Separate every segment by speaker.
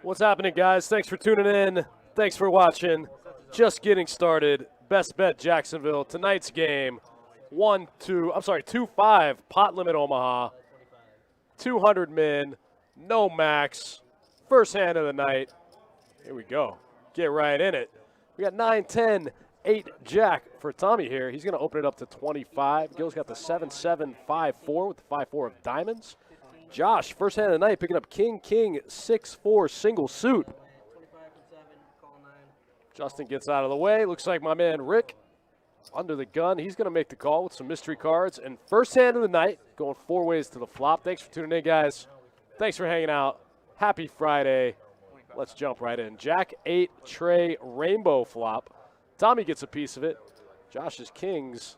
Speaker 1: What's happening, guys? Thanks for tuning in. Thanks for watching. Just getting started. Best Bet Jacksonville. Tonight's game, 2-5, pot limit Omaha. 200 min, no max. First hand of the night. Here we go. Get right in it. We got 9, 10, 8 jack for Tommy here. He's going to open it up to 25. Gil's got the 7, 7, 5, 4 with the 5, 4 of diamonds. Josh, first hand of the night, picking up King, King, 6, 4, single suit. Justin gets out of the way. Looks like my man Rick under the gun. He's going to make the call with some mystery cards. And first hand of the night, going 4 ways to the flop. Thanks for tuning in, guys. Thanks for hanging out. Happy Friday. Let's jump right in. Jack 8, Trey, rainbow flop. Tommy gets a piece of it. Josh's Kings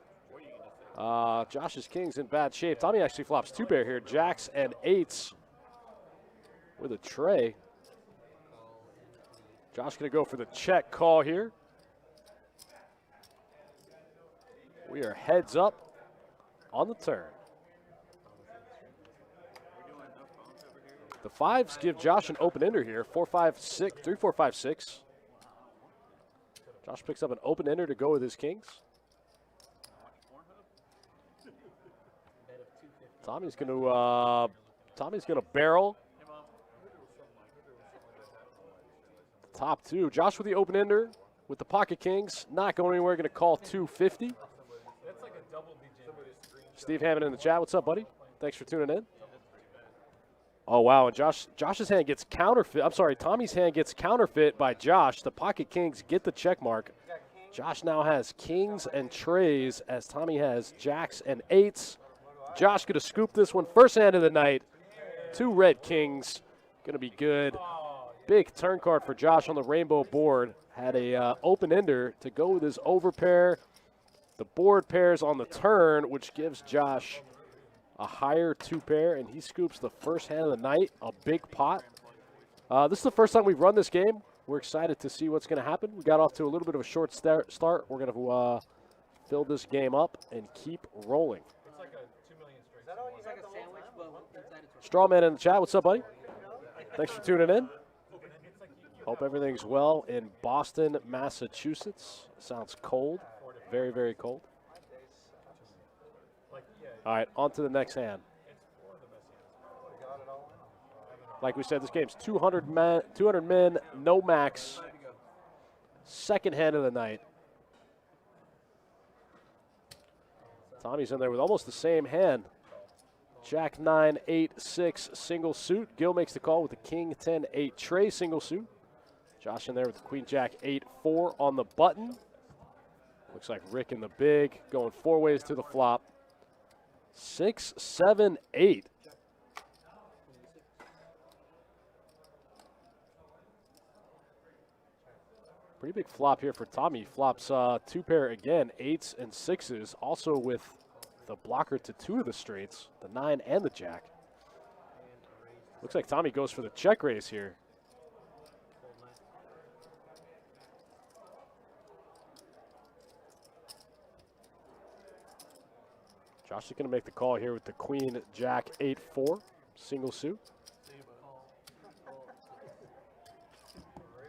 Speaker 1: in bad shape. Tommy actually flops 2 pair here. Jacks and 8s with a tray. Josh going to go for the check call here. We are heads up on the turn. The 5s give Josh an open ender here. 4, 5, 6, 3, 4, 5, 6. Josh picks up an open ender to go with his Kings. Tommy's going to barrel. Top 2. Josh with the open ender with the pocket Kings. Not going anywhere. Going to call 250. Steve Hammond in the chat. What's up, buddy? Thanks for tuning in. Oh, wow. And Josh's hand gets counterfeit. I'm sorry, Tommy's hand gets counterfeit by Josh. The pocket Kings get the check mark. Josh now has Kings and trays as Tommy has Jacks and 8s. Josh going to scoop this one. First hand of the night. 2 red Kings. Going to be good. Big turn card for Josh on the rainbow board. Had a open ender to go with his overpair. The board pairs on the turn, which gives Josh a higher 2 pair, and he scoops the first hand of the night, a big pot. This is the first time we've run this game. We're excited to see what's going to happen. We got off to a little bit of a short start. We're going to fill this game up and keep rolling.
Speaker 2: It's like a 2 million straight. Is that all you like a sandwich?
Speaker 1: Strawman in the chat. What's up, buddy? Thanks for tuning in. Hope everything's well in Boston, Massachusetts. Sounds cold. Very, very cold. All right, on to the next hand. Like we said, this game's 200 min, no max. Second hand of the night. Tommy's in there with almost the same hand. Jack 9, 8, 6, single suit. Gil makes the call with the King 10, 8, Trey, single suit. Josh in there with the Queen Jack 8, 4 on the button. Looks like Rick in the big, going 4 ways to the flop. 6, 7, 8. Pretty big flop here for Tommy. Flops 2 pair again, 8s and 6s, also with the blocker to 2 of the straights, the 9 and the Jack. Looks like Tommy goes for the check raise here. Josh is going to make the call here with the Queen Jack 8, 4, single suit.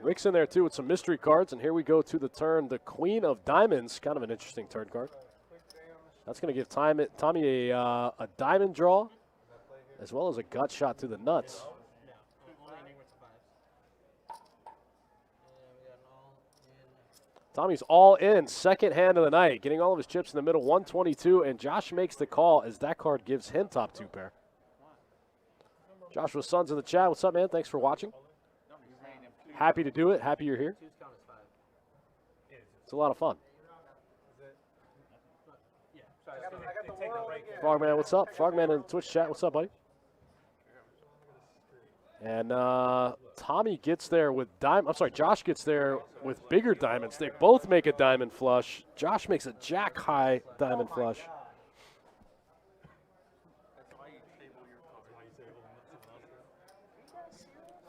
Speaker 1: Rick's in there too with some mystery cards, and here we go to the turn. The Queen of Diamonds, kind of an interesting turn card. That's going to give Tommy a diamond draw, as well as a gut shot to the nuts. Tommy's all in, second hand of the night, getting all of his chips in the middle, 122, and Josh makes the call as that card gives him top 2 pair. Joshua's son's in the chat. What's up, man? Thanks for watching. Happy to do it. Happy you're here. It's a lot of fun. Frogman, what's up? Frogman in the Twitch chat. What's up, buddy? And Tommy gets there with Josh gets there with bigger diamonds. They both make a diamond flush. Josh makes a jack high diamond flush.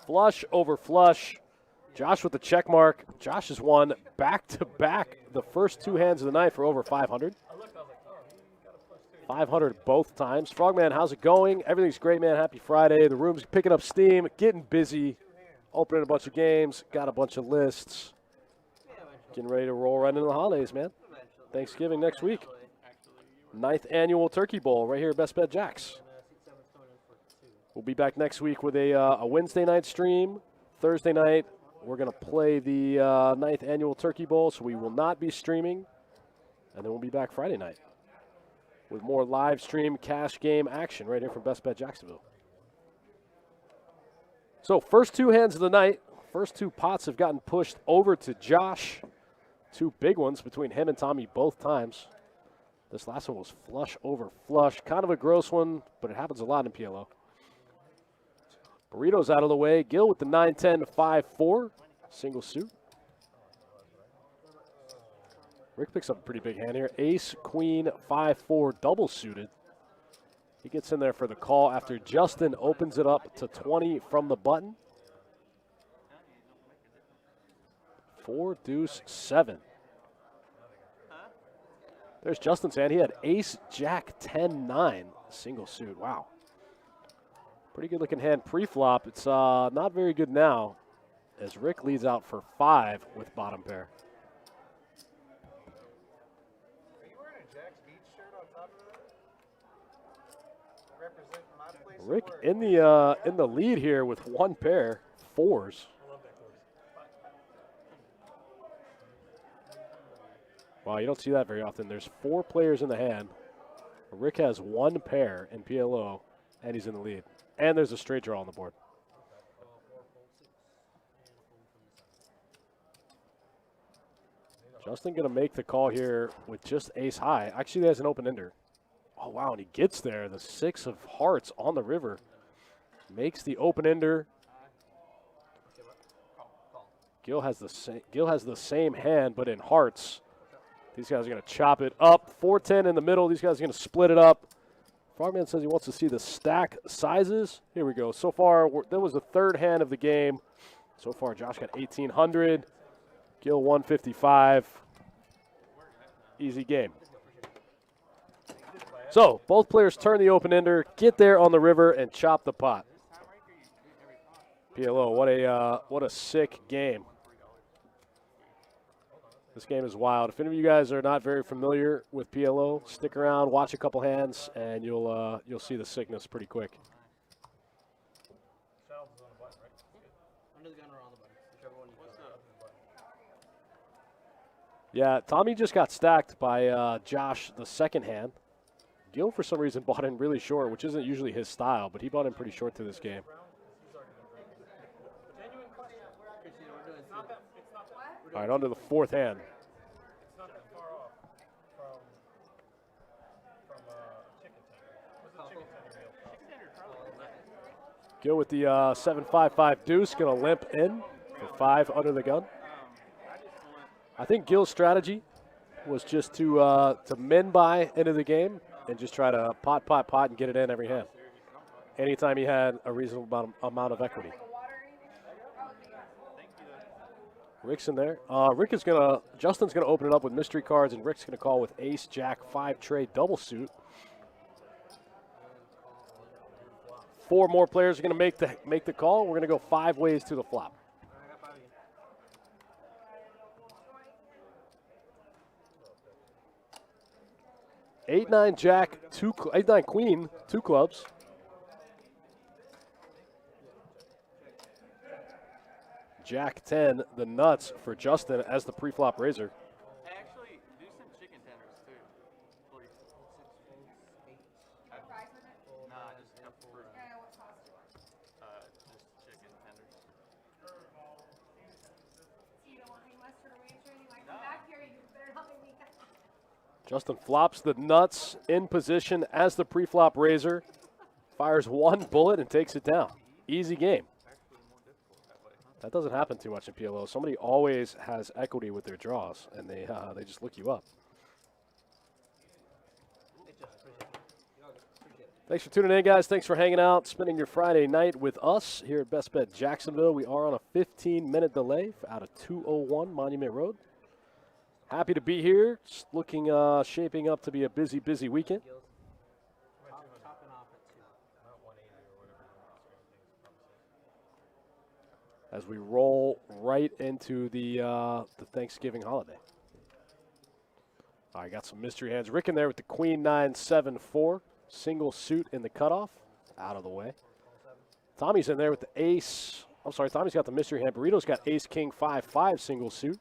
Speaker 1: Flush over flush. Josh with the check mark. Josh has won back-to-back the first 2 hands of the night for over 500. 500 both times. Frogman, how's it going? Everything's great, man. Happy Friday. The room's picking up steam, getting busy, opening a bunch of games, got a bunch of lists. Getting ready to roll right into the holidays, man. Thanksgiving next week. 9th annual Turkey Bowl right here at Best Bet Jacks. We'll be back next week with a Wednesday night stream. Thursday night, we're going to play the 9th annual Turkey Bowl, so we will not be streaming. And then we'll be back Friday night with more live stream cash game action right here from Best Bet Jacksonville. So first two hands of the night, first two pots have gotten pushed over to Josh. Two big ones between him and Tommy both times. This last one was flush over flush. Kind of a gross one, but it happens a lot in PLO. Burrito's out of the way. Gil with the 9-10, 5-4. Single suit. Rick picks up a pretty big hand here. Ace, queen, 5-4, double suited. He gets in there for the call after Justin opens it up to 20 from the button. 4, deuce, 7. There's Justin's hand. He had ace, jack, 10, 9. Single suit. Wow. Pretty good looking hand pre-flop. It's not very good now as Rick leads out for 5 with bottom pair.
Speaker 2: Are you wearing a Jack's Beach shirt on top of that? Representing my place.
Speaker 1: Rick in the lead here with one pair, 4s. Wow, you don't see that very often. There's 4 players in the hand. Rick has 1 pair in PLO, and he's in the lead. And there's a straight draw on the board. Justin going to make the call here with just ace high. Actually, there's an open ender. Oh, wow, and he gets there. The 6 of hearts on the river. Makes the open ender. Gil has the same hand, but in hearts. These guys are going to chop it up. 4-10 in the middle. These guys are going to split it up. Frogman says he wants to see the stack sizes. Here we go. So far, that was the third hand of the game. So far, Josh got 1,800. Gil 155. Easy game. So both players turn the open ender, get there on the river, and chop the pot. PLO, what a sick game. This game is wild. If any of you guys are not very familiar with PLO, stick around, watch a couple hands, and you'll see the sickness pretty quick. Yeah, Tommy just got stacked by Josh the second hand. Gil, for some reason, bought in really short, which isn't usually his style, but he bought in pretty short to this game. All right, on to the fourth hand.
Speaker 2: It's not that far off from chicken tender. What's a chicken tender meal?
Speaker 1: Gil with the 7-5-5 deuce, going to limp in for 5 under the gun. I think Gil's strategy was just to min buy into the game and just try to pot, and get it in every hand. Anytime he had a reasonable amount of equity. Rick's in there. Justin's gonna open it up with mystery cards, and Rick's gonna call with ace, jack, 5 trade double suit. 4 more players are gonna make the call. We're gonna go 5 ways to the flop. Eight, 9, jack, 8, 9, queen, 2 clubs. Jack 10, the nuts for Justin as the pre-flop raiser.
Speaker 3: Actually, do some chicken tenders too, please. Nah, just a couple. Just chicken tenders.
Speaker 4: You don't want any mustard or ranch or anything like that. Back here, you better help me.
Speaker 1: Justin flops the nuts in position as the pre-flop raiser. Fires 1 bullet and takes it down. Easy game. That doesn't happen too much in PLO. Somebody always has equity with their draws, and they just look you up. Thanks for tuning in, guys. Thanks for hanging out, spending your Friday night with us here at Best Bet Jacksonville. We are on a 15-minute delay out of 201 Monument Road. Happy to be here. Just looking, shaping up to be a busy weekend. as we roll right into the Thanksgiving holiday. All right, got some mystery hands. Rick in there with the Queen 9-7-4. Single suit in the cutoff. Out of the way. Tommy's in there with the ace. I'm sorry, Tommy's got the mystery hand. Burrito's got ace, king, 5-5 single suit.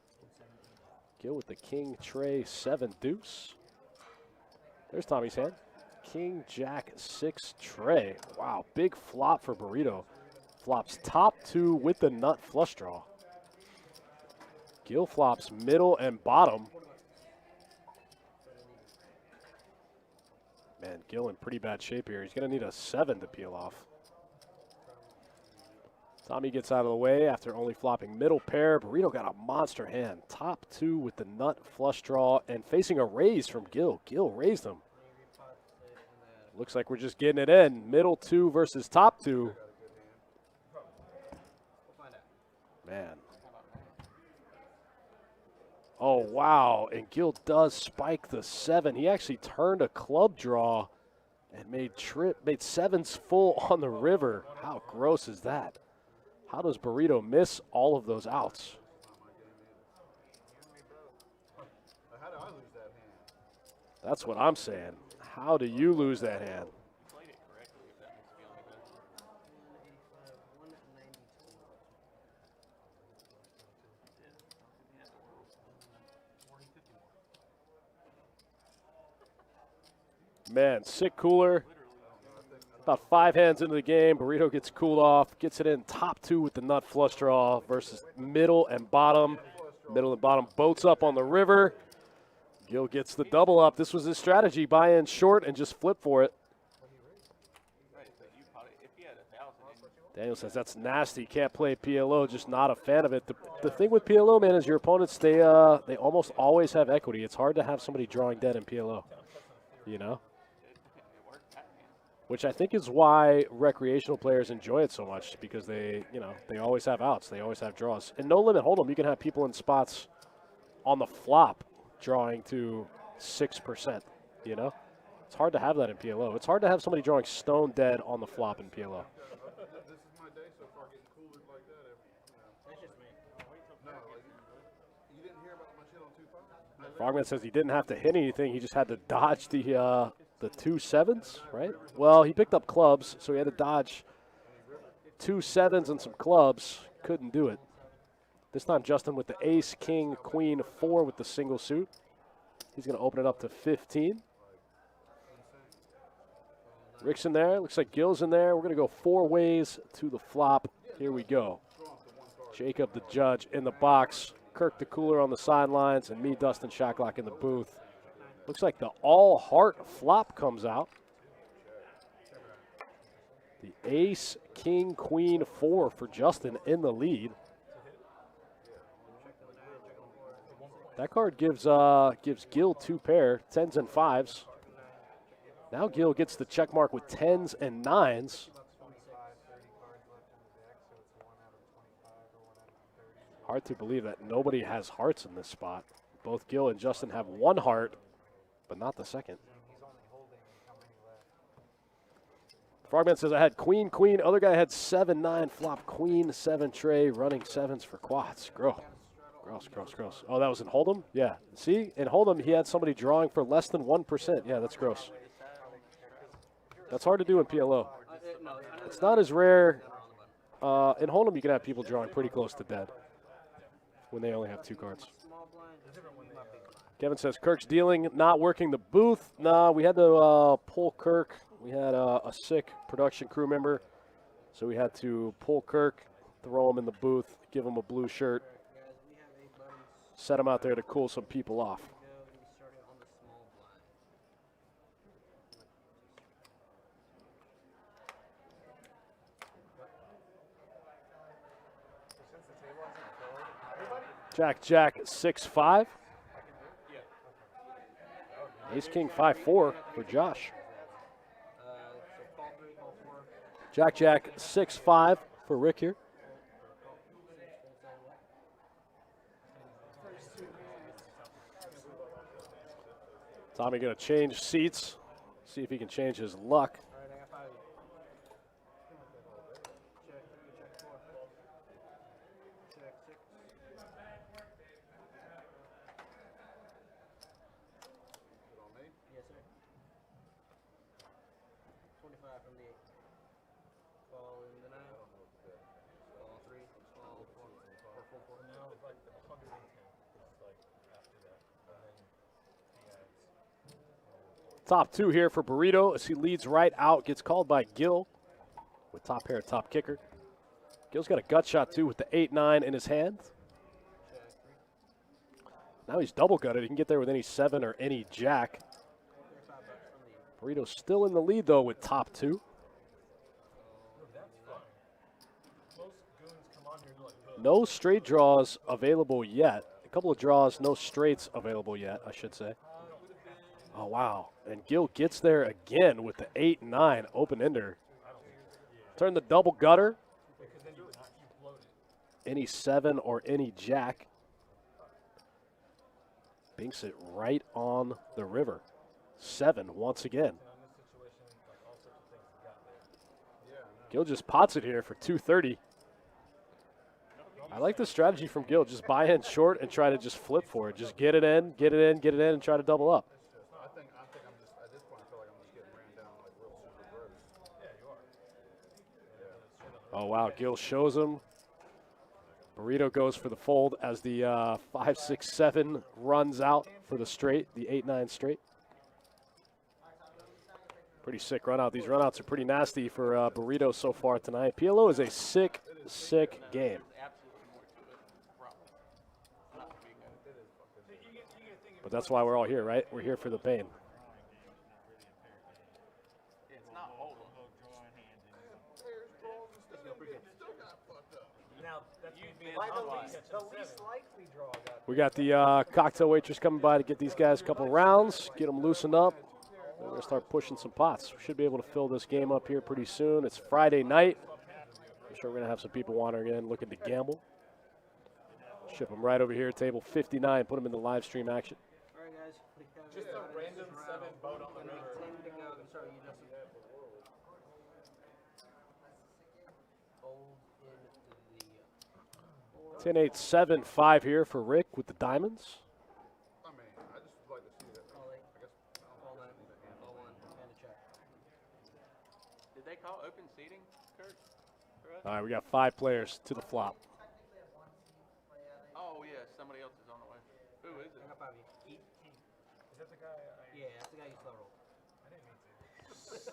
Speaker 1: Gil with the king, tray, 7 deuce. There's Tommy's hand. King, jack, 6 tray. Wow, big flop for Burrito. Flops top 2 with the nut flush draw. Gil flops middle and bottom. Man, Gil in pretty bad shape here. He's going to need a 7 to peel off. Tommy gets out of the way after only flopping middle pair. Burrito got a monster hand. Top 2 with the nut flush draw and facing a raise from Gil. Gil raised him. Looks like we're just getting it in. Middle 2 versus top 2. Man. Oh, wow. And Gil does spike the 7. He actually turned a club draw and made sevens full on the river. How gross is that? How does Burrito miss all of those outs?
Speaker 2: How do I lose that hand?
Speaker 1: That's what I'm saying. How do you lose that hand?
Speaker 3: Played it correctly, if that makes you feel any better.
Speaker 1: Man, sick cooler. About 5 hands into the game, Burrito gets cooled off, gets it in top 2 with the nut flush draw versus middle and bottom. Middle and bottom boats up on the river. Gil gets the double up. This was his strategy, buy in short and just flip for it.
Speaker 3: Right, so you probably, if he had 1,000,
Speaker 1: Daniel says that's nasty. Can't play PLO, just not a fan of it. The thing with PLO, man, is your opponents, they almost always have equity. It's hard to have somebody drawing dead in PLO, you know? Which I think is why recreational players enjoy it so much, because they always have outs. They always have draws. In No Limit Hold'em, you can have people in spots on the flop drawing to 6%, you know? It's hard to have that in PLO. It's hard to have somebody drawing stone dead on the flop in PLO.
Speaker 2: This is my day so far, getting cooler like that. That's just me. No, like, you didn't hear about my shit on 2-5?
Speaker 1: Frogman says he didn't have to hit anything. He just had to dodge the 2 7s, right? Well, he picked up clubs, so he had to dodge 2 7s and some clubs. Couldn't do it. This time Justin with the ace, king, queen, 4 with the single suit. He's going to open it up to 15. Rick's in there. Looks like Gil's in there. We're going to go 4 ways to the flop. Here we go. Jacob, the judge, in the box. Kirk, the cooler, on the sidelines. And me, Dustin Shacklock, in the booth. Looks like the all-heart flop comes out. The ace, king, queen, 4 for Justin in the lead. That card gives Gil 2 pair, 10s and 5s. Now Gil gets the check mark with 10s and 9s. Hard to believe that nobody has hearts in this spot. Both Gil and Justin have 1 heart, but not the second. Frogman says I had queen, queen. Other guy had 7-9 flop, queen, 7 tray, running 7s for quads. Gross. Oh, that was in Hold'em? Yeah. See, in Hold'em, he had somebody drawing for less than 1%. Yeah, that's gross. That's hard to do in PLO. It's not as rare. In Hold'em, you can have people drawing pretty close to dead when they only have 2 cards. Kevin says Kirk's dealing, not working the booth. Nah, we had to pull Kirk. We had a sick production crew member, so we had to pull Kirk, throw him in the booth, give him a blue shirt, set him out there to cool some people off. Jack, 6-5. Ace, king, 5-4 for Josh. Jack, 6-5 for Rick here. Tommy going to change seats, see if he can change his luck. Top two here for Burrito as he leads right out. Gets called by Gil with top pair, top kicker. Gil's got a gut shot, too, with the 8-9 in his hand. Now he's double gutted. He can get there with any 7 or any jack. Burrito's still in the lead, though, with top two. No straight draws available yet. A couple of draws, no straights available yet, I should say. Oh, wow. And Gil gets there again with the 8-9 open-ender. Turn the double gutter. Any 7 or any jack. Binks it right on the river. 7 once again. Gil just pots it here for 230. I like the strategy from Gil. Just buy in short and try to just flip for it. Just get it in, get it in, get it in, and try to double up.
Speaker 2: I think I'm just, at this point, I feel like I'm just getting ran down like real super gross. Yeah, you are.
Speaker 1: Oh, wow. Gil shows him. Burrito goes for the fold as the 5-6-7 runs out for the straight, the 8-9 straight. Pretty sick run out. These runouts are pretty nasty for Burrito so far tonight. PLO is a sick, sick game. But that's why we're all here, right? We're here for the pain. We got the cocktail waitress coming by to get these guys a couple rounds, get them loosened up. We're going to start pushing some pots. We should be able to fill this game up here pretty soon. It's Friday night. I'm sure we're going to have some people wandering in looking to gamble. Ship them right over here, table 59, put them in the live stream action.
Speaker 5: All right, guys.
Speaker 3: Just a random 7 boat on the river.
Speaker 1: 10-8-7-5 here for Rick with the diamonds.
Speaker 2: I mean, I just would like to see that. I guess.
Speaker 3: Did they call open seating, Kurt?
Speaker 1: All right, we got 5 players to the flop.
Speaker 3: Oh, yeah, somebody else is on the way. Who is it?
Speaker 5: Is that the guy? Yeah, that's the guy you slow rolled.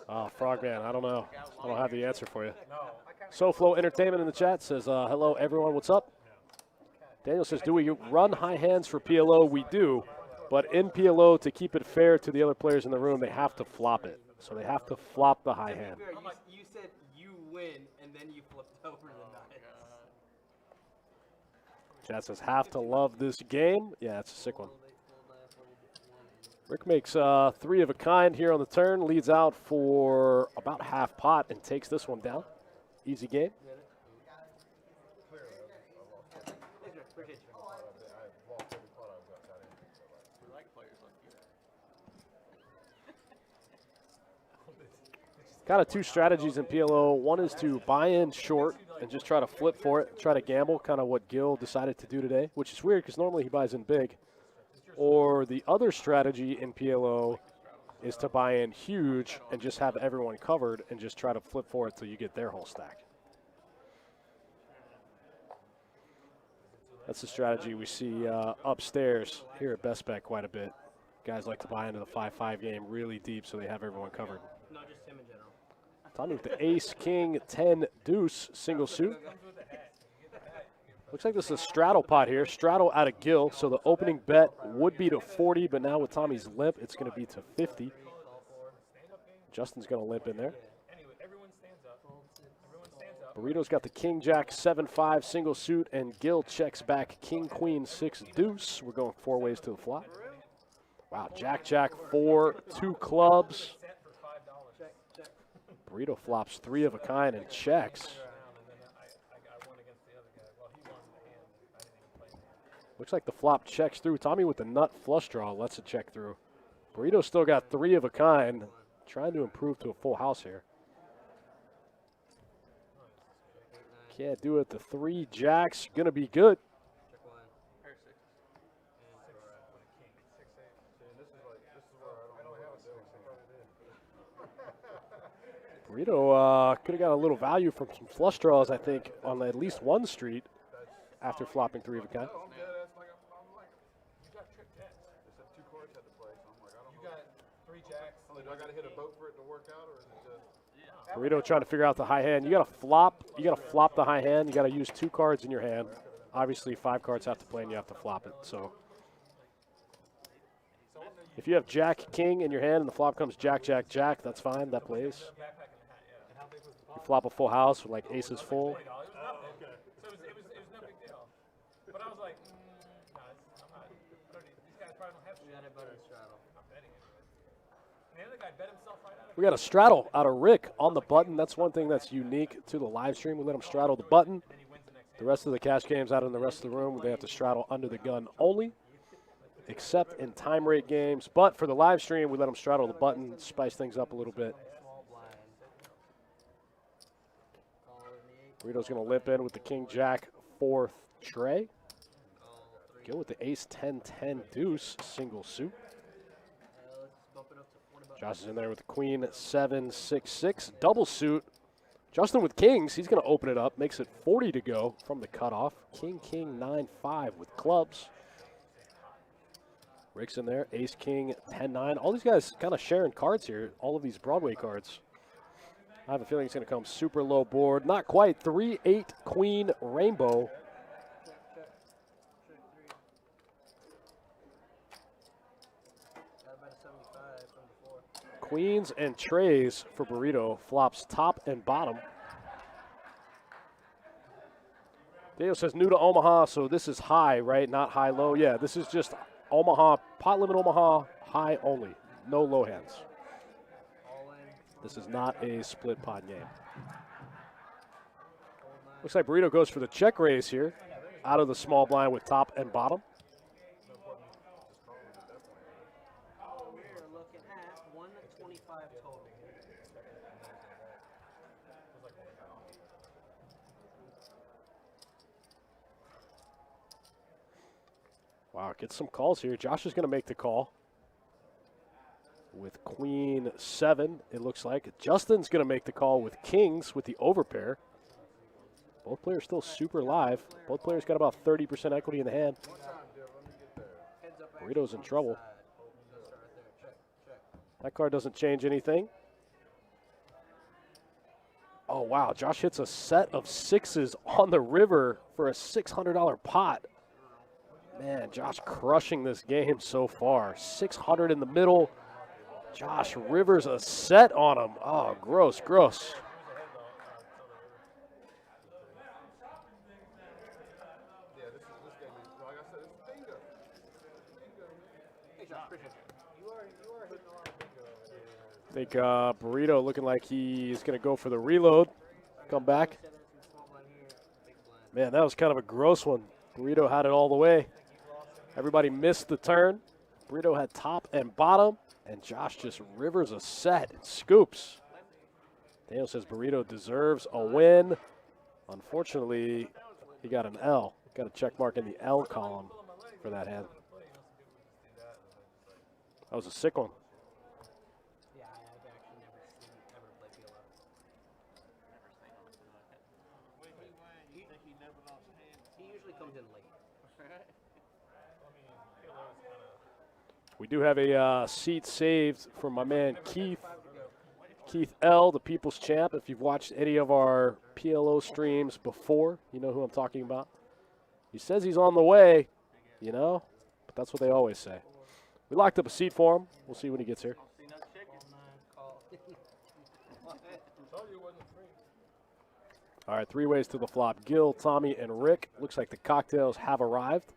Speaker 1: Oh, Frogman, I don't know. I don't have the answer for you. SoFlo Entertainment in the chat says, hello, everyone, what's up? Daniel says, do we run high hands for PLO? We do, but in PLO, to keep it fair to the other players in the room, they have to flop it. So they have to flop the high hand.
Speaker 5: You said you win, and then you flipped over the nine.
Speaker 1: Chat says, have to love this game. Yeah, it's a sick one. Rick makes 3 of a kind here on the turn, leads out for about half pot and takes this one down. Easy game. Kind of 2 strategies in PLO. One is to buy in short and just try to flip for it, try to gamble, kind of what Gil decided to do today, which is weird because normally he buys in big. Or the other strategy in PLO is to buy in huge and just have everyone covered and just try to flip for it till you get their whole stack. That's the strategy we see upstairs here at Best Bet quite a bit. Guys like to buy into the 5-5 game really deep so they have everyone covered.
Speaker 5: No, just him in general.
Speaker 1: Tommy with the ace, king, 10, deuce, single suit. Looks like this is a straddle pot here. Straddle out of Gil, so the opening bet would be to 40, but now with Tommy's limp, it's going to be to 50. Justin's going to limp in there. Burrito's got the king, jack, 7-5, single suit, and Gil checks back king, queen, 6, deuce. We're going 4 ways to the flop. Wow, jack, jack, 4, 2 clubs. Burrito flops 3 of a kind and checks. Looks like the flop checks through. Tommy with the nut flush draw lets it check through. Burrito still got 3 of a kind. Trying to improve to a full house here. Can't do it. The 3 jacks gonna be good. Burrito could have got a little value from some flush draws, I think, on at least one street after flopping 3 of a kind.
Speaker 2: You got 3 jacks. differently? Do I got to hit a boat for it to work out, or is it just?
Speaker 1: Burrito trying to figure out the high hand. You got to flop. You got to flop the high hand. You got to use 2 cards in your hand. Obviously, 5 cards have to play, and you have to flop it. So, if you have Jack King in your hand and the flop comes Jack Jack Jack, that's fine. That plays. You flop a full house with like aces full.
Speaker 6: So it was no big deal. But I was like, no, I'm not. These guys probably don't have
Speaker 5: We got it better straddle.
Speaker 6: I'm betting anyway. And the other guy bet himself right out of it.
Speaker 1: We got a straddle out of Rick on the button. That's one thing that's unique to the live stream. We let him straddle the button. The rest of the cash games out in the rest of the room, they have to straddle under the gun only, except in time rate games. But for the live stream, we let them straddle the button, spice things up a little bit. Burrito's going to limp in with the King Jack 4th tray. Go with the Ace 10-10 deuce single suit. Josh is in there with the Queen 7-6-6 double suit. Justin with kings, he's going to open it up, makes it 40 to go from the cutoff. King, King, 9-5 with clubs. Rick's in there, Ace, King, 10-9. All these guys kind of sharing cards here, all of these Broadway cards. I have a feeling it's going to come super low board. Not quite, 3-8 Queen Rainbow. Queens and trays for Burrito. Flops top and bottom. Dale says new to Omaha, so this is high, right? Not high-low. Yeah, this is just Omaha, pot limit Omaha, high only. No low hands. This is not a split pot game. Looks like Burrito goes for the check raise here. Out of the small blind with top and bottom.
Speaker 5: We're looking at 125 total.
Speaker 1: Wow, get some calls here. Josh is going to make the call with Queen 7, it looks like. Justin's going to make the call with Kings with the overpair. Both players still super live. Both players got about 30% equity in the hand. Burrito's in trouble. That card doesn't change anything. Oh, wow. Josh hits a set of 6s on the river for a $600 pot. Man, Josh crushing this game so far. 600 in the middle. Josh rivers a set on him. Oh, gross, gross.
Speaker 2: Yeah, this game is, like I said, it's bingo.
Speaker 5: Hey, Josh, appreciate you. You are hitting a lot of bingo over there.
Speaker 1: I think Burrito looking like he's going to go for the reload. Come back. Man, that was kind of a gross one. Burrito had it all the way. Everybody missed the turn. Burrito had top and bottom, and Josh just rivers a set and scoops. Daniel says Burrito deserves a win. Unfortunately, he got an L. Got a check mark in the L column for that hand. That was a sick one.
Speaker 5: Yeah, I've actually never played PLO. He usually comes in late.
Speaker 1: We do have a seat saved for my man Keith. Keith L., the People's Champ. If you've watched any of our PLO streams before, you know who I'm talking about. He says he's on the way, you know, but that's what they always say. We locked up a seat for him. We'll see when he gets here. All right, 3 ways to the flop. Gil, Tommy, and Rick. Looks like the cocktails have arrived.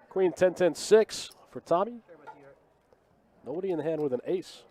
Speaker 1: Queen 10-10-6 for Tommy. Nobody in the hand with an ace.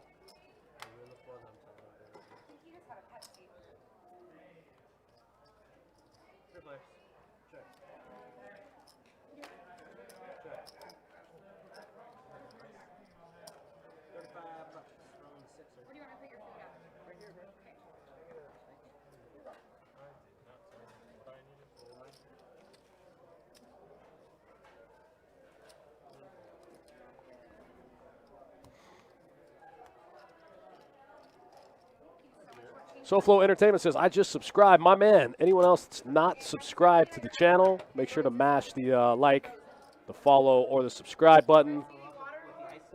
Speaker 1: SoFlo Entertainment says, I just subscribed. My man, anyone else that's not subscribed to the channel, make sure to mash the like, the follow, or the subscribe button.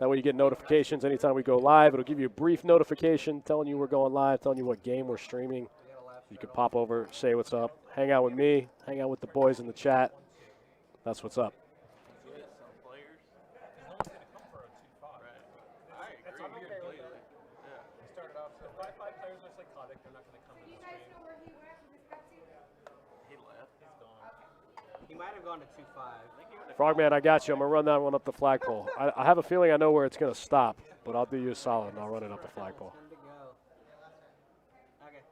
Speaker 1: That way you get notifications anytime we go live. It'll give you a brief notification telling you we're going live, telling you what game we're streaming. You can pop over, say what's up, hang out with me, hang out with the boys in the chat. That's what's up.
Speaker 3: Some players.
Speaker 6: He's only going to come for a 2-5.
Speaker 3: Right. I
Speaker 6: That's
Speaker 3: agree
Speaker 6: okay with
Speaker 3: completely.
Speaker 6: it.
Speaker 3: Yeah.
Speaker 6: He started off, so 5-5 players are psychotic. They're not going to come
Speaker 4: Do
Speaker 6: to
Speaker 4: you
Speaker 6: the
Speaker 4: guys
Speaker 6: stream.
Speaker 4: know where he went with his Pepsi?
Speaker 3: He left.
Speaker 6: He's gone.
Speaker 5: He might have gone to 2-5.
Speaker 1: Frogman, I got you. I'm going to run that one up the flagpole. I have a feeling I know where it's going to stop, but I'll do you a solid and I'll run it up the flagpole.
Speaker 5: Time to go. Okay.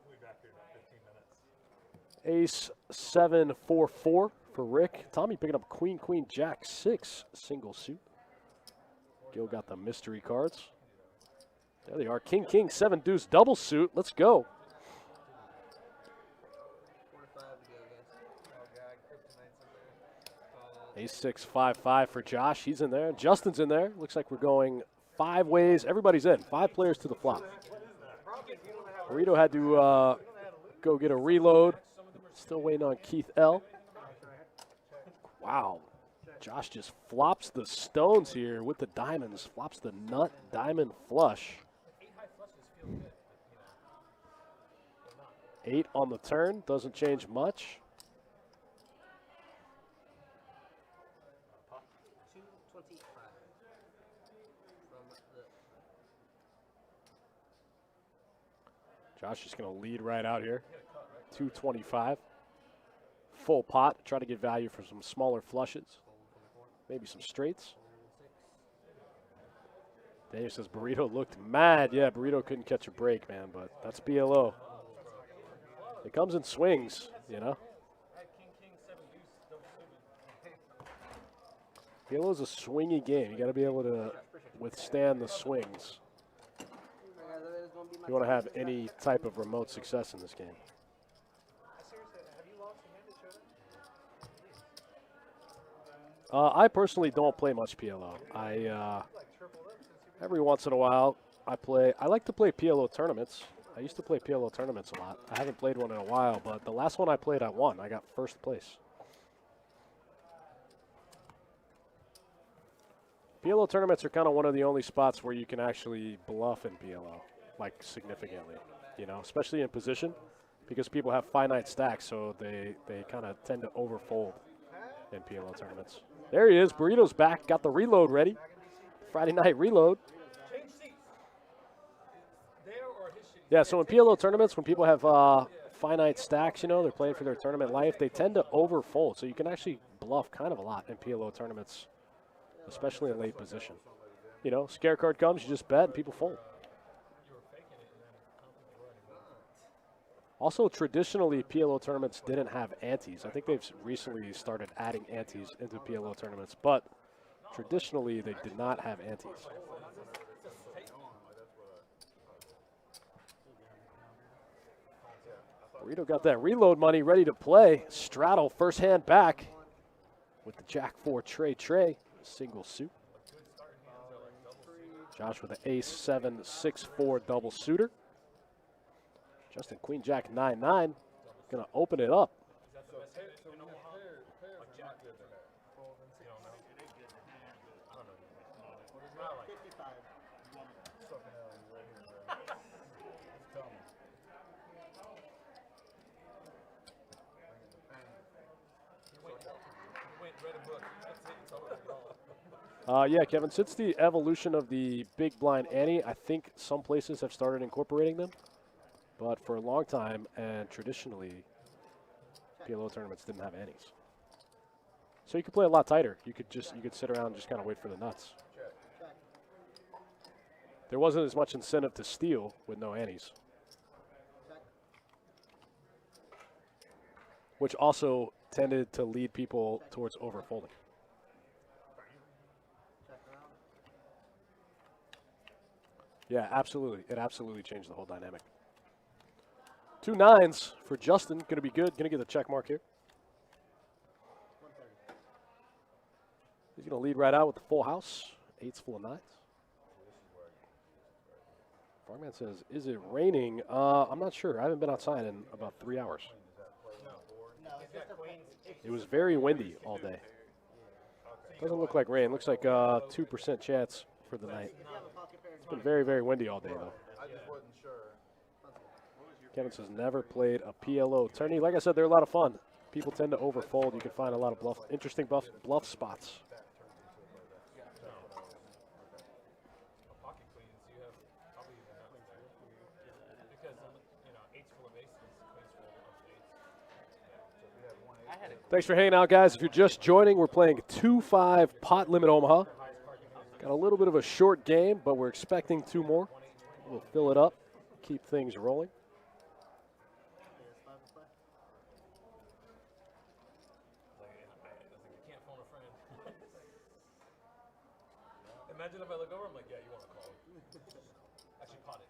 Speaker 6: We'll be back here in about 15 minutes.
Speaker 1: Ace 7-4-4 for Rick. Tommy picking up Queen, Queen, Jack 6 single suit. Gil got the mystery cards. There they are. King, King, 7 deuce double suit. Let's go.
Speaker 5: 4 to 5 to go, guys.
Speaker 1: Ace 6-5-5 for Josh. He's in there. Justin's in there. Looks like we're going 5 ways. Everybody's in. 5 players to the flop. Burrito had to go get a reload. Still waiting on Keith L. Wow. Josh just flops the stones here with the diamonds. Flops the nut diamond flush.
Speaker 6: 8 high flushes feel good, but, they're not.
Speaker 1: 8 on the turn. Doesn't change much.
Speaker 5: 225. From the
Speaker 1: Josh is going to lead right out here. 225. Full pot. Try to get value for some smaller flushes. Maybe some straights. Dave says Burrito looked mad. Yeah, Burrito couldn't catch a break, man, but that's PLO. It comes in swings, you know.
Speaker 6: I had King, King, 7 deuce, double suited.
Speaker 1: PLO is a swingy game. You got to be able to withstand the swings. You want to have any type of remote success in this game.
Speaker 6: Seriously, have you lost a hand to show
Speaker 1: I personally don't play much PLO. Every once in a while I play. I like to play PLO tournaments. I used to play PLO tournaments a lot. I haven't played one in a while, but the last one I played, I won. I got first place. PLO tournaments are kind of one of the only spots where you can actually bluff in PLO, like significantly, you know, especially in position, because people have finite stacks, so they kind of tend to overfold in PLO tournaments. There he is. Burrito's back. Got the reload ready. Friday night reload.
Speaker 6: Change seats. There or his seat?
Speaker 1: Yeah, so in PLO tournaments, when people have finite stacks, you know, they're playing for their tournament life, they tend to overfold. So you can actually bluff kind of a lot in PLO tournaments, especially in late position. You know, scare card comes, you just bet, and people fold. Also, traditionally, PLO tournaments didn't have antes. I think they've recently started adding antes into PLO tournaments, but traditionally, they did not have antes. Burrito got that reload money ready to play. Straddle, first hand back with the Jack 4 Trey, single suit. Josh with the Ace 7 6-4 double suitor. Justin Queen Jack 9-9. Gonna open it up. Yeah, Kevin, since the evolution of the big blind ante, I think some places have started incorporating them. But for a long time and traditionally, PLO tournaments didn't have antes. So you could play a lot tighter. You could sit around and just kind of wait for the nuts. There wasn't as much incentive to steal with no antes. Which also tended to lead people towards overfolding. Yeah, absolutely. It absolutely changed the whole dynamic. 2 9s for Justin. Going to be good. Going to get the check mark here. He's going to lead right out with the full house. 8's full of 9s. Farman says, is it raining? I'm not sure. I haven't been outside in about 3 hours.
Speaker 6: No, it's just a
Speaker 1: It was very windy all day.
Speaker 6: So
Speaker 1: Doesn't look like rain. Looks like 2% chance for the night. It's been very, very windy all day, though.
Speaker 2: I just wasn't sure.
Speaker 1: Kevin says never played a PLO tourney. Like I said, they're a lot of fun. People tend to overfold. You can find a lot of interesting bluff spots.
Speaker 6: Pocket queens, you have probably even nuts there. Because, eight's full of aces, queen's full of eights.
Speaker 3: I had a
Speaker 1: Thanks for hanging out, guys. If you're just joining, we're playing 2-5 pot limit Omaha. Got a little bit of a short game, but we're expecting 2 more. We'll fill it up, keep things rolling.
Speaker 6: You can't phone a friend. Imagine if I look over, I'm like, yeah, you want to call. Actually, pot it.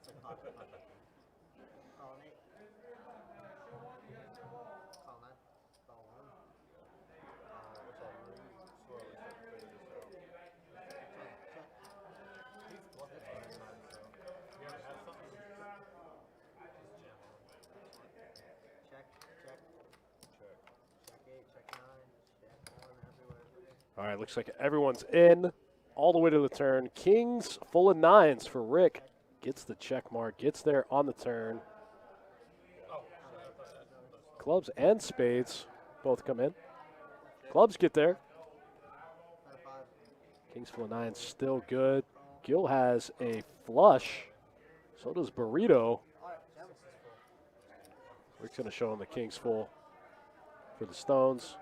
Speaker 1: All right, looks like everyone's in all the way to the turn. Kings full of 9s for Rick. Gets the check mark, gets there on the turn. Clubs and spades both come in. Clubs get there. Kings full of 9s still good. Gil has a flush. So does Burrito. Rick's going to show him the Kings full for the Stones.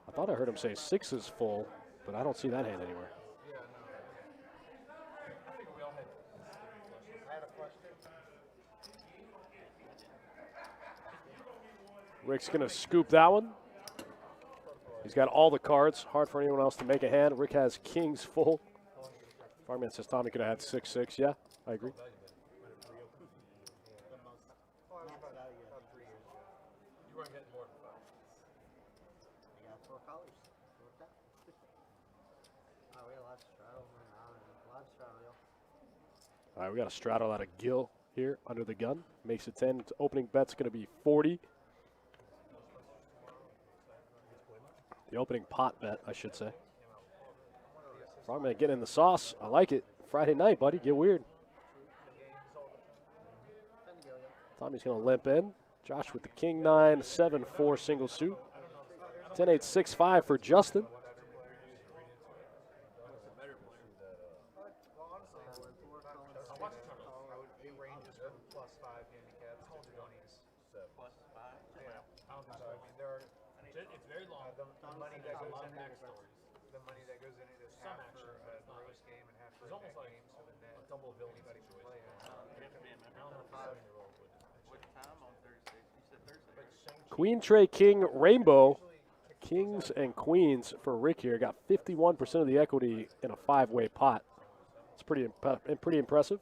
Speaker 1: I thought I heard him say 6 is full, but I don't see that hand anywhere. Rick's going to scoop that one. He's got all the cards. Hard for anyone else to make a hand. Rick has Kings full. Farman says Tommy could have had 6-6. Yeah, I agree.
Speaker 6: You weren't getting more than 5.
Speaker 1: All right, we got a straddle out of Gil here under the gun. Makes it 10. Its opening bet's going to be 40. The opening pot bet, I should say. Frogman getting in the sauce. I like it. Friday night, buddy. Get weird. Tommy's going to limp in. Josh with the king 9, 7-4 single suit. 10-8, 6-5 for Justin.
Speaker 6: It's very long.
Speaker 7: The money that goes in it, the money that goes in it is half for a gross game and half for a net game, so the net,
Speaker 6: double ability
Speaker 7: anybody can play it.
Speaker 3: what time on Thursday? You said Thursday.
Speaker 1: Queen, Trey, King, Rainbow. Kings and queens for Rick here. Got 51% of the equity in a 5-way pot. It's pretty impressive.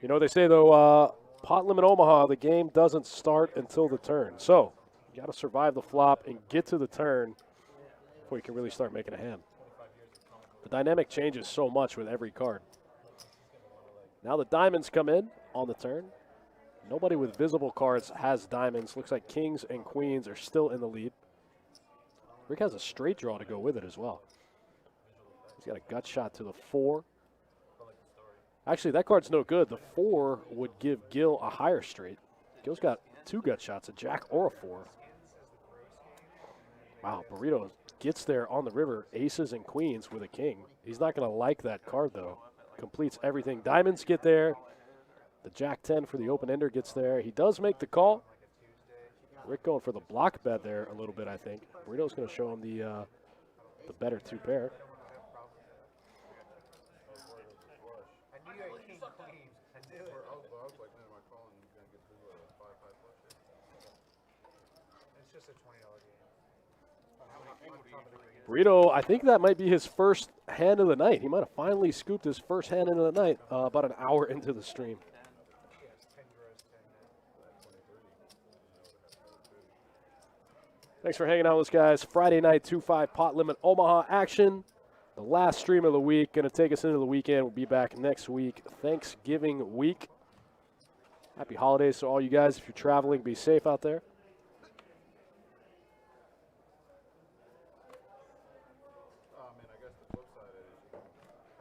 Speaker 1: You know what they say, though, pot limit Omaha, the game doesn't start until the turn. So you got to survive the flop and get to the turn before you can really start making a hand. The dynamic changes so much with every card. Now the diamonds come in on the turn. Nobody with visible cards has diamonds. Looks like kings and queens are still in the lead. Rick has a straight draw to go with it as well. He's got a gut shot to the 4. Actually, that card's no good. The 4 would give Gil a higher straight. Gil's got 2 gut shots, a jack or a 4. Wow, Burrito gets there on the river, aces and queens with a king. He's not going to like that card, though. Completes everything. Diamonds get there. The jack 10 for the open ender gets there. He does make the call. Rick going for the block bet there a little bit, I think. Burrito's going to show him the better 2 pair.
Speaker 7: I knew you had king queen. I knew it.
Speaker 2: I was like, man, am I calling you going to get through a 5-5 flush here?
Speaker 7: It's just a $20 game.
Speaker 1: Burrito, I think that might be his first hand of the night. He might have finally scooped his first hand into the night about an hour into the stream.
Speaker 7: Yes, 10 gross, 10 net.
Speaker 1: Thanks for hanging out with us, guys. Friday night 2-5 pot limit Omaha action. The last stream of the week. Going to take us into the weekend. We'll be back next week, Thanksgiving week. Happy holidays to all you guys. If you're traveling, be safe out there.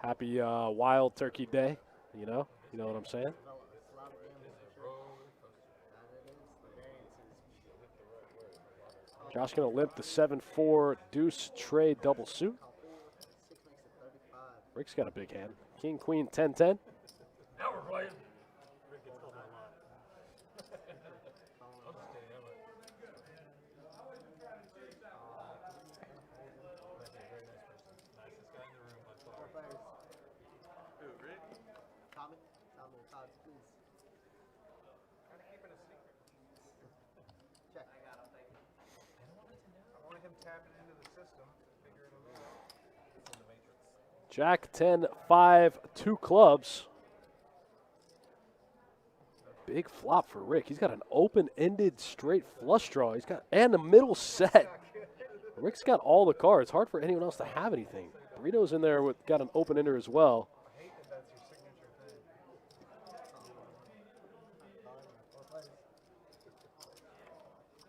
Speaker 1: Happy Wild Turkey Day. You know what I'm saying. Josh gonna limp the 7-4 deuce trade double suit. Rick's got a big hand. King, queen, 10-10.
Speaker 6: Now we're playing.
Speaker 7: I want him tapping into the system, figuring it out.
Speaker 1: Jack 10-5, 2 clubs. Big flop for Rick. He's got an open-ended straight flush draw. He's got and the middle set. Rick's got all the cards. Hard for anyone else to have anything. Burrito's in there with got an open-ender as well.
Speaker 7: I hate that that's your signature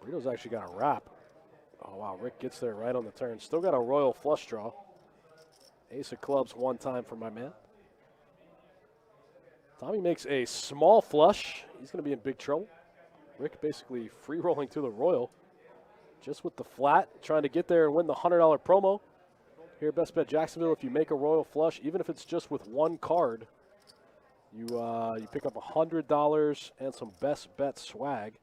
Speaker 7: thing.
Speaker 1: Burrito's actually got a wrap. Oh, wow. Rick gets there right on the turn. Still got a royal flush draw. Ace of clubs one time for my man. Tommy makes a small flush. He's going to be in big trouble. Rick basically free rolling to the royal. Just with the flat, trying to get there and win the $100 promo. Here at Best Bet Jacksonville, if you make a royal flush, even if it's just with one card, you pick up $100 and some Best Bet swag.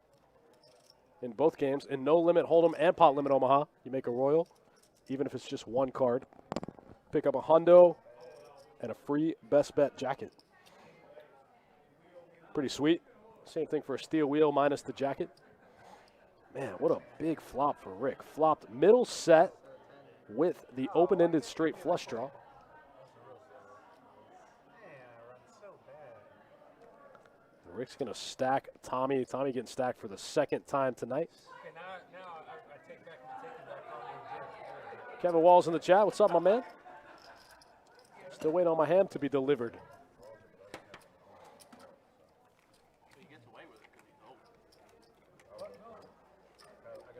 Speaker 1: In both games, in No Limit Hold'em and Pot Limit Omaha, you make a royal, even if it's just one card. Pick up a hundo and a free Best Bet jacket. Pretty sweet. Same thing for a steel wheel minus the jacket. Man, what a big flop for Rick. Flopped middle set with the open-ended straight flush draw.
Speaker 7: Man, I run so bad.
Speaker 1: Rick's going to stack Tommy. Tommy getting stacked for the second time tonight.
Speaker 6: Okay, now I take back my taking back all your jerk.
Speaker 1: Kevin Walls in the chat. What's up, my man? Still waiting on my ham to be delivered.
Speaker 3: He gets away with it because he's old.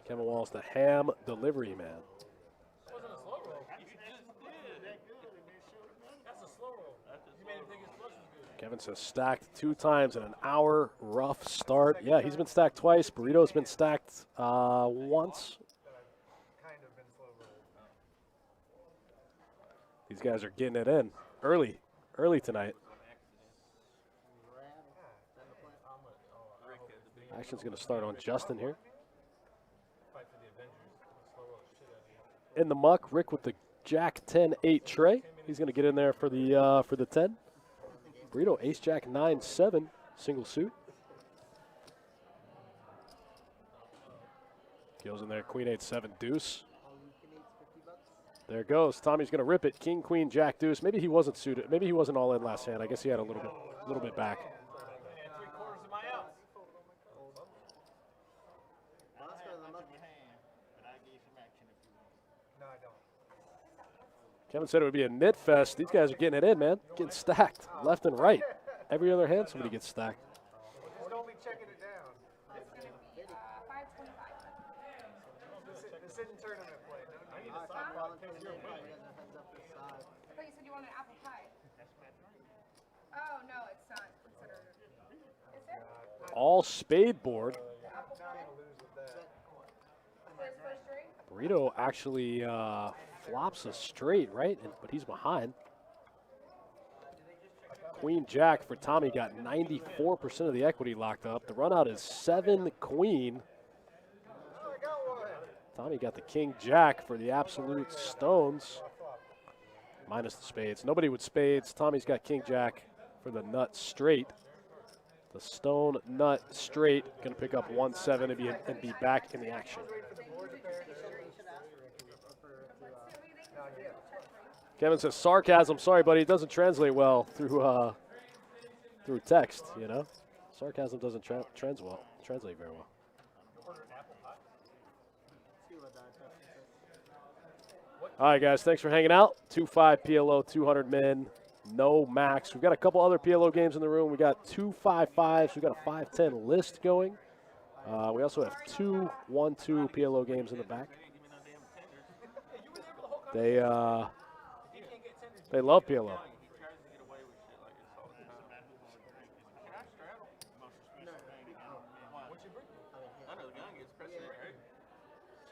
Speaker 1: Kevin Walls, the ham delivery man.
Speaker 6: That wasn't a slow roll. You just did. That's a slow roll. You made him think his flush was good.
Speaker 1: Kevin says stacked 2 times in an hour. Rough start. Yeah, he's been stacked twice. Burrito's been stacked once.
Speaker 7: Kind of been slow rolled.
Speaker 1: These guys are getting it in early tonight. Action's going to start on Justin here.
Speaker 6: Fight for the Avengers. Slow roll the shit out of you.
Speaker 1: In the muck, Rick with the Jack 10-8 tray. He's going to get in there for the 10. Burrito Ace Jack 9-7 single suit. Goes in there Queen 8-7 deuce. There it goes. Tommy's going to rip it. King Queen Jack deuce. Maybe he wasn't suited. Maybe he wasn't all in last hand. I guess he had a little bit back.
Speaker 6: And 3/4 of my outs.
Speaker 7: No, I don't.
Speaker 1: Kevin said it would be a knit fest. These guys are getting it in, man. Getting stacked left and right. Every other hand, somebody gets stacked.
Speaker 7: Just don't be checking it down.
Speaker 4: It's gonna be 525.
Speaker 7: This isn't tournament play. No need to
Speaker 4: I thought you said you wanted apple pie. Oh no, it's not considered. Is it?
Speaker 1: All spade board.
Speaker 4: Apple pie?
Speaker 7: lose with that.
Speaker 4: First string?
Speaker 1: Burrito actually flops a straight, right? But he's behind. Queen Jack for Tommy got 94% of the equity locked up. The run out is 7 Queen.
Speaker 7: Oh, I got one.
Speaker 1: Tommy got the King Jack for the absolute stones. Minus the spades. Nobody with spades. Tommy's got King Jack for the nut straight. The stone nut straight. Going to pick up 1-7 and be back in the action. Kevin says sarcasm. Sorry, buddy. It doesn't translate well through text, you know. Sarcasm doesn't translate very well. All right, guys. Thanks for hanging out. 2-5 PLO, 200 min. No max. We've got a couple other PLO games in the room. We got 2 5-5s. We've got a 5-10 list going. We also have 2 1-2 PLO games in the back. They love PLO.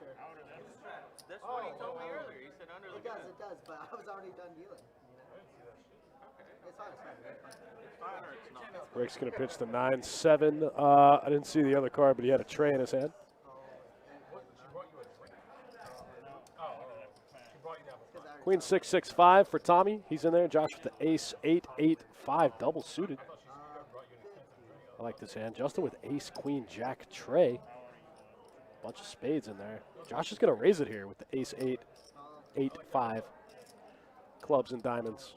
Speaker 5: pressure.
Speaker 3: That's what he told me earlier. He said under the gun.
Speaker 5: It does, but I was already done dealing. It's fine,
Speaker 3: It's fine or it's not.
Speaker 1: Rick's going to pitch the 9-7. I didn't see the other card, but he had a tray in his hand. Queen 6-6-5 for Tommy. He's in there. Josh with the ace 8-8-5 double suited. I like this hand. Justin with ace queen jack tray. Bunch of spades in there. Josh is going to raise it here with the ace 8-8-5 clubs and diamonds.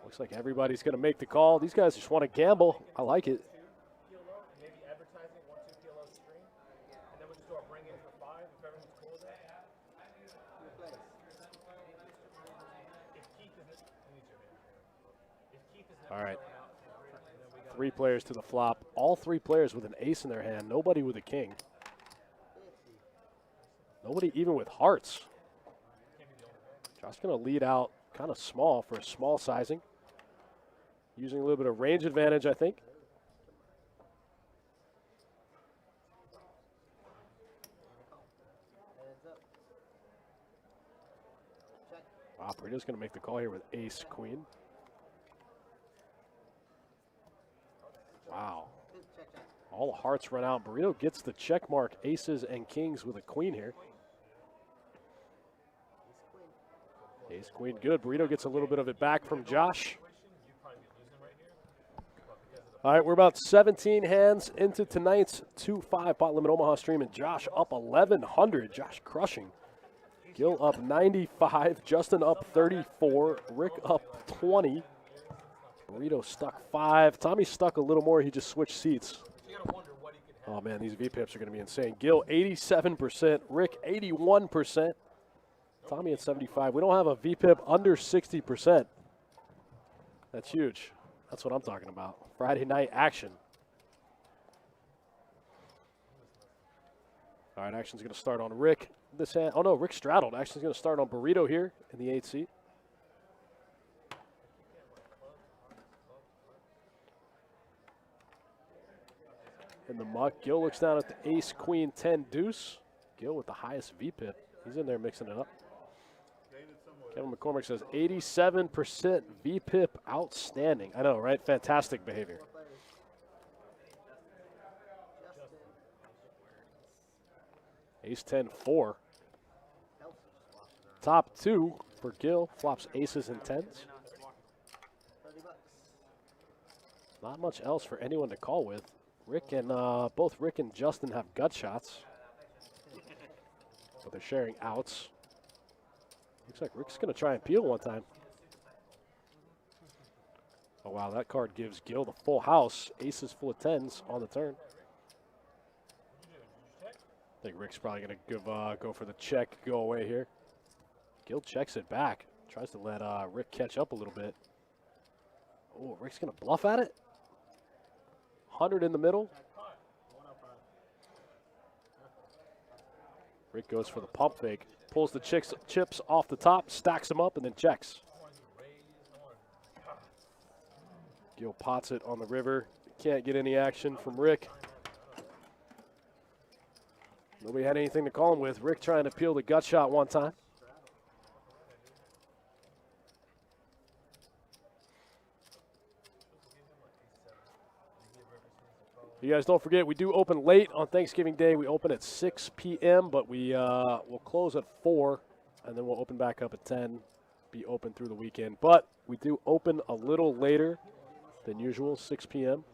Speaker 1: Looks like everybody's going to make the call. These guys just want to gamble. I like it.
Speaker 6: Maybe advertising 1-2 PLO stream, and then we just start bringing it for 5 if everyone's cool with that. If Keith isn't,
Speaker 1: All right. 3 players to the flop. All 3 players with an ace in their hand. Nobody with a king. Nobody even with hearts. Josh going to lead out kind of small for a small sizing. Using a little bit of range advantage, I think. Wow, Burrito's going to make the call here with ace queen. Wow. All the hearts run out. Burrito gets the check mark, aces and kings with a queen here. Ace queen good. Burrito gets a little bit of it back from Josh. All right, we're about 17 hands into tonight's 2-5 pot limit Omaha stream, and Josh up 1,100. Josh crushing. Gil up 95. Justin up 34. Rick up 20. Burrito stuck 5. Tommy stuck a little more. He just switched seats. Oh, man, these VPIPs are going to be insane. Gil, 87%. Rick, 81%. Tommy at 75. We don't have a VPIP under 60%. That's huge. That's what I'm talking about. Friday night action. All right, action's going to start on Rick. This hand, oh no, Rick straddled. Action's going to start on Burrito here in the 8th seat. In the muck, Gil looks down at the ace, queen, 10, deuce. Gil with the highest VPIP. He's in there mixing it up. Kevin McCormick says 87% VPIP, outstanding. I know, right? Fantastic behavior. Ace 10, 4. Top 2 for Gil. Flops aces and 10s. Not much else for anyone to call with. Rick and both Rick and Justin have gut shots, but they're sharing outs. Looks like Rick's going to try and peel one time. Oh, wow, that card gives Gil the full house. Aces full of 10s on the turn. I think Rick's probably going to go for the check, go away here. Gil checks it back. Tries to let Rick catch up a little bit. Oh, Rick's going to bluff at it. 100 in the middle. Rick goes for the pump fake. Pulls the chips off the top, stacks them up, and then checks. Gil pots it on the river. Can't get any action from Rick. Nobody had anything to call him with. Rick trying to peel the gut shot one time. You guys don't forget, we do open late on Thanksgiving Day. We open at 6 p.m., but we will close at 4, and then we'll open back up at 10, be open through the weekend. But we do open a little later than usual, 6 p.m.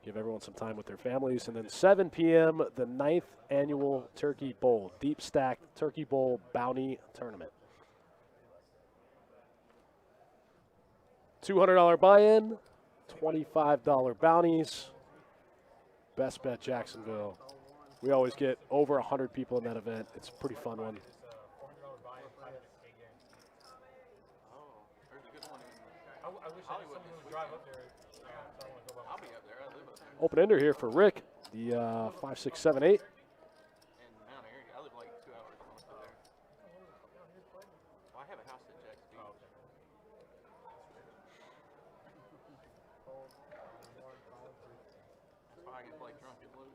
Speaker 1: Give everyone some time with their families. And then 7 p.m., the 9th annual Turkey Bowl, Deep Stack Turkey Bowl Bounty Tournament. $200 buy-in, $25 bounties. Best Bet Jacksonville. We always get over 100 people in that event. It's a pretty fun one.
Speaker 6: I wish I knew someone who would drive up there.
Speaker 3: I'll be up there. I live up there.
Speaker 1: Open ender here for Rick, the 5, 6, 7, 8.
Speaker 3: In Mount Airy. I live like 2 hours north of there. Well, I have a house at Jack's Beach. That's why I can play drunk and lose.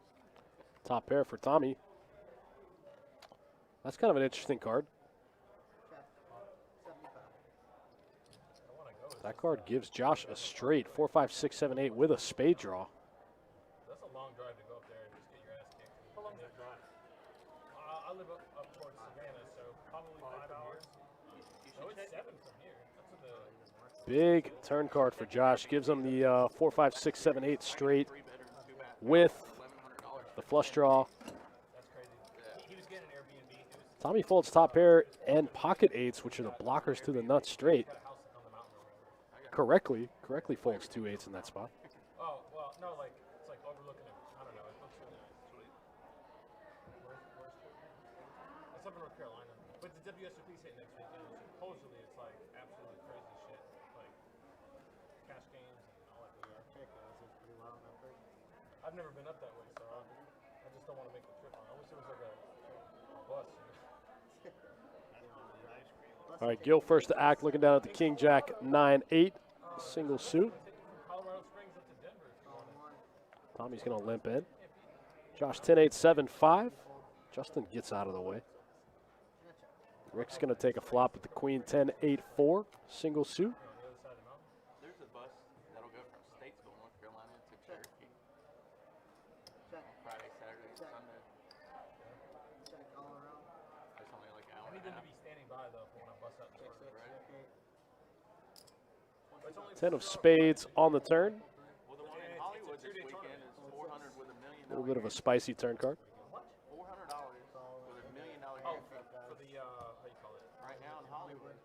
Speaker 1: Top pair for Tommy. That's kind of an interesting card. That card gives Josh a straight 4, 5, 6, 7, 8 with a spade draw.
Speaker 6: That's a long drive to go up there and just get your ass kicked. How long is that drive? I live up towards Savannah, so probably 5 hours. No, it's 7 from here. That's what the
Speaker 1: Big turn card for Josh. Gives him the 4, 5, 6, 7, 8 straight with the flush draw.
Speaker 6: that's crazy. He was getting an Airbnb. It was
Speaker 1: Tommy folds top pair and pocket eights, which are the blockers to the nuts straight.
Speaker 6: a house on the mountain or whatever.
Speaker 1: Correctly folds 2 8s in that spot.
Speaker 6: Oh, well, no, like, it's like overlooking it. I don't know. It looks really nice. Sweet. It's up in North Carolina. But the WSOP hit next weekend. Supposedly, it's like absolutely crazy shit. Like, cash games and all that weird. I've never been up that way, so I just don't want to make the trip. I wish there was like a bus.
Speaker 1: All right, Gil first to act, looking down at the King Jack 9-8 single suit.
Speaker 6: Colorado Springs up to Denver if you wanted.
Speaker 1: Tommy's going to limp in. Josh 10-8, 7-5. Justin gets out of the way. Rick's going to take a flop with the Queen 10-8-4 single suit.
Speaker 3: There's a bus that'll go from Statesville, North Carolina to Cherokee. Friday, Saturday, Sunday. It's only like an hour
Speaker 6: I need
Speaker 3: and a
Speaker 6: them to
Speaker 3: half.
Speaker 6: be standing by though for when I bust up. But it's only
Speaker 1: 10 of spades on the turn.
Speaker 3: Well, the one in Hollywood this weekend is 400 with $1 million.
Speaker 1: A little bit of a spicy turn card.
Speaker 3: $400 with $1 million
Speaker 6: Oh,
Speaker 3: guarantee.
Speaker 6: for the how you call it?
Speaker 3: Right now in Hollywood.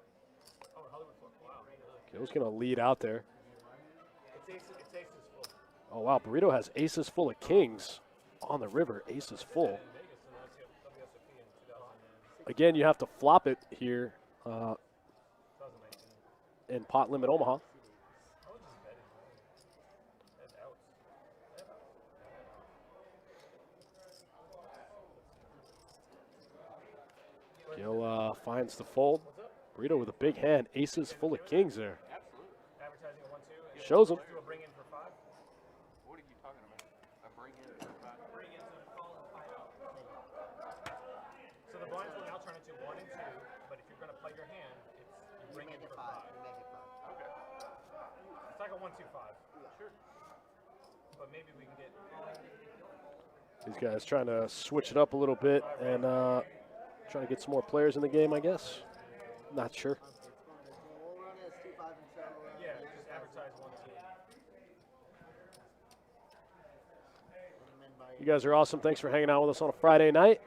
Speaker 6: Oh, Hollywood Flip. Wow.
Speaker 1: Gil's going to lead out there.
Speaker 6: It's aces full.
Speaker 1: Oh, wow. Burrito has aces full of kings on the river. Aces full.
Speaker 6: In Vegas and that's WSOP in 2019.
Speaker 1: Again, you have to flop it here
Speaker 6: 2019.
Speaker 1: in pot limit Omaha.
Speaker 6: I was just betting. That's outs.
Speaker 1: Gil finds the fold. Burrito with a big hand. Aces full of kings there.
Speaker 3: Absolutely.
Speaker 6: Advertising a 1-2.
Speaker 1: Shows him.
Speaker 6: Do a bring in for 5.
Speaker 3: What are you talking about? A bring in for five?
Speaker 6: Bring in to call and 5 out. So the blinds will now turn into 1 and 2, but if you're going to play your hand, it's you bring in for 5.
Speaker 3: Okay.
Speaker 6: It's like a 1-2-5. Sure. But maybe we can get.
Speaker 1: These guys trying to switch it up a little bit and trying to get some more players in the game, I guess. Not sure.
Speaker 6: Yeah, just advertise 1-2.
Speaker 1: You guys are awesome. Thanks for hanging out with us on a Friday night.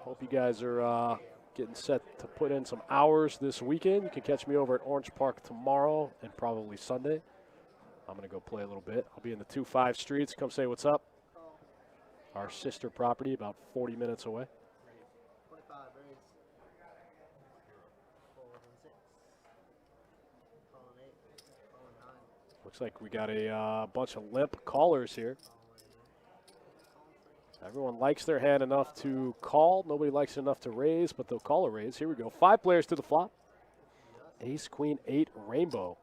Speaker 1: Hope you guys are getting set to put in some hours this weekend. You can catch me over at Orange Park tomorrow and probably Sunday. I'm going to go play a little bit. I'll be in the 2-5 streets. Come say what's up. Our sister property, about 40 minutes away. Looks like we got a bunch of limp callers here. Everyone likes their hand enough to call. Nobody likes it enough to raise, but they'll call a raise. Here we go. 5 players to the flop. Ace, Queen, 8, Rainbow.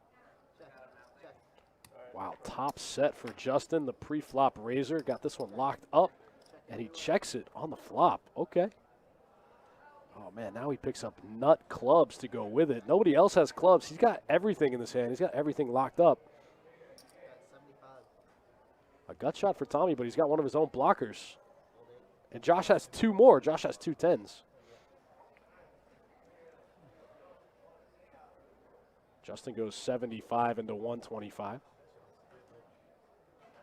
Speaker 1: Wow, top set for Justin. The pre-flop raiser got this one locked up, and he checks it on the flop. Okay. Oh, man, now he picks up nut clubs to go with it. Nobody else has clubs. He's got everything in this hand. He's got everything locked up. A gut shot for Tommy, but he's got one of his own blockers. And Josh has 2 more. Josh has 2 10s. Justin goes 75 into 125.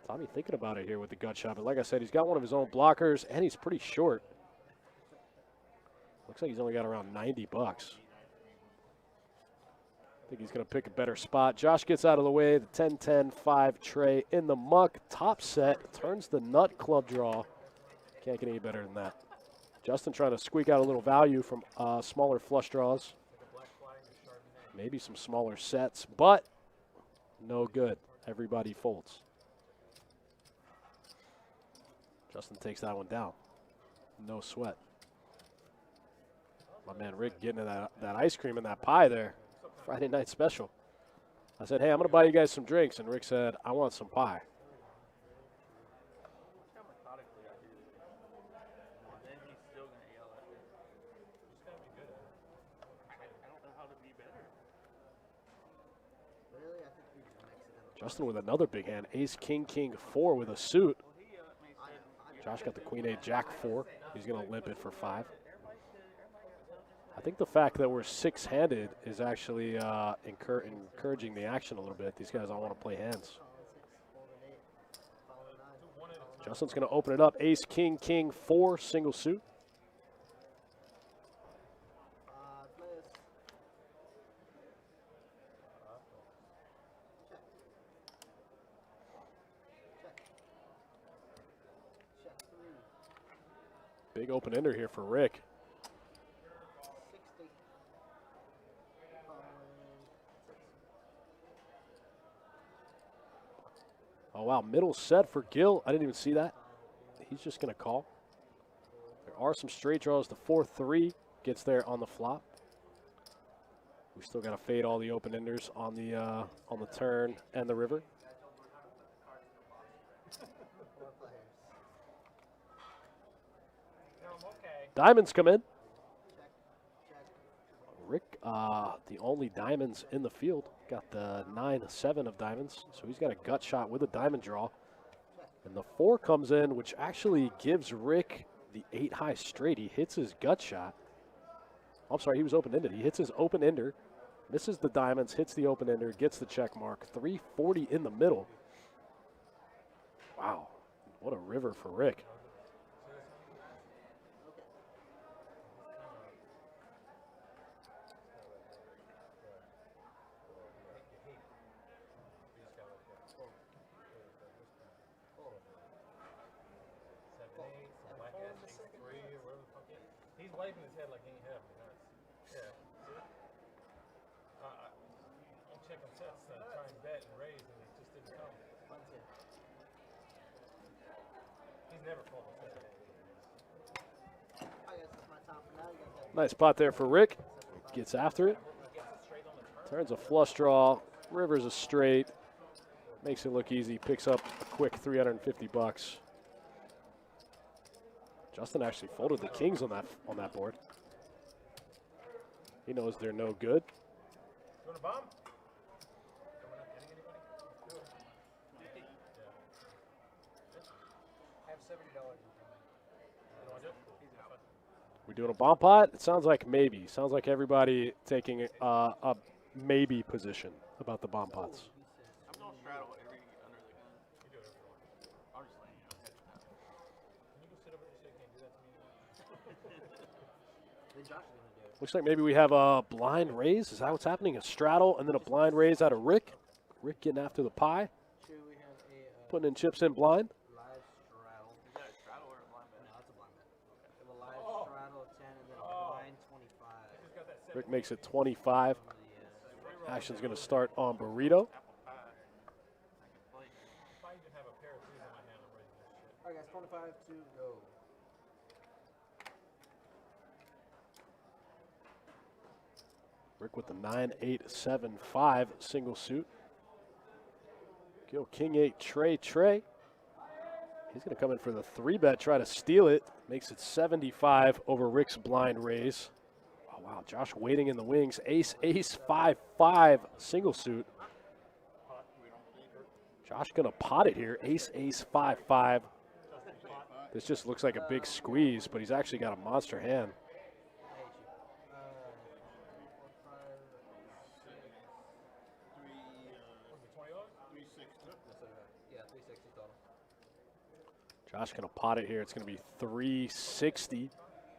Speaker 1: Tommy thinking about it here with the gut shot, but like I said, he's got one of his own blockers, and he's pretty short. Looks like he's only got around 90 bucks. I think he's going to pick a better spot. Josh gets out of the way. The 10-10-5 tray in the muck. Top set. Turns the nut club draw. Can't get any better than that. Justin trying to squeak out a little value from smaller flush draws. Maybe some smaller sets, but no good. Everybody folds. Justin takes that one down. No sweat. My man Rick getting that ice cream and that pie there. Friday night special. I said, hey, I'm going to buy you guys some drinks. And Rick said, I want some pie. Justin with another big hand. Ace, king, king, 4 with a suit. Josh got the queen, 8, jack, 4. He's going to limp it for 5. I think the fact that we're 6-handed is actually encouraging the action a little bit. These guys all want to play hands. Justin's going to open it up. Ace, king, king, 4, single suit. Big open ender here for Rick. Oh, wow, middle set for Gil. I didn't even see that. He's just going to call. There are some straight draws. The 4-3 gets there on the flop. We still got to fade all the open enders on the turn and the river. Diamonds come in. Rick, the only diamonds in the field, got the 9-7 of diamonds, so he's got a gut shot with a diamond draw. And the 4 comes in, which actually gives Rick the 8 high straight. He hits his gut shot. I'm sorry, he was open-ended. He hits his open-ender, misses the diamonds, hits the open-ender, gets the check mark. 340 in the middle. Wow, what a river for Rick.
Speaker 6: He's waving his head like he ain't having nuts. Yeah. I'm checking sets to try and bet and raise, and it just didn't come. He's never pulled a set.
Speaker 1: Nice pot there for Rick. Gets after it. Turns a flush draw. River's a straight. Makes it look easy. Picks up a quick 350 bucks. Justin actually folded the kings on that board. He knows they're no good.
Speaker 6: You want a bomb?
Speaker 7: I have $70.
Speaker 1: We're doing a bomb pot? It sounds like maybe. Sounds like everybody taking a maybe position about the bomb pots.
Speaker 3: I'm going to straddle every under the gun. You do it every one. I'm just letting you know. Heads down.
Speaker 6: Can you go sit over there so you can't do that to me?
Speaker 5: Then Josh is gonna do it.
Speaker 1: Looks like maybe we have a blind raise. Is that what's happening? A straddle and then a blind raise out of Rick. Rick getting after the pie.
Speaker 5: Should we have a
Speaker 1: Putting in chips in blind.
Speaker 5: live straddle?
Speaker 3: Is that a straddle or a blind bet?
Speaker 5: No, it's a blind bet. We have a live straddle of 10 and then a blind 25.
Speaker 1: Rick makes it 25. Action's going to start on Burrito.
Speaker 3: Apple pie. I can play.
Speaker 6: If I even have a pair of twos in my hand, I'm raising this shit.
Speaker 5: Alright guys, 25 to go.
Speaker 1: Rick with the 9-8-7-5 single suit. Gil king 8 Trey. He's going to come in for the 3-bet, try to steal it. Makes it 75 over Rick's blind raise. Oh, wow, Josh waiting in the wings. Ace 5-5 single suit. Josh going to pot it here. Ace 5-5. This just looks like a big squeeze, but he's actually got a monster hand.
Speaker 5: Yeah, 360 total.
Speaker 1: Josh going to pot it here. It's going to be 360.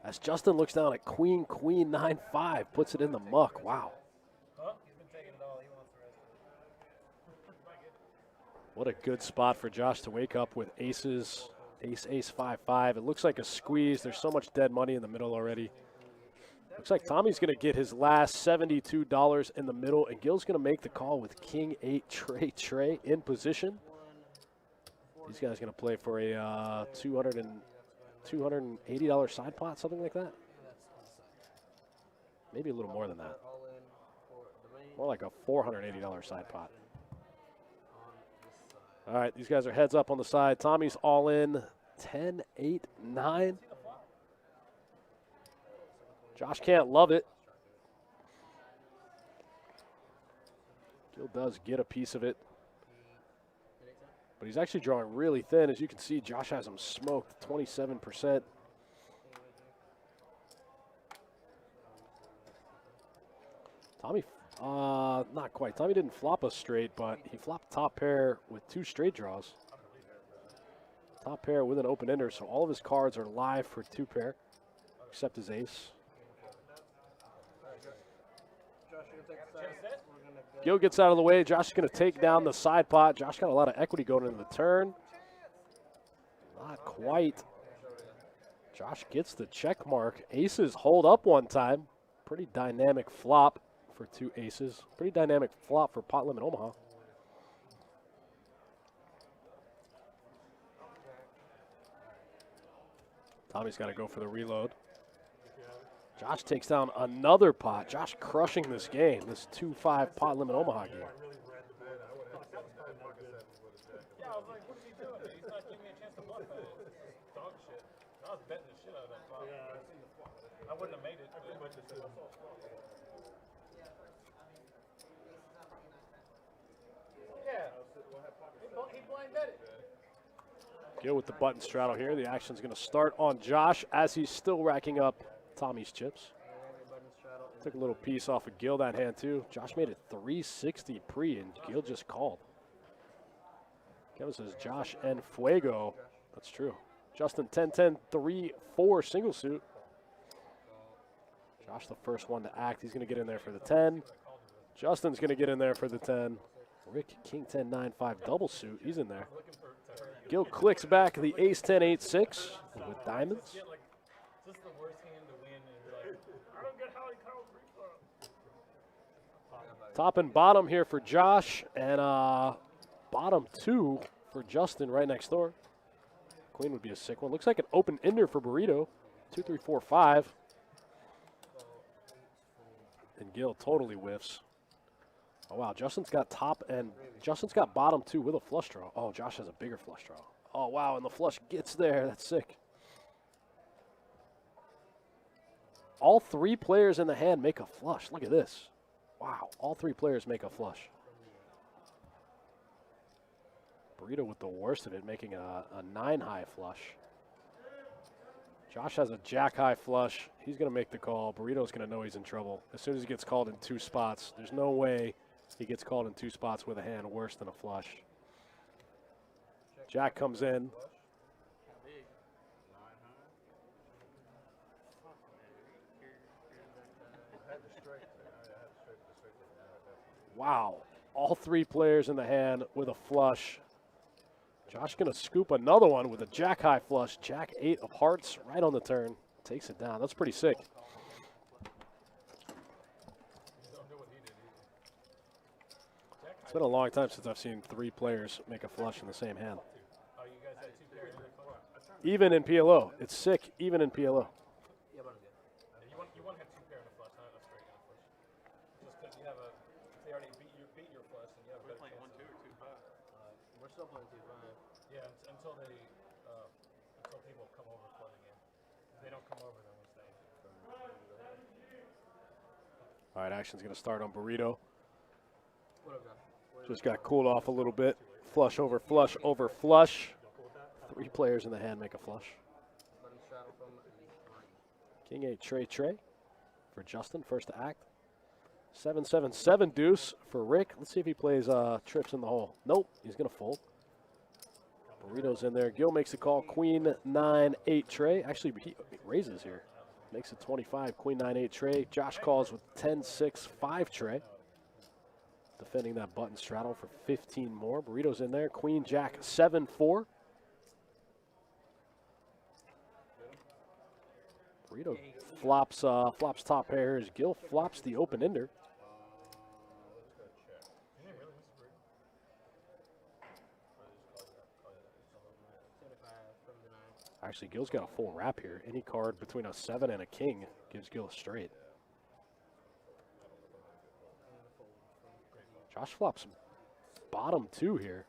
Speaker 1: As Justin looks down at queen 9-5, puts it in the muck. Wow.
Speaker 6: Huh? He's been taking it all. He wants the rest of it.
Speaker 1: What a good spot for Josh to wake up with aces. Ace 5-5. It looks like a squeeze. There's so much dead money in the middle already. Looks like Tommy's going to get his last $72 in the middle, and Gil's going to make the call with king 8 Trey in position. These guys going to play for a $280 side pot, something like that. Maybe a little more than that.
Speaker 5: All in for the main
Speaker 1: More like a $480 side pot.
Speaker 5: on this side.
Speaker 1: All right, these guys are heads up on the side. Tommy's all in 10, 8, 9. Josh can't love it. Gil does get a piece of it. But he's actually drawing really thin. As you can see, Josh has him smoked, 27%. Tommy, not quite. Tommy didn't flop us straight, but he flopped top pair with 2 straight draws. Top pair with an open ender, so all of his cards are live for 2 pair, except his ace. Gil gets out of the way. Josh is going to take down the side pot. Josh got a lot of equity going into the turn. Not quite. Josh gets the check mark. Aces hold up one time. Pretty dynamic flop for 2 aces. Pretty dynamic flop for Pot Limit Omaha. Tommy's got to go for the reload. Josh takes down another pot. Josh crushing this game, this 2-5 Pot Limit Omaha game.
Speaker 6: Yeah, I was like, what's he doing? He's not giving me a chance to bluff at it. It's dog shit. I was betting the shit out of that flop. I wouldn't have made it. Yeah. He blind bet it.
Speaker 1: Gil with the button straddle here. The action's going to start on Josh as he's still racking up Tommy's chips. Took a little piece off of Gil that hand too. Josh made it 360 pre and Gil just called. Kevin says Josh and Fuego. That's true. Justin 10-10, 3-4 single suit. Josh the first one to act. He's going to get in there for the 10. Justin's going to get in there for the 10. Rick King 10-9-5 double suit. He's in there. Gil clicks back the ace 10-8-6 with diamonds.
Speaker 6: This is the worst hand to win, and you're like, I don't get how he called reflop.
Speaker 1: Top and bottom here for Josh, and bottom 2 for Justin right next door. Queen would be a sick one. Looks like an open ender for Burrito. 2, 3, 4, 5. And Gil totally whiffs. Oh, wow. Justin's got top and Justin's got bottom 2 with a flush draw. Oh, Josh has a bigger flush draw. Oh, wow. And the flush gets there. That's sick. All 3 players in the hand make a flush. Look at this. Wow. All 3 players make a flush. Burrito with the worst of it, making a 9-high flush. Josh has a jack-high flush. He's going to make the call. Burrito's going to know he's in trouble. As soon as he gets called in 2 spots, there's no way he gets called in 2 spots with a hand worse than a flush. Jack comes in. Wow. All 3 players in the hand with a flush. Josh going to scoop another one with a jack-high flush. Jack 8 of hearts right on the turn. Takes it down. That's pretty sick. It's been a long time since I've seen 3 players make a flush in the same hand. Even in PLO. It's sick, even in PLO.
Speaker 6: You want to have 2 pair in a flush, not a straight in a flush. Just because you have a, they already beat your flush, and you have a better chance. We're playing 1, 2, or 2, 5.
Speaker 5: We're still playing 2-5.
Speaker 6: Yeah, until people come over flooding in. If they don't come over, then we stay.
Speaker 1: All right, action's going to start on Burrito.
Speaker 5: What up, Josh?
Speaker 1: Just got cooled off a little bit. Flush over flush over flush. 3 players in the hand make a flush.
Speaker 5: Button straddle from
Speaker 1: King 8 tray for Justin, first to act. 7-7-7 deuce for Rick. Let's see if he plays trips in the hole. Nope, he's going to fold. Burrito's in there. Gil makes the call. Queen 9-8 tray. Actually, he raises here. Makes it 25. Queen 9-8 tray. Josh calls with 10-6-5 tray. Defending that button straddle for 15 more. Burrito's in there. Queen Jack 7-4. Burrito flops top pair as Gil flops the open ender. Actually, Gil's got a full wrap here. Any card between a 7 and a king gives Gil a straight. Josh flops bottom 2 here.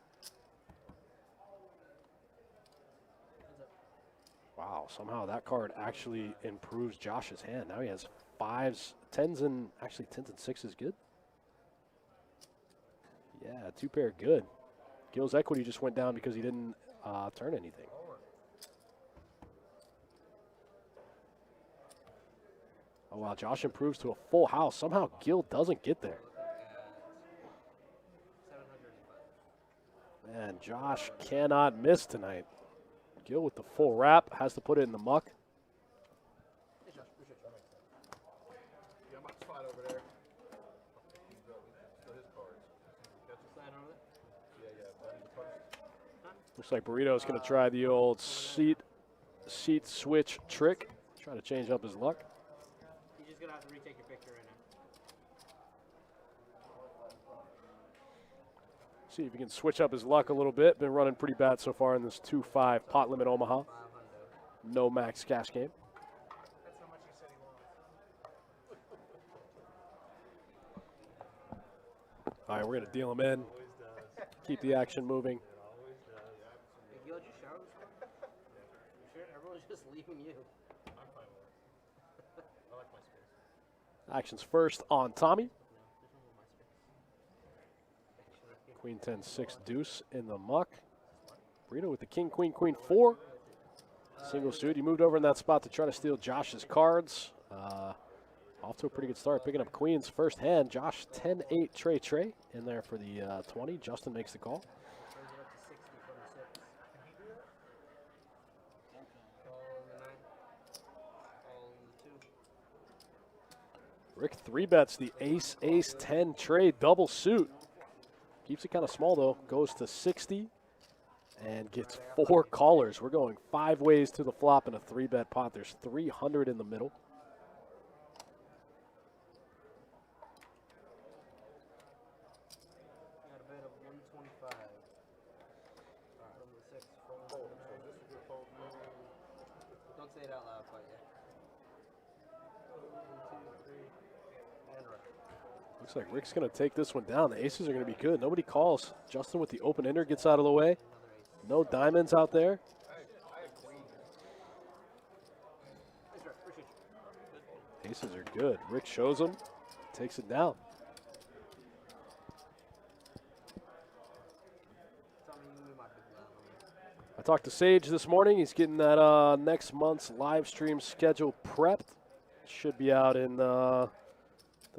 Speaker 1: Wow, somehow that card actually improves Josh's hand. Now he has 5s, 10s, and actually 10s and 6s good. Yeah, 2 pair good. Gil's equity just went down because he didn't turn anything. Oh, wow. Josh improves to a full house. Somehow Gil doesn't get there. Man, Josh cannot miss tonight. Gil with the full wrap. Has to put it in the muck.
Speaker 2: Yeah, I'm about to slide over there. Still his cards.
Speaker 1: Looks like Burrito's going to try the old seat switch trick. Try to change up his luck.
Speaker 5: You're just gonna have to retake your picture right now.
Speaker 1: See if he can switch up his luck a little bit. Been running pretty bad so far in this 2-5 pot limit Omaha. No max cash game.
Speaker 7: That's how much you said he wants.
Speaker 1: All right, we're going to deal him in. Keep the action moving.
Speaker 5: Hey, Gil, did you shower this morning? You sure? Everyone's just leaving you.
Speaker 6: I'm fine with it. I like my space.
Speaker 1: Action's first on Tommy. Queen 10-6 deuce in the muck. Burrito with the king, queen, queen 4. Single suit. He moved over in that spot to try to steal Josh's cards. Off to a pretty good start, picking up queens first hand. Josh 10-8 tray in there for the 20. Justin makes the call.
Speaker 5: Brings it up to 60 from the 6. All in the 9. All in the 2.
Speaker 1: Rick 3-bets the ace-10 trade double suit. Keeps it kind of small, though. Goes to 60 and gets 4 callers. We're going 5 ways to the flop in a 3-bet pot. There's 300 in the middle.
Speaker 5: Got a bet of 125. Alright, from the 6. From the 9. Don't say it out loud quite yet. 1, 2, 3, and right.
Speaker 1: Looks like Rick's going to take this one down. The aces are going to be good. Nobody calls. Justin with the open ender gets out of the way. No diamonds out there. Aces are good. Rick shows them. Takes it down. I talked to Sage this morning. He's getting that next month's live stream schedule prepped. Should be out in the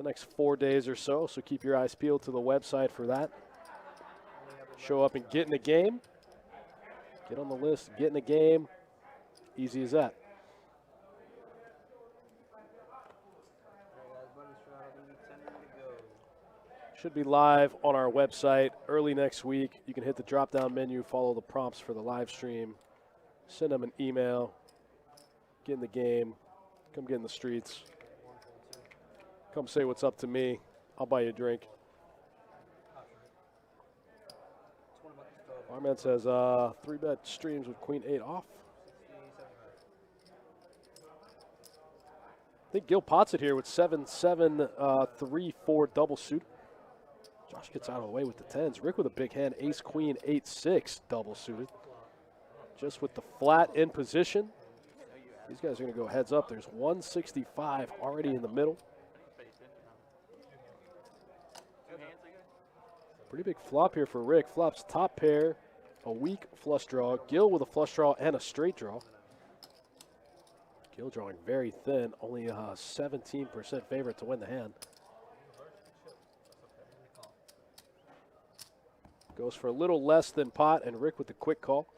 Speaker 1: next 4 days or so, so keep your eyes peeled to the website for that. Show up and get in the game. Get on the list, get in the game. Easy as that. Should be live on our website early next week. You can hit the drop-down menu, follow the prompts for the live stream, send them an email, get in the game, come get in the streets. Come say what's up to me. I'll buy you a drink. Our man says 3-bet streams with queen 8 off. I think Gil pots it here with 7-7, 3-4 double suit. Josh gets out of the way with the 10s. Rick with a big hand, ace, queen, 8-6 double suited. Just with the flat in position. These guys are going to go heads up. There's 165 already in the middle. Pretty big flop here for Rick. Flops top pair, a weak flush draw. Gil with a flush draw and a straight draw. Gil drawing very thin, only a 17% favorite to win the hand. Goes for a little less than pot, and Rick with the quick call.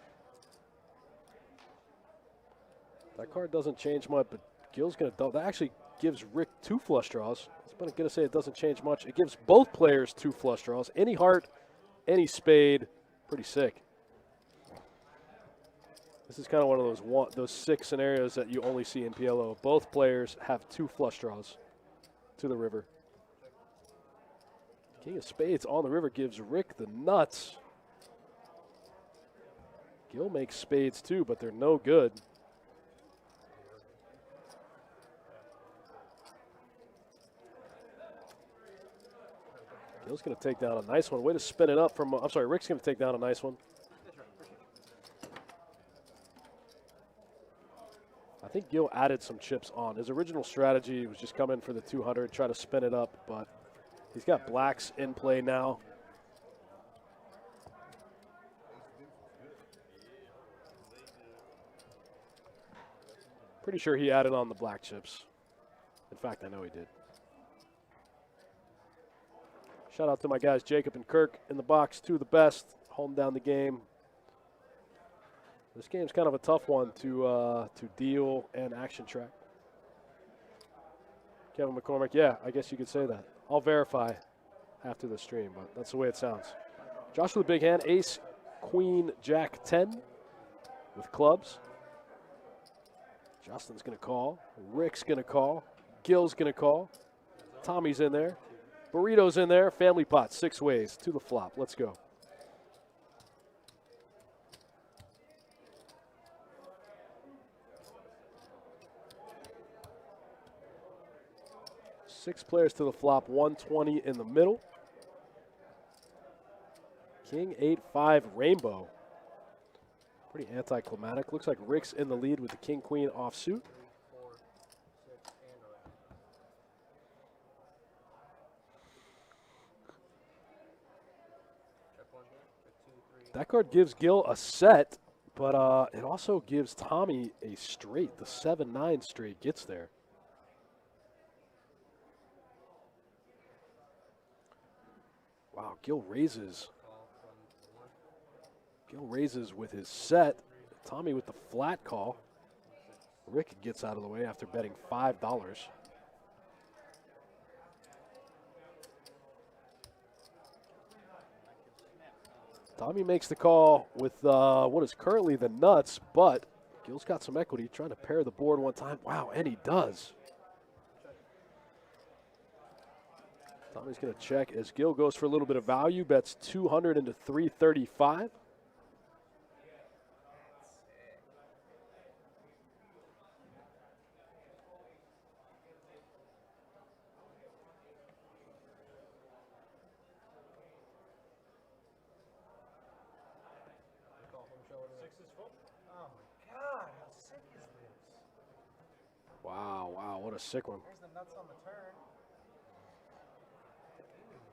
Speaker 1: That card doesn't change much, but Gil's going to double. That actually gives Rick 2 flush draws. I was going to say it doesn't change much. It gives both players 2 flush draws. Any heart, any spade, pretty sick. This is kind of one of those 6 scenarios that you only see in PLO. Both players have 2 flush draws to the river. King of spades on the river gives Rick the nuts. Gil makes spades too, but they're no good. Gil's going to take down a nice one. Way to spin it up from, I'm sorry, Rick's going to take down a nice one. I think Gil added some chips on. His original strategy was just come in for the 200, try to spin it up, but he's got blacks in play now. Pretty sure he added on the black chips. In fact, I know he did. Shout out to my guys Jacob and Kirk in the box, two of the best, holding down the game. This game's kind of a tough one to deal and action track. Kevin McCormick, yeah, I guess you could say that. I'll verify after the stream, but that's the way it sounds. Josh with a big hand, ace, queen, jack 10 with clubs. Justin's going to call. Rick's going to call. Gil's going to call. Tommy's in there. Burrito's in there. Family pot, 6 ways to the flop. Let's go. Six players to the flop, 120 in the middle. King 8-5 rainbow. Pretty anticlimactic. Looks like Rick's in the lead with the king queen offsuit. That card gives Gil a set, but it also gives Tommy a straight. The 7-9 straight gets there. Wow, Gil raises. Gil raises with his set. Tommy with the flat call. Rick gets out of the way after betting $5. Tommy makes the call with what is currently the nuts, but Gil's got some equity, trying to pair the board one time. Wow, and he does. Tommy's going to check as Gil goes for a little bit of value, bets 200 into 335. Wow, what a sick one.
Speaker 7: There's the nuts on the turn.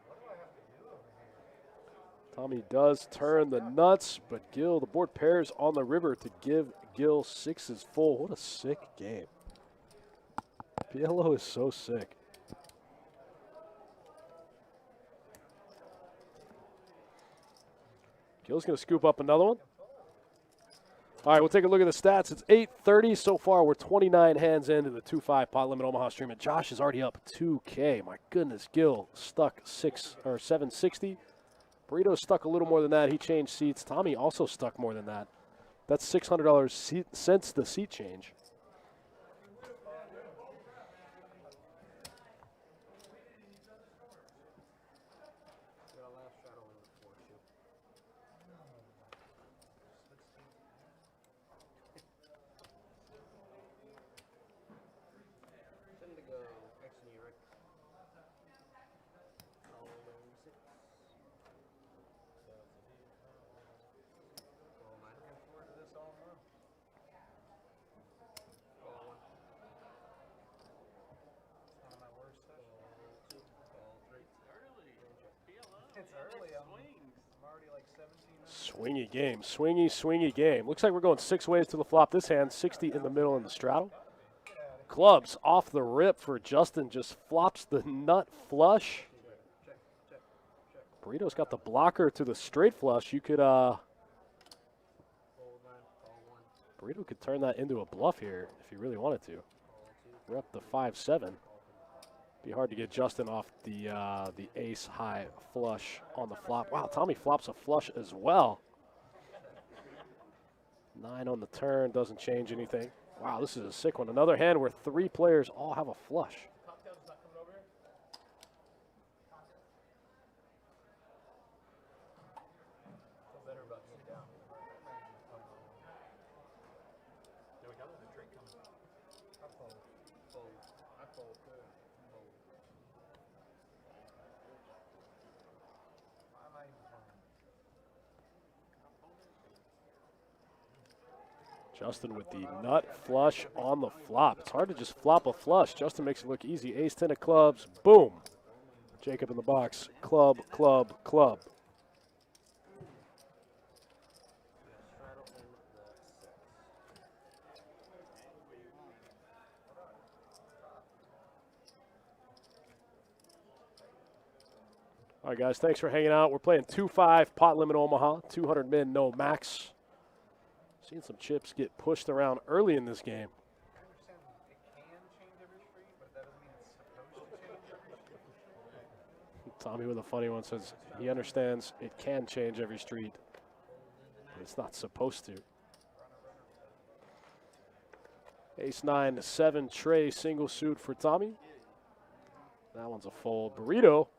Speaker 7: What do I have to do over here?
Speaker 1: Tommy does turn the nuts, but Gil, the board pairs on the river to give Gil 6s full. What a sick game. PLO is so sick. Gil's going to scoop up another one. All right, we'll take a look at the stats. It's 8:30 so far. We're 29 hands into the 2-5 pot limit Omaha stream, and Josh is already up 2K. My goodness, Gil stuck 760. Burrito stuck a little more than that. He changed seats. Tommy also stuck more than that. That's $600 since the seat change. Swingy game, swingy game. Looks like we're going 6 ways to the flop. This hand, 60 in the middle in the straddle. Clubs off the rip for Justin, just flops the nut flush. Burrito's got the blocker to the straight flush. You could, Burrito could turn that into a bluff here if he really wanted to. We're up to 5-7. Be hard to get Justin off the ace high flush on the flop. Wow, Tommy flops a flush as well. 9 on the turn, doesn't change anything. Wow, this is a sick one. Another hand where 3 players all have a flush. Justin with the nut flush on the flop. It's hard to just flop a flush. Justin makes it look easy. Ace 10 of clubs. Boom. Jacob in the box. Club, club, club. All right, guys, thanks for hanging out. We're playing 2-5 pot limit Omaha, 200 min, no max. Seeing some chips get pushed around early in this game.
Speaker 7: I understand it can change every street, but that doesn't mean it's supposed to change every street.
Speaker 1: Tommy with a funny one says he understands it can change every street, but it's not supposed to. Ace-9, 7 tray, single suit for Tommy. That one's a fold. Burrito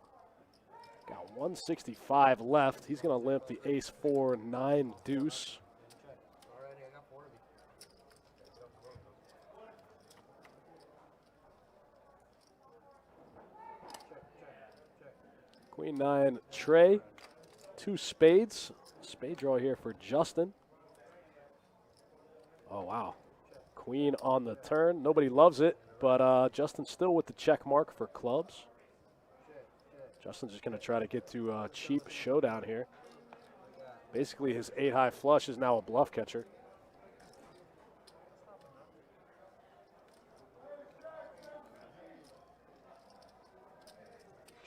Speaker 1: got 165 left. He's going to limp the ace-4, 9 deuce.
Speaker 5: Alrighty, I got 4 of you.
Speaker 1: Queen-9 tray, 2 spades. Spade draw here for Justin. Oh, wow. Queen on the turn. Nobody loves it, but Justin's still with the check mark for clubs. Justin's just going to try to get to a cheap showdown here. Basically, his 8-high flush is now a bluff catcher.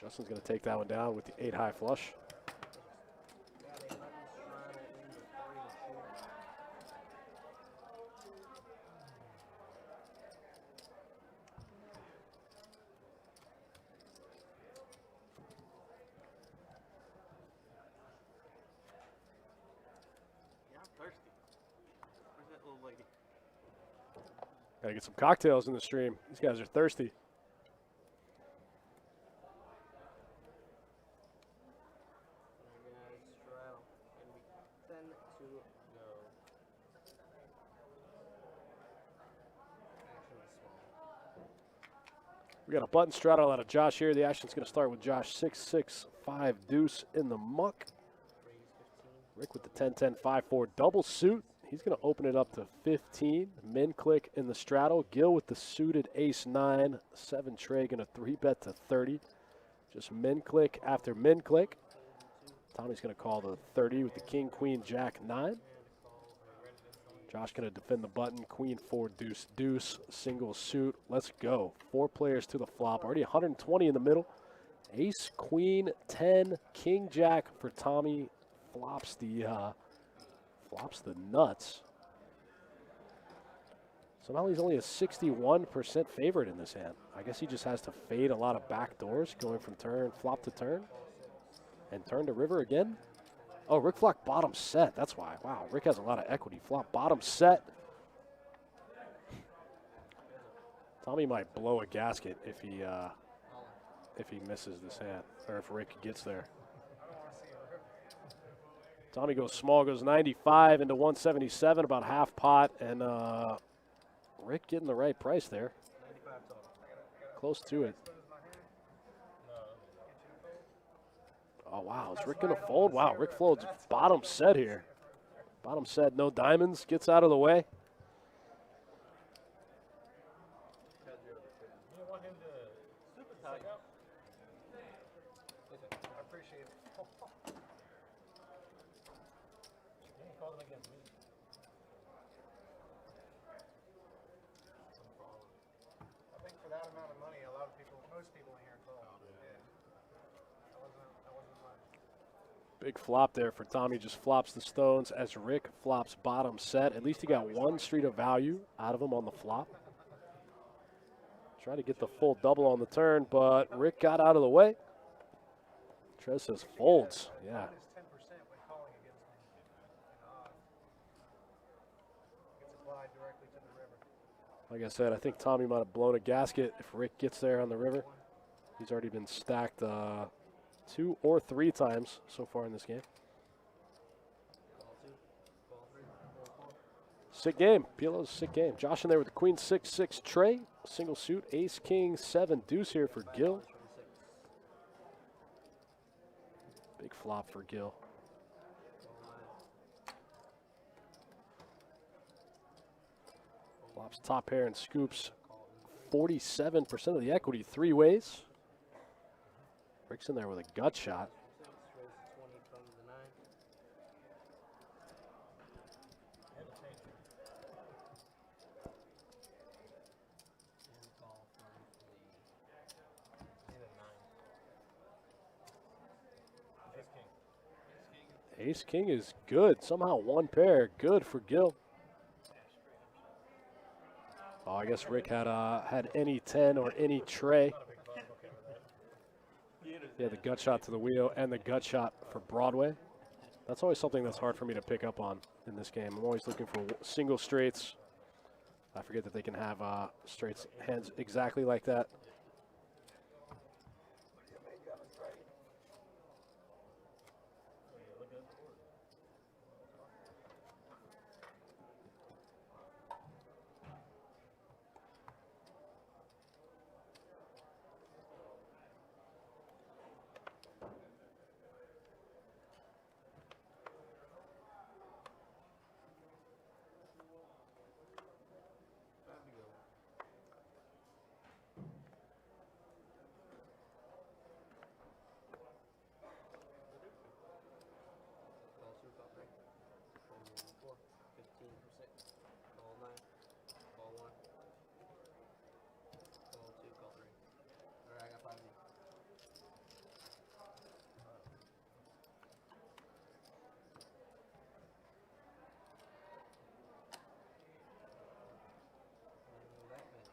Speaker 1: Justin's going to take that one down with the 8-high flush.
Speaker 3: Yeah, I'm thirsty. Where's that little lady?
Speaker 1: Got to get some cocktails in the stream. These guys are thirsty.
Speaker 5: Guys, Straddle. And we 10 to go. Actually, small.
Speaker 1: We got a button straddle out of Josh here. The action's going to start with Josh 6-6-5 deuce in the muck.
Speaker 5: Raise 15.
Speaker 1: Rick with the 10-10-5-4 double suit. He's going to open it up to 15. Min click in the straddle. Gil with the suited ace-9. 7 tray going to 3-bet to 30. Just min click after min click. Tommy's going to call the 30 with the king, queen, jack, 9. Josh going to defend the button. Queen, 4, deuce, deuce. Single suit. Let's go. 4 players to the flop. Already 120 in the middle. Ace, queen, 10, king, jack for Tommy. Flops the nuts. Somehow he's only a 61% favorite in this hand. I guess he just has to fade a lot of back doors going from turn, flop to turn. And turn to river again. Oh, Rick flopped bottom set. That's why. Wow, Rick has a lot of equity. Flop bottom set. Tommy might blow a gasket if he misses this hand, or if Rick gets there. Tommy goes small, goes 95 into 177, about half pot, and Rick getting the right price there.
Speaker 5: 95 total.
Speaker 1: Close to it. Oh, wow. Is Rick going to fold? Wow, Rick folds bottom set here. Bottom set, no diamonds. Gets out of the way.
Speaker 6: You want him to super tight up?
Speaker 7: I appreciate it.
Speaker 6: You ain't called him against me.
Speaker 7: I think for that amount of money, a lot of people, most people in here call. Yeah. That wasn't much.
Speaker 1: Big flop there for Tommy. Just flops the stones as Rick flops bottom set. At least he got one street of value out of him on the flop. Try to get the full double on the turn, but Rick got out of the way. Trez says folds. Yeah.
Speaker 7: Minus 10% when calling against me. Gets applied directly to the river.
Speaker 1: Like I said, I think Tommy might have blown a gasket if Rick gets there on the river. He's already been stacked 2 or 3 times so far in this game.
Speaker 5: Call 2. Call 3. Call 4.
Speaker 1: Sick game. PLO's sick game. Josh in there with the queen 6-6 tray. Single suit. Ace, king, 7 deuce here for Gil.
Speaker 5: 26.
Speaker 1: Big flop for Gil.
Speaker 5: Call 9.
Speaker 1: Flops top pair and scoops 47% of the equity 3 ways. Rick's in there with a gut shot.
Speaker 5: 6. Raise 20 from the 9. And call from the 9.
Speaker 1: Ace King is good. Somehow one pair. Good for Gil. Oh, I guess Rick had any 10 or any tray. Yeah, the gut shot to the wheel and the gut shot for Broadway. That's always something that's hard for me to pick up on in this game. I'm always looking for single straights. I forget that they can have straights hands exactly like that.
Speaker 5: Call 2, call 3. Call 4, 15%. Call 9. Call 1. Call 2, call 3. Alright, I got 5 of you. That many.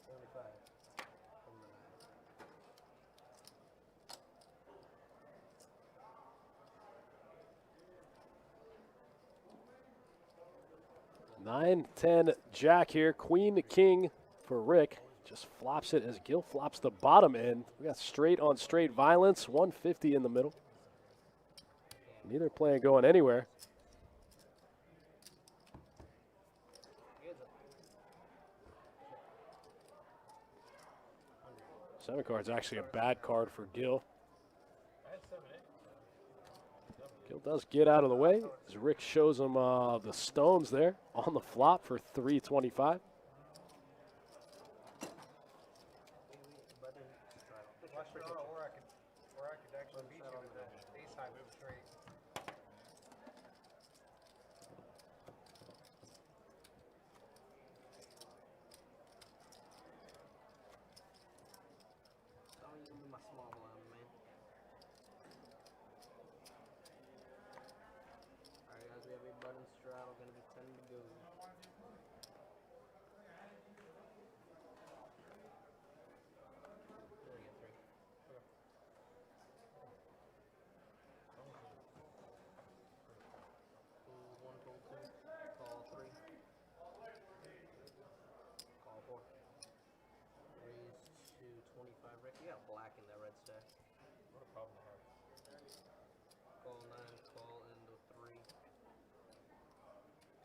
Speaker 5: 75 from the 9.
Speaker 1: 9-10 Jack here. Queen King for Rick. Just flops it as Gil flops the bottom end. We got straight on straight violence. 150 in the middle. Neither playing going anywhere. Seven card's actually a bad card for Gil. Gil does get out of the way as Rick shows him the stones there on the flop for 325.
Speaker 7: Or I could actually beat you with an ace high move straight.
Speaker 5: Don't use my small blind, man. Alright guys, we have a button straddle, gonna be 10 to go. There we go, 3. Call 1, call 2, call 3. Call 4. Raise to 25. Rick, you got black in that red stack.
Speaker 6: What a problem to have.
Speaker 5: Call 9, call into 3.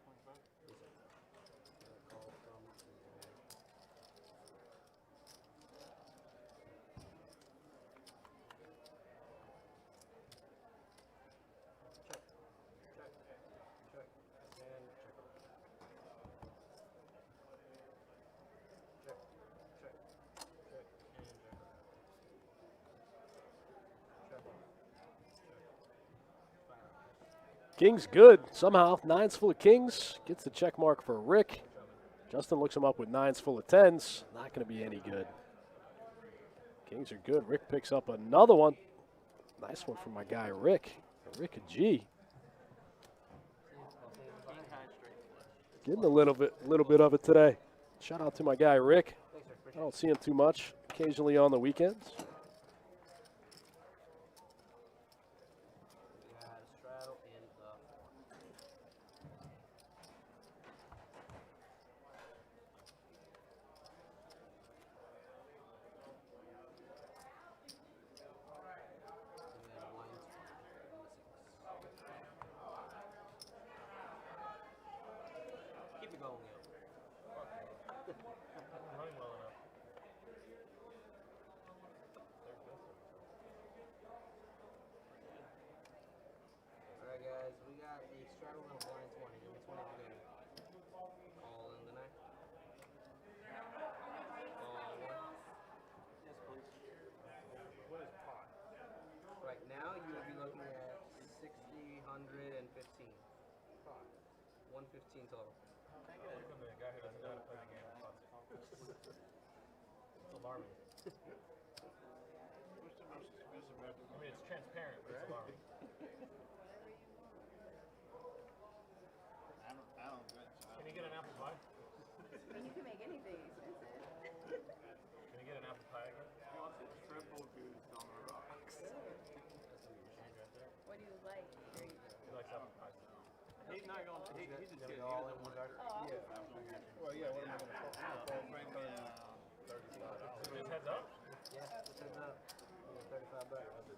Speaker 5: 25? Yes, sir. Call from 3. Check. Check. Check. And check. Check. Check. Check. And check. Check. Check.
Speaker 1: King's good somehow. Nines full of kings. Gets the check mark for Rick. Justin looks him up with nines full of tens. Not going to be any good. Kings are good. Rick picks up another one. Nice one from my guy Rick. Rick G.
Speaker 3: King high straight flush.
Speaker 1: Getting a little bit of it today. Shout out to my guy Rick.
Speaker 5: Thanks, sir.
Speaker 1: I
Speaker 5: Appreciate
Speaker 1: don't see him too much. Occasionally on the weekends.
Speaker 5: We got a straddle in the 4. We got a line 6. Keep it going, yo.
Speaker 6: Running well enough.
Speaker 5: Alright guys, we got a straddle and a blind 20. Give me 20 to go. All in the 9. All 1.
Speaker 3: Yes, please.
Speaker 7: What is pot?
Speaker 5: Right now you would be looking at 60, 100, and 15.
Speaker 7: Pot.
Speaker 5: 115 total.
Speaker 6: Here comes the guy who doesn't know how to play the game. It's alarming.
Speaker 2: What's the most expensive
Speaker 6: I mean, it's transparent, but it's alarming. Can you get an apple pie?
Speaker 4: I mean, you can make anything expensive.
Speaker 6: Can you get an apple pie again?
Speaker 3: He wants a triple goose on the rocks.
Speaker 4: What do you like? Or you-
Speaker 6: He likes apple pie.
Speaker 3: He's not going. He's just
Speaker 5: Gonna
Speaker 3: kidding.
Speaker 5: go
Speaker 3: He
Speaker 5: all
Speaker 3: doesn't
Speaker 5: in
Speaker 3: want
Speaker 5: one
Speaker 3: it.
Speaker 4: Oh,
Speaker 2: Well, yeah, what am I going to call
Speaker 6: Just heads up.
Speaker 5: Yeah, just heads up. Yeah, $35.
Speaker 6: You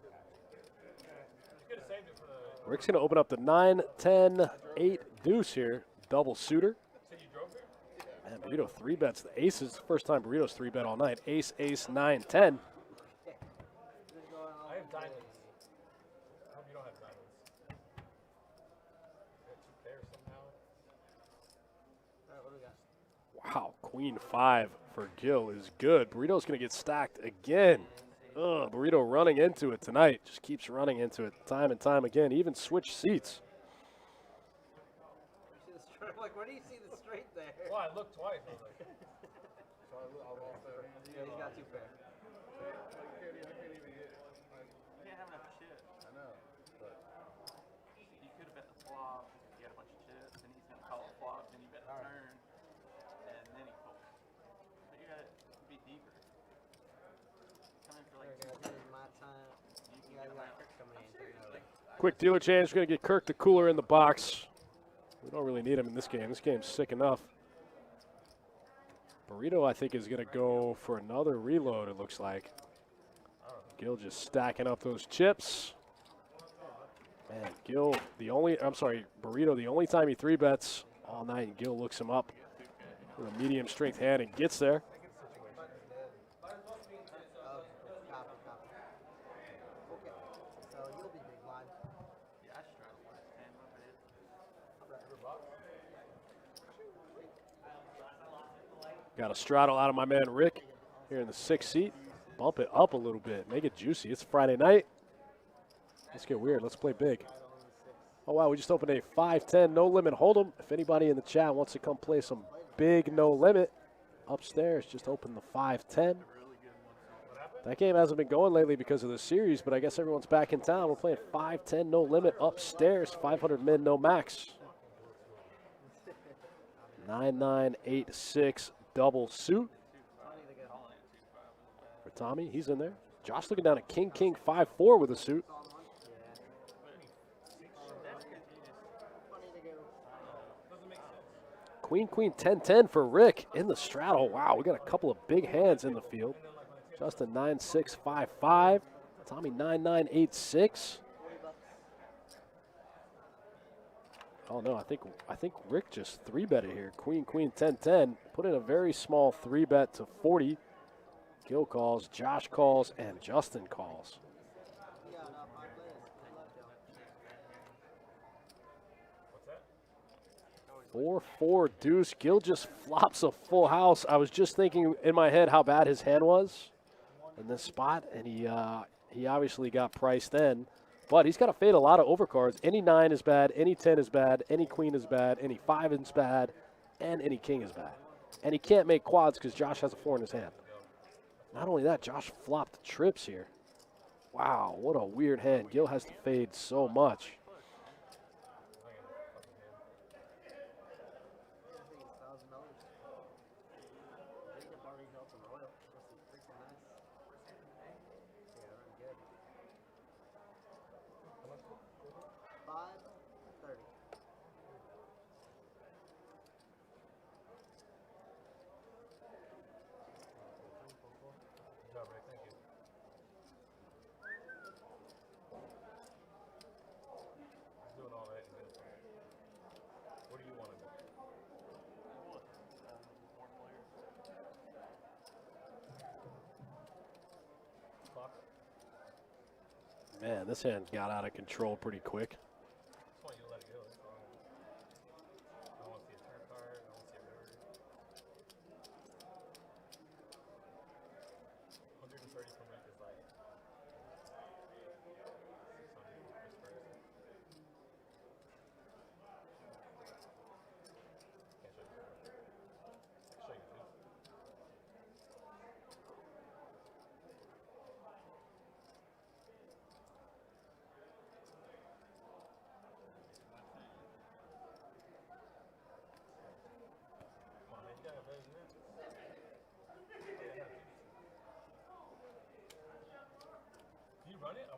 Speaker 6: could have saved it for the.
Speaker 1: Rick's going to open up the 9, 10, 8 deuce here. Double suitor.
Speaker 6: Said you drove here?
Speaker 1: Man, Burrito 3-bets the aces. First time Burrito's 3-bet all night. Ace, ace, 9, 10.
Speaker 5: Just going all
Speaker 6: I have
Speaker 5: in.
Speaker 6: diamonds. I hope you don't have diamonds. Got 2 pairs somehow.
Speaker 5: All right, what do we got?
Speaker 1: Wow, queen 5 for Gil is good. Burrito's going to get stacked again. Ugh, Burrito running into it tonight. Just keeps running into it time and time again. Even switch seats.
Speaker 5: You see the straight? Like, where do you see the straight there?
Speaker 6: Well, I looked twice. I was like,
Speaker 2: So I lost that hand.
Speaker 5: Yeah, he's got 2 pairs.
Speaker 2: I can't even get it. Like,
Speaker 3: You can't have enough shit.
Speaker 2: I know. But
Speaker 3: You could have bet the flop. You had a bunch of chips, and he's gonna call a flop, then you bet the turn, and then he folds. But you gotta be deeper. Come in for
Speaker 5: There,
Speaker 3: like
Speaker 5: guys, this is my time.
Speaker 3: you
Speaker 5: You guys got Kirk coming in. Taking over.
Speaker 1: Quick dealer change. Going to get Kirk the cooler in the box. We don't really need him in this game. This game's sick enough. Burrito, I think, is going to go for another reload, it looks like. Gil just stacking up those chips. Man, Burrito, the only time he 3-bets all night, and Gil looks him up with a medium strength hand and gets there.
Speaker 5: Copy. Okay, so you'll be big blind.
Speaker 3: yeah, I straddle like 10 my bad.
Speaker 1: Got a straddle out of my man Rick here in the 6th seat. Bump it up a little bit. Make it juicy. It's Friday night. Let's get weird. Let's play big. Oh, wow. We just opened a 5-10 no limit hold'em. If anybody in the chat wants to come play some big no limit upstairs, just open the 5-10. That game hasn't been going lately because of the series, but I guess everyone's back in town. We're playing 5-10 no limit upstairs. 500 min no max. 9-9-8-6 double suit. For Tommy, he's in there. Josh looking down at King, 5-4 with a suit. Queen, 10-10 for Rick in the straddle. Wow, we got a couple of big hands in the field. Justin 9-6-5-5. Tommy 9-9-8-6. Oh no, I think Rick just 3-betted here. Queen 10-10. Put in a very small 3-bet to 40. Gil calls, Josh calls, and Justin calls. 4-4 deuce. Gil just flops a full house. I was just thinking in my head how bad his hand was in this spot, and he obviously got priced in. But he's got to fade a lot of overcards. Any 9 is bad, any 10 is bad, any queen is bad, any 5 is bad, and any king is bad. And he can't make quads because Josh has a 4 in his hand. Not only that, Josh flopped trips here. Wow, what a weird hand. Gil has to fade so much. Man, this hand got out of control pretty quick.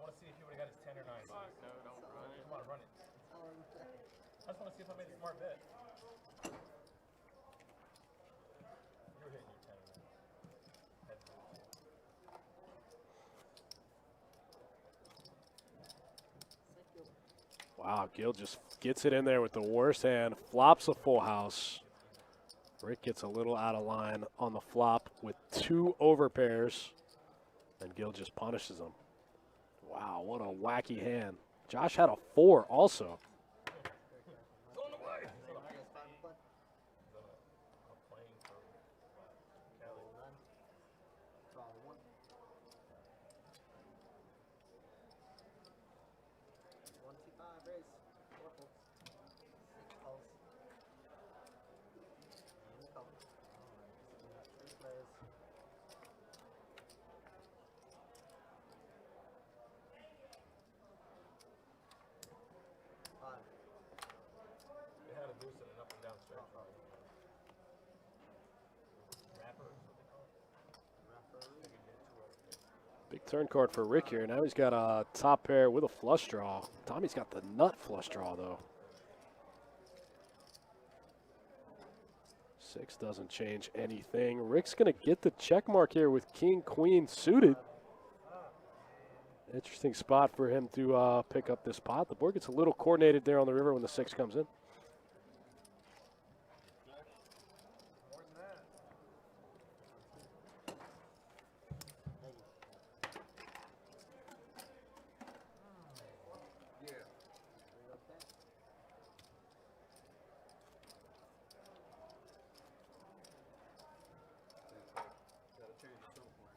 Speaker 6: want to see if he would have got his 10 or 9.
Speaker 3: Fuck, no, don't run it.
Speaker 6: Come on, run it. I just want to see if I made a smart bet. You're hitting your 10 or 9. That's good.
Speaker 1: Wow, Gill just gets it in there with the worst hand, flops a full house. Rick gets a little out of line on the flop with 2 overpairs, and Gill just punishes him. Wow, what a wacky hand. Josh had a 4 also.
Speaker 6: Going away.
Speaker 5: You guys five play?
Speaker 6: I'm playing for Kelly.
Speaker 5: None. Draw one. 125 raise. 4 folds. 6 calls. And a call. Alright, 3 players. Five.
Speaker 6: They had a boost in an up and down stretch. Rapper is what they call it.
Speaker 5: Referee.
Speaker 1: Big turn card for Rick here. Now he's got a top pair with a flush draw. Tommy's got the nut flush draw, though. 6 doesn't change anything. Rick's going to get the check mark here with king, queen suited. Interesting spot for him to pick up this pot. The board gets a little coordinated there on the river when the 6 comes in.
Speaker 7: More than that.
Speaker 2: Yeah.
Speaker 5: Three okay.
Speaker 2: Gotta change at some point.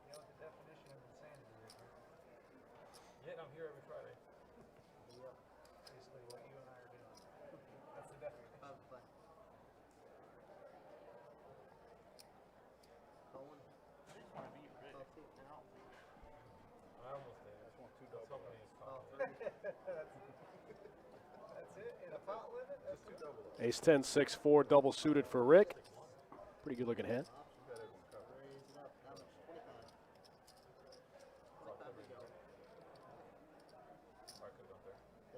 Speaker 7: You know what the definition of insanity is, right?
Speaker 6: Yet I'm here every Friday.
Speaker 5: Yep.
Speaker 7: Basically what you and I are doing. That's the definition.
Speaker 5: Five play. Call one.
Speaker 3: I just want to beat Rick.
Speaker 5: Call two.
Speaker 3: Now.
Speaker 6: I almost did. I just want 2 double. Hoping he's
Speaker 5: Call
Speaker 6: calling.
Speaker 5: three.
Speaker 7: That's it? In a pot limit? That's
Speaker 2: Two double up.
Speaker 1: Ace 10, 6, 4, double suited for Rick. Pretty good looking hand.
Speaker 2: Got everyone covered.
Speaker 5: Raise it up. How much? 25. 25 we go.
Speaker 6: I could have gone there.
Speaker 5: Call.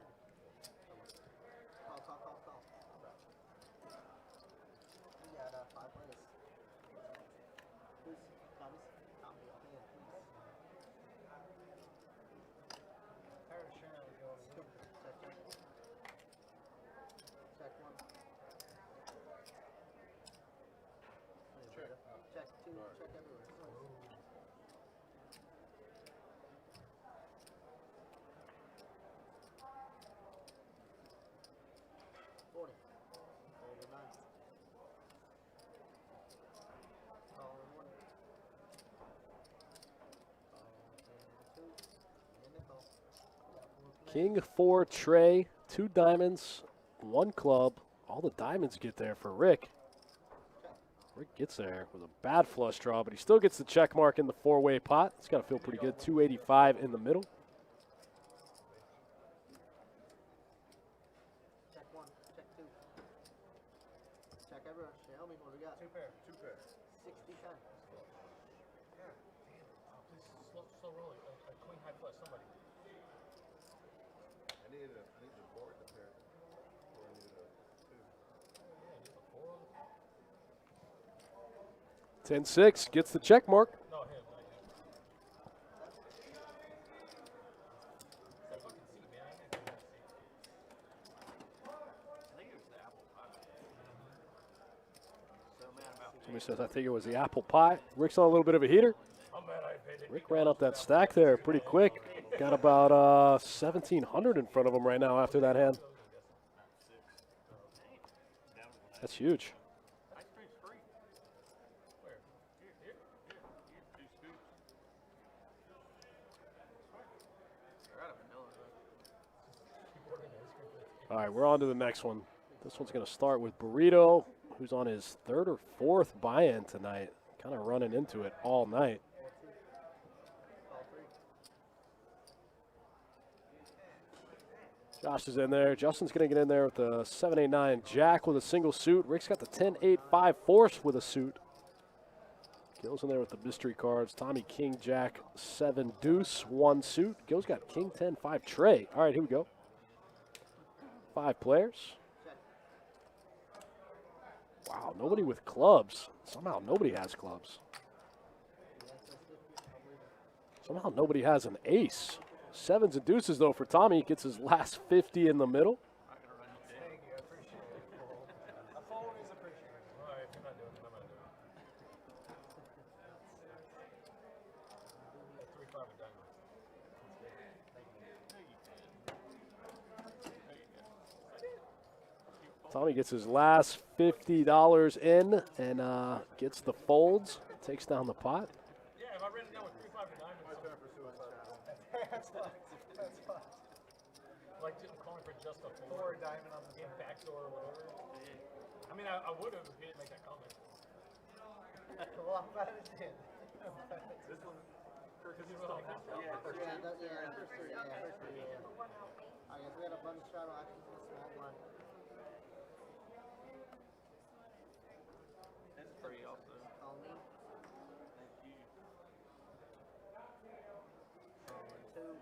Speaker 5: We got 5 players. Who's Tommy's? Tommy, your hand, please.
Speaker 7: I heard Sharon would go to
Speaker 5: Two.
Speaker 7: Winter.
Speaker 5: Check one. Check two. Check everywhere. 40. 39. Call one. Call and 2. And a call.
Speaker 1: King 4 tray, 2 diamonds, 1 club. All the diamonds get there for Rick. Rick gets there with a bad flush draw, but he still gets the check mark in the 4-way pot. It's got to feel pretty good. 285 in the middle.
Speaker 5: Check one. Check two. Check everywhere. Show me what we got.
Speaker 7: 2 pair.
Speaker 2: 2 pair.
Speaker 5: 60 10.
Speaker 6: Please slow roll it. A queen high flush. Somebody.
Speaker 2: I need the board to pair. Or I need a 2.
Speaker 6: Yeah, just a 4 on the
Speaker 1: 10-6 gets the check mark.
Speaker 6: No, him. Not you. So you can see, man. I can't see.
Speaker 3: I think it was the apple pie. So mad about
Speaker 1: Somebody says, I think it was the apple pie. Rick's on a little bit of a heater.
Speaker 6: I'm mad I paid it.
Speaker 1: Rick ran up that stack there pretty quick. Got about 1,700 in front of him right now after that hand. That's huge.
Speaker 3: ice cream's free.
Speaker 6: Where?
Speaker 3: Here. 2 scoops. They're out of vanilla though.
Speaker 1: All right, we're on to the next one. This one's going to start with Burrito, who's on his 3rd or 4th buy-in tonight. Kind of running into it all night.
Speaker 5: Call three.
Speaker 1: Josh is in there. Justin's going to get in there with the 7-8-9 jack with a single suit. Rick's got the 10-8-5 force with a suit. Gil's in there with the mystery cards. Tommy, king, jack, 7 deuce, 1 suit. Gil's got king, 10, 5 tray. All right, here we go. 5 players. Wow, nobody with clubs. Somehow nobody has clubs. Somehow nobody has an ace. 7s and deuces, though, for Tommy. Gets his last 50 in the middle.
Speaker 7: Thank you, I appreciate it. A fold is appreciated.
Speaker 6: All right, if you're not doing it, I'm not doing it. 3-5 of diamonds.
Speaker 1: Tommy gets his last $50 in and gets the folds. Takes down the pot.
Speaker 6: Yeah, if I ran it down with 3-5 of diamonds,
Speaker 2: My turn for suicide.
Speaker 7: That's fucked. That's fucked.
Speaker 6: like I'm calling for just a
Speaker 7: Or
Speaker 6: 4
Speaker 7: a diamond on the
Speaker 6: game
Speaker 7: side.
Speaker 6: backdoor or whatever. I mean, I would have if he didn't make that comment.
Speaker 7: Well, I'm glad it did.
Speaker 6: This one, because he was like,
Speaker 5: Yeah, first three, yeah. I guess we had a bunch of straddle actions in a small blind.
Speaker 3: That's free also.
Speaker 5: Call me.
Speaker 3: Thank you.
Speaker 5: Calling 2.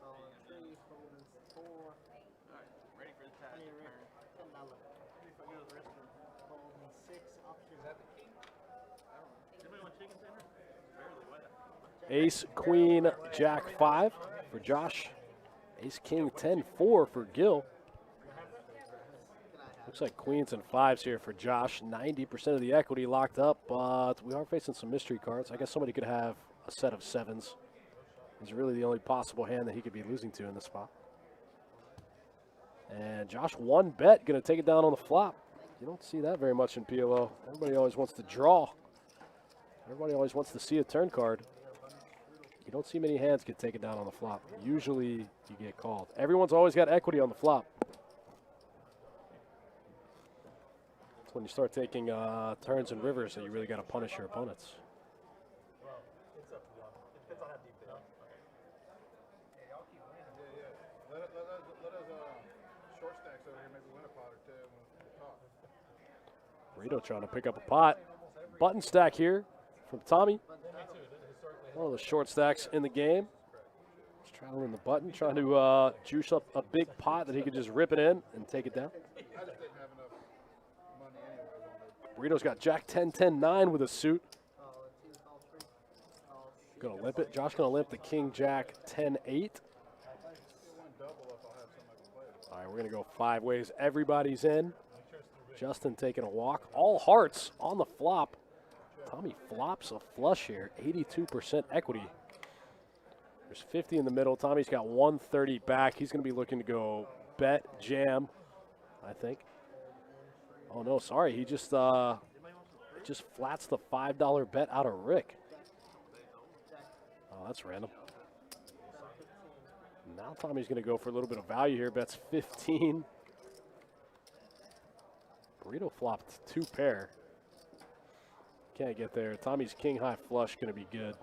Speaker 5: Calling 3. Holding 4.
Speaker 3: Alright, ready for the tide
Speaker 5: Honey,
Speaker 3: to
Speaker 5: Rick.
Speaker 3: turn.
Speaker 5: $10.
Speaker 3: If I go to the restaurant.
Speaker 5: Holding 6. Option.
Speaker 7: Is that the king?
Speaker 3: Anybody want chicken tender? Barely wet.
Speaker 1: Ace, queen, jack, 5 for Josh. Ace, king, 10-4 for Gil. Looks like queens and 5s here for Josh. 90% of the equity locked up, but we are facing some mystery cards. I guess somebody could have a set of 7s. He's really the only possible hand that he could be losing to in this spot. And Josh, 1 bet, going to take it down on the flop. You don't see that very much in PLO. Everybody always wants to draw. Everybody always wants to see a turn card. You don't see many hands get taken down on the flop. Usually you get called. Everyone's always got equity on the flop. It's when you start taking turns and rivers that you really got to punish your opponents.
Speaker 7: It's up to y'all. It depends on how deep they are. Yeah, y'all keep winning.
Speaker 2: Yeah. Let us short stacks over here maybe win a pot or two when we talk.
Speaker 1: Burrito trying to pick up a pot. Button stack here from Tommy. One of the short stacks in the game. He's traveling the button, trying to juice up a big pot that he could just rip it in and take it down.
Speaker 2: I just didn't have enough money anyways on
Speaker 1: Burrito's got jack 10-10-9 with a suit.
Speaker 5: Call 2. Call 3. Call 6.
Speaker 1: Gonna limp it. Josh gonna limp the king jack 10-8.
Speaker 2: the win double if I'll have somebody to play with.
Speaker 1: All right, we're gonna go 5 ways. Everybody's in. Justin taking a walk. All hearts on the flop. Tommy flops a flush here. 82% equity. There's 50 in the middle. Tommy's got 130 back. He's gonna be looking to go bet jam, I think. Oh no, sorry. He just flats the $5 bet out of Rick. Oh, that's random. Now Tommy's gonna go for a little bit of value here. Bets 15. Burrito flopped 2 pair. Can't get there. Tommy's king high flush going to be good.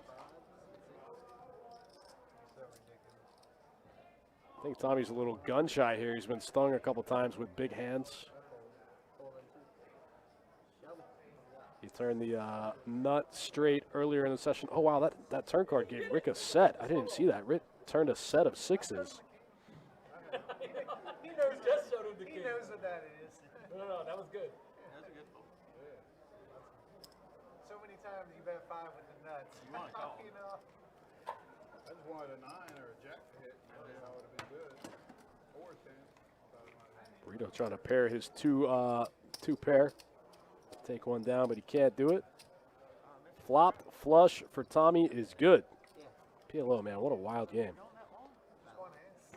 Speaker 1: I think Tommy's a little gun shy here. He's been stung a couple times with big hands. He turned the nut straight earlier in the session. Oh, wow, that turn card gave Rick a set. I didn't even see that. Rick turned a set of 6s.
Speaker 6: He knows just showed him the
Speaker 7: He
Speaker 6: king.
Speaker 7: knows what that is.
Speaker 6: No, that was good.
Speaker 3: That's a good fold.
Speaker 7: So many times you bet 5 with the nuts.
Speaker 3: You wanna call.
Speaker 7: You know?
Speaker 2: I just wanted a 9 or a jack to hit. You know, that would have been good. Or a 10. Thought it might have been.
Speaker 1: Burrito trying to pair his two pair. Take one down, but he can't do it. Flopped flush for Tommy is good. PLO, man, what a wild game.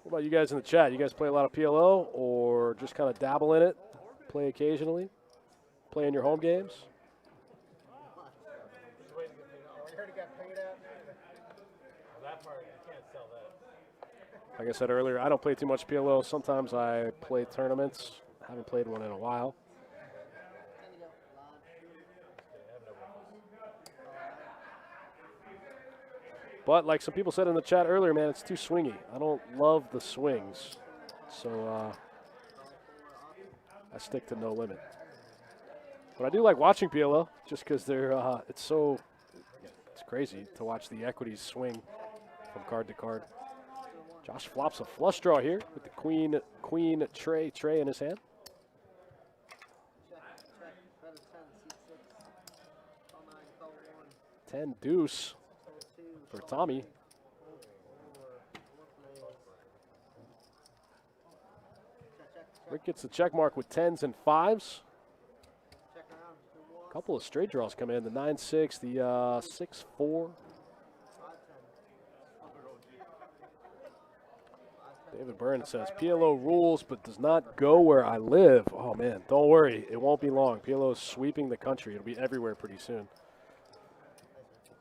Speaker 1: What about you guys in the chat? You guys play a lot of PLO or just kind of dabble in it? Play occasionally? Play in your home games?
Speaker 7: We heard he got paid out there.
Speaker 6: Well, that part, you can't sell that.
Speaker 1: Like I said earlier, I don't play too much PLO. Sometimes I play tournaments. Haven't played one in a while. But like some people said in the chat earlier, man, it's too swingy. I don't love the swings. So I stick to no limit. But I do like watching PLO just because they're it's crazy to watch the equities swing from card to card. Josh flops a flush draw here with the queen tray in his hand.
Speaker 5: Check. Bet a 10, seat 6. Call 9, call 1.
Speaker 1: 10 deuce
Speaker 5: Call 2.
Speaker 1: for
Speaker 5: call
Speaker 1: Tommy.
Speaker 5: 3, over, 4 plays. Check.
Speaker 1: Rick gets the check mark with 10s and 5s.
Speaker 5: Check around. Who wants?
Speaker 1: A couple of straight draws come in. The 9-6, the 6-4.
Speaker 5: 5, 10.
Speaker 1: David Burns says, PLO rules but does not go where I live. Oh, man, don't worry. It won't be long. PLO is sweeping the country. It'll be everywhere pretty soon.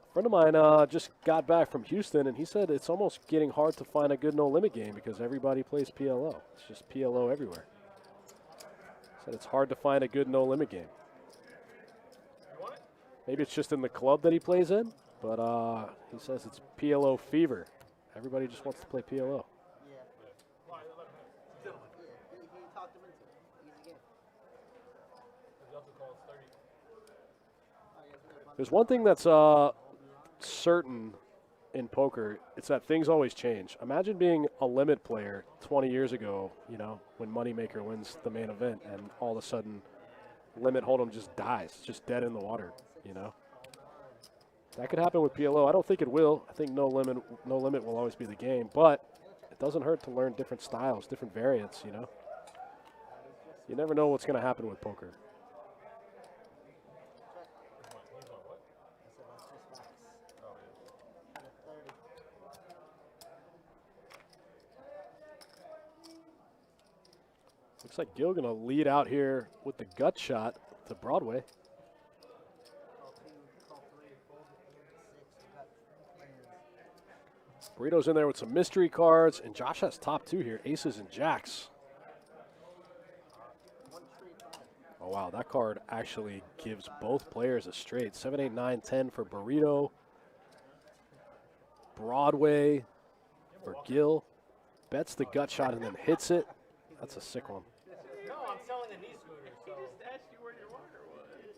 Speaker 1: A friend of mine just got back from Houston, and he said it's almost getting hard to find a good no-limit game because everybody plays PLO. It's just PLO everywhere. Said it's hard to find a good no-limit game. Maybe it's just in the club that he plays in, but he says it's PLO fever. Everybody just wants to play PLO.
Speaker 5: He talked him into it. Easy game.
Speaker 1: There's one thing that's certain in poker. It's that things always change. Imagine being a limit player 20 years ago, you know, when Moneymaker wins the main event and all of a sudden limit hold'em just dies. It's just dead in the water, you know. That could happen with PLO. I don't think it will. I think no limit will always be the game, but it doesn't hurt to learn different styles, different variants, you know. You never know what's going to happen with poker. Looks like Gil going to lead out here with the gut shot to Broadway. Burrito's in there with some mystery cards, and Josh has top 2 here, aces and jacks. Oh, wow, that card actually gives both players a straight. 7, 8, 9, 10 for Burrito. Broadway for Gil. Bets the gut shot and then hits it. That's a sick one.
Speaker 6: No, I'm selling a knee scooter, so.
Speaker 3: He just asked you where your walker was.
Speaker 6: You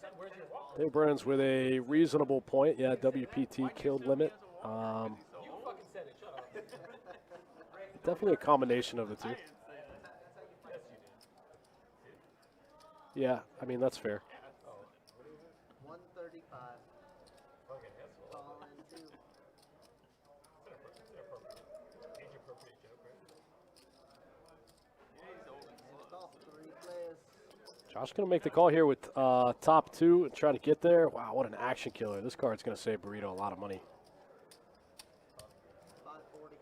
Speaker 6: said, where's your walker?
Speaker 1: Dave Burns with a reasonable point. Yeah, WPT killed limit.
Speaker 6: You fucking said it, shut up.
Speaker 1: Definitely a combination of the two.
Speaker 6: Yes, you did.
Speaker 1: Yeah, I mean, that's fair.
Speaker 5: 135.
Speaker 6: Okay, that's a
Speaker 5: Call in 2.
Speaker 6: age appropriate joke, right?
Speaker 5: Call 3 players.
Speaker 1: Josh going to make the call here with top 2 and try to get there. Wow, what an action killer. This card's going to save Burrito a lot of money.
Speaker 5: 540.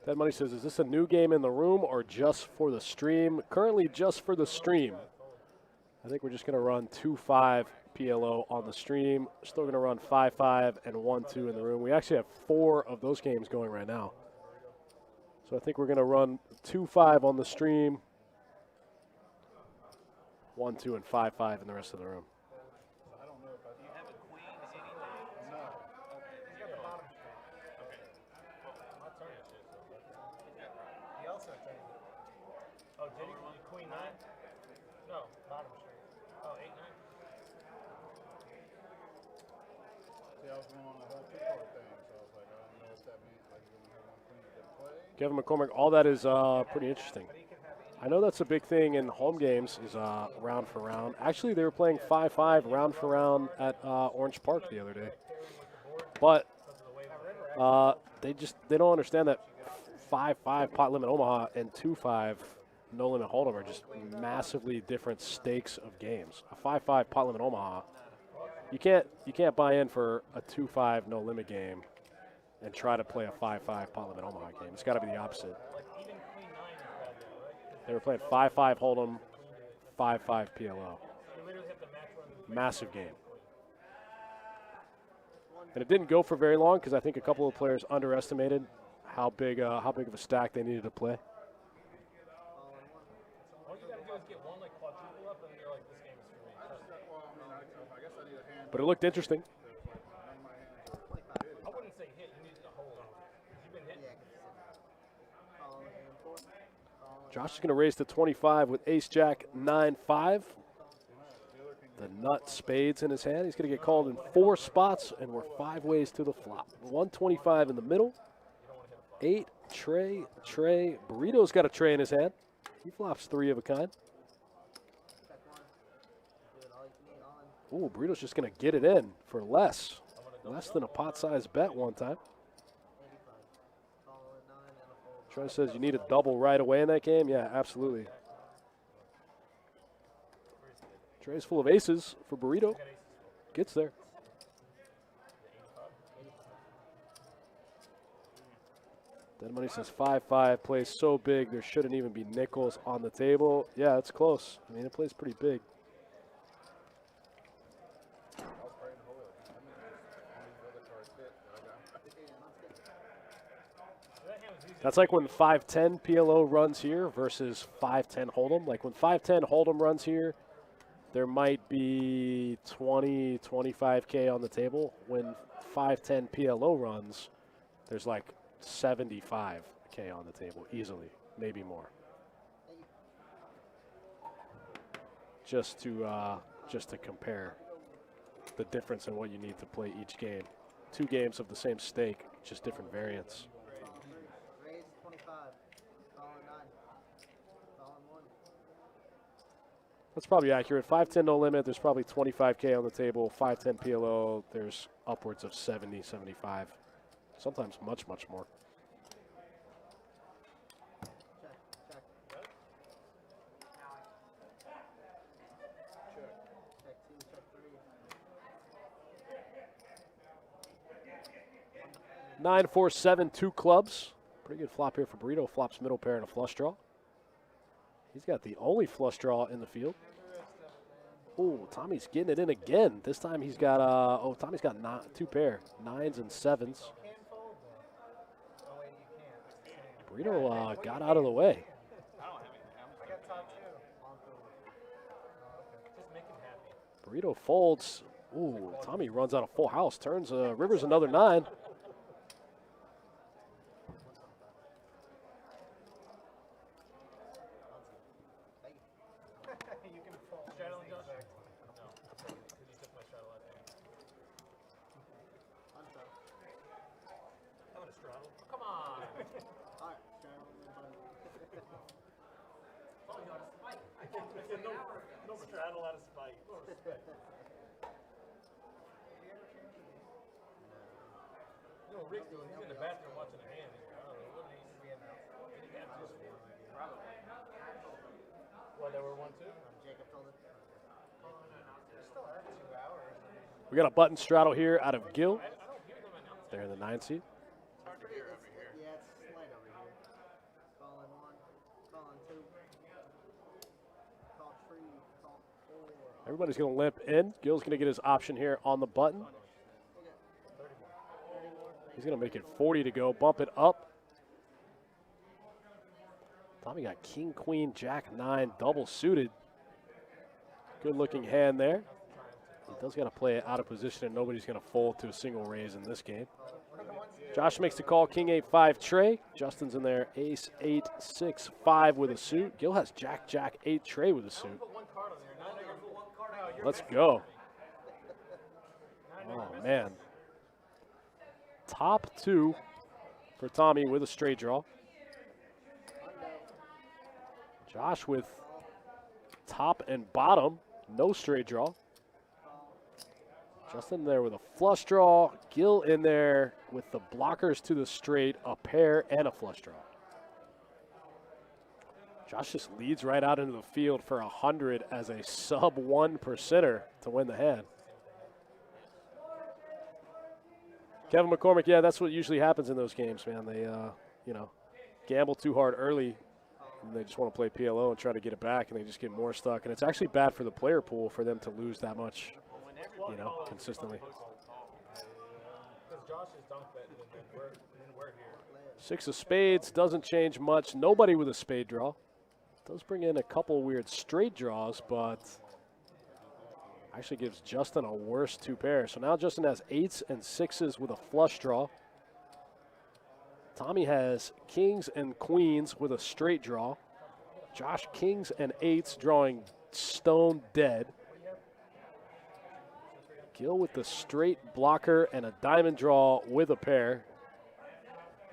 Speaker 1: Dead Money says, is this a new game in the room or just for the stream? Currently just for the stream. I think we're just going to run 2-5 PLO on the stream. Still going to run 5-5 and 1-2 in the room. We actually have 4 of those games going right now. So I think we're going to run 2-5 on the stream, 1-2 and 5-5 in the rest of the room.
Speaker 2: I don't know if I.
Speaker 3: Do you have a queen anything?
Speaker 2: No.
Speaker 6: You got the bottom straight. Okay. Well, my turn is shit, so.
Speaker 7: He also changed it.
Speaker 6: Oh, did he? Queen 9? No, bottom straight. Oh, 8, 9?
Speaker 2: See, I was going on the whole 2-card thing, so I was like, I don't know if that means like you're gonna have one queen to play.
Speaker 1: Kevin McCormick, all that is pretty interesting. I know that's a big thing in home games is round for round. Actually, they were playing 5-5 round for round at Orange Park the other day. But they don't understand that 5-5 pot limit Omaha and 2-5 no limit hold'em are just massively different stakes of games. A 5-5 pot limit Omaha, you can't buy in for a 2-5 no limit game and try to play a 5-5 pot limit Omaha game. It's got to be the opposite.
Speaker 6: Like, even Queen 9 is bad there, right?
Speaker 1: They were playing 5-5 hold'em, 5-5 PLO.
Speaker 6: You literally have to match run.
Speaker 1: Massive game.
Speaker 5: 1
Speaker 1: And it didn't go for very long because I think a couple of players underestimated how big of a stack they needed to play.
Speaker 6: All you gotta do is get one like quadruple up, and you're like, this game is for me.
Speaker 2: I guess I need a hand.
Speaker 1: But it looked interesting.
Speaker 6: I wouldn't say hit. You need to hold on. You've been hitting.
Speaker 1: Josh is going to raise to 25 with ace jack 9-5. The nut spades in his hand. He's going to get called in 4 spots, and we're 5 ways to the flop. 125 in the middle. 8 tray. Burrito's got a tray in his hand. He flops 3 of a kind. Ooh, Burrito's just going to get it in for less than a pot-sized bet one time. Trey says you need a double right away in that game. Yeah, absolutely. Trey's full of aces for Burrito. Gets there. Dead Money says 5-5 plays so big there shouldn't even be nickels on the table. Yeah, it's close. I mean, it plays pretty big. That's like when 5-10 PLO runs here versus 5-10 Hold'em. Like when 5-10 Hold'em runs here, there might be 20, 25K on the table. When 5-10 PLO runs, there's like 75K on the table easily, maybe more. Just to compare the difference in what you need to play each game. 2 games of the same stake, just different variants.
Speaker 5: Raise 25. Calling 9. Calling 1.
Speaker 1: That's probably accurate. 5-10 no limit, there's probably 25K on the table. 5-10 PLO, there's upwards of 70, 75. Sometimes much, much more.
Speaker 5: Check. Check 2, check 3.
Speaker 1: 9-4-7, 2 clubs. Pretty good flop here for Burrito. Flops middle pair and a flush draw. He's got the only flush draw in the field. Oh, Tommy's getting it in again. This time he's got Tommy's got 2 pair, 9s and 7s. Burrito got out of the way. Burrito folds. Ooh, Tommy runs out of full house. Turns Rivers another 9.
Speaker 6: Straddle and Josh? No, because you took my straddle last game. I'm gonna straddle. Come on.
Speaker 5: Alright, straddle.
Speaker 6: No straddle out of spite. No respect. No, Rick, he's in the bathroom watching a hand. I don't know, what did he announce? Did he have this one? Probably. Well, there were 1, 2?
Speaker 5: Jacob told it.
Speaker 1: We got a button straddle here out of Gil. They're in the 9 seed.
Speaker 5: Yeah, it's slight over here. Calling 1, calling 2. Call 3, call 4.
Speaker 1: Everybody's going to limp in. Gil's going to get his option here on the button. He's going to make it 40 to go. Bump it up. Tommy got king, queen, jack, 9, double suited. Good looking hand there. He does got to play it out of position, and nobody's going to fold to a single raise in this game. Josh makes the call, king 8-5 tray. Justin's in there, ace 8-6-5 with a suit. Gil has jack 8 tray with a suit. Let's go. Oh man. Top 2 for Tommy with a straight draw. Josh with top and bottom, no straight draw. Justin there with a flush draw. Gil in there with the blockers to the straight, a pair, and a flush draw. Josh just leads right out into the field for 100 as a sub 1%er to win the hand. Kevin McCormick, yeah, that's what usually happens in those games, man. They, gamble too hard early, and they just want to play PLO and try to get it back, and they just get more stuck. And it's actually bad for the player pool for them to lose that much, consistently.
Speaker 6: Because Josh is dunk betting, and then we're here.
Speaker 1: 6 of spades doesn't change much. Nobody with a spade draw. Does bring in a couple weird straight draws, but actually gives Justin a worse 2 pair. So now Justin has 8s and 6s with a flush draw. Tommy has kings and queens with a straight draw. Josh, kings and 8s drawing stone dead. Gil with the straight blocker and a diamond draw with a pair.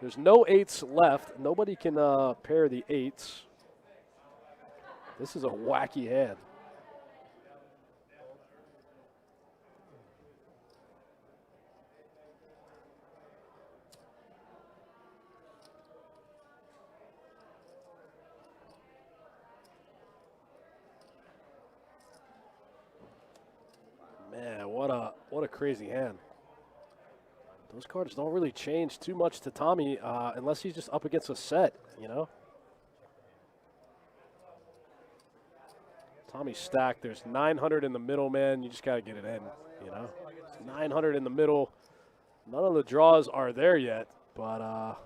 Speaker 1: There's no 8s left. Nobody can pair the 8s. This is a wacky hand. Man, what a crazy hand. Those cards don't really change too much to Tommy unless he's just up against a set, you know? Tommy's stacked. There's 900 in the middle, man. You just got to get it in, you know? 900 in the middle. None of the draws are there yet, but wow,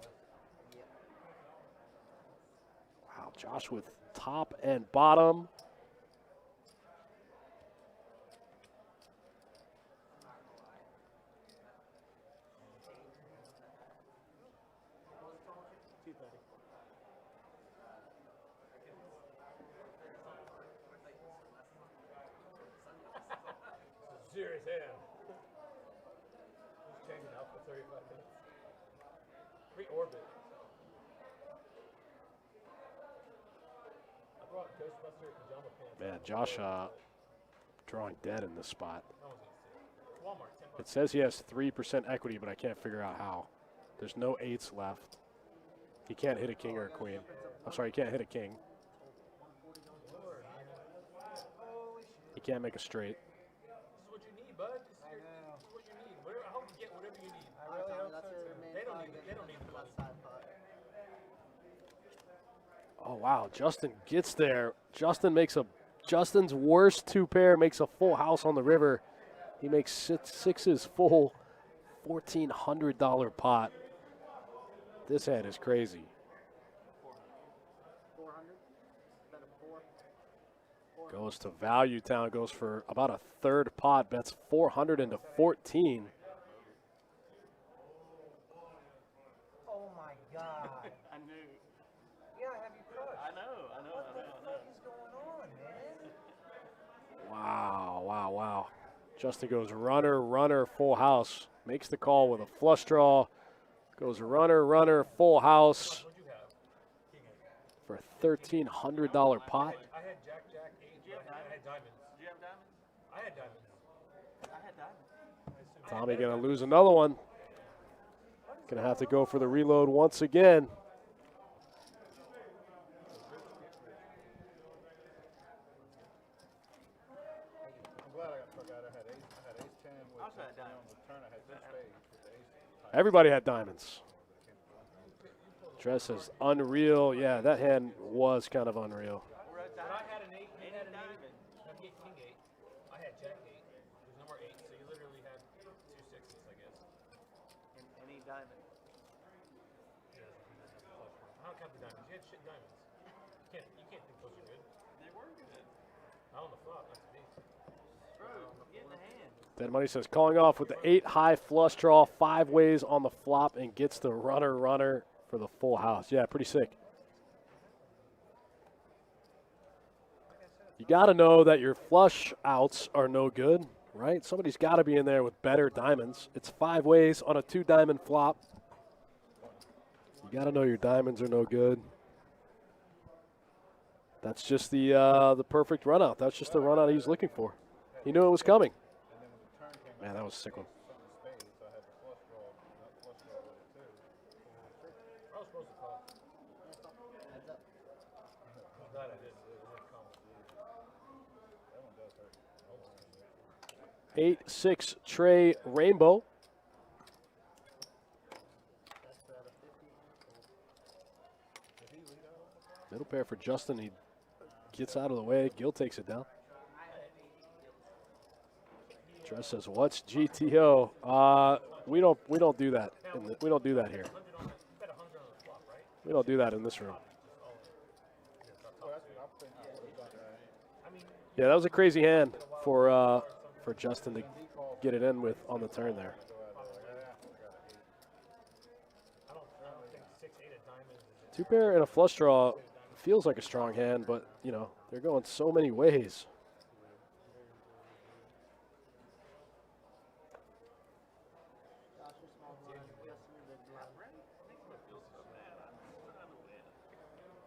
Speaker 1: Josh with top and bottom.
Speaker 6: Serious hand. He's changing out for 35 minutes. Pre-orbit. I brought Ghostbuster pajama pants.
Speaker 1: Man, Josh drawing dead in this spot.
Speaker 6: Walmart, $10.
Speaker 1: It says he has 3% equity, but I can't figure out how. There's no 8s left. He can't hit a king or a queen. I'm sorry, he can't hit a king. He can't make a straight.
Speaker 6: This is what you need, bud. This is what you need. Whatever, I hope you get whatever you need.
Speaker 5: I really hope so too.
Speaker 6: They don't need the money.
Speaker 1: Oh, wow. Justin gets there. Justin's worst 2 pair makes a full house on the river. He makes sixes full, $1,400 pot. This hand is crazy.
Speaker 5: 400? Bet a 4?
Speaker 1: Goes to Value Town, goes for about a third pot, bets 400 into 14.
Speaker 5: Oh my God.
Speaker 3: I knew.
Speaker 5: Yeah, I have you crushed.
Speaker 3: I know.
Speaker 5: What the fuck is going on, man?
Speaker 1: Wow. Justin goes runner, full house. Makes the call with a flush draw. Goes runner, full house for a $1,300 pot.
Speaker 6: I had Jack, 8, but I had diamonds.
Speaker 3: Did you have diamonds?
Speaker 6: I had diamonds.
Speaker 3: I had diamonds.
Speaker 1: Tommy gonna lose another one. Gonna have to go for the reload once again.
Speaker 2: I'm glad I got struck out. I had ace 10 with
Speaker 3: Also had
Speaker 2: on
Speaker 3: diamonds.
Speaker 2: the turn. I had 2 spades with the ace.
Speaker 1: Everybody had diamonds. Trez says unreal. Yeah, that hand was kind of unreal.
Speaker 3: We're at
Speaker 6: But I
Speaker 3: diamonds.
Speaker 6: had an 8.
Speaker 3: Ain't
Speaker 6: I had
Speaker 3: it
Speaker 6: an 8.
Speaker 3: diamond?
Speaker 6: I had king 8. I had jack 8. There's no more 8, so you literally had 2 6s, I guess.
Speaker 3: And any diamond.
Speaker 6: I don't count the diamonds. You had shit diamonds. You can't think those are good.
Speaker 3: They were good.
Speaker 6: Not on the flop, not to me.
Speaker 3: Bro, get in the hand.
Speaker 1: Dead Money says calling off with the 8 high flush draw, 5 ways on the flop, and gets the runner for the full house. Yeah, pretty sick. You got to know that your flush outs are no good, right? Somebody's got to be in there with better diamonds. It's 5 ways on a 2 diamond flop. You got to know your diamonds are no good. That's just the perfect run out. That's just the run out he was looking for. He knew it was coming. Man, that was a sick one.
Speaker 2: Spades, so I had the flush draw with it too.
Speaker 6: I was supposed to call.
Speaker 5: Heads up.
Speaker 6: I'm glad I did. It didn't come.
Speaker 2: That one does hurt.
Speaker 1: 8-6 Trey Rainbow.
Speaker 5: That's for out of 50.
Speaker 1: Middle pair for Justin. He gets out of the way. Gil takes it down. Tress says, what's GTO? We don't do that. We don't do that here. We don't do that in this room. Yeah, that was a crazy hand for Justin to get it in with on the turn there. Two pair and a flush draw feels like a strong hand, but you know they're going so many ways.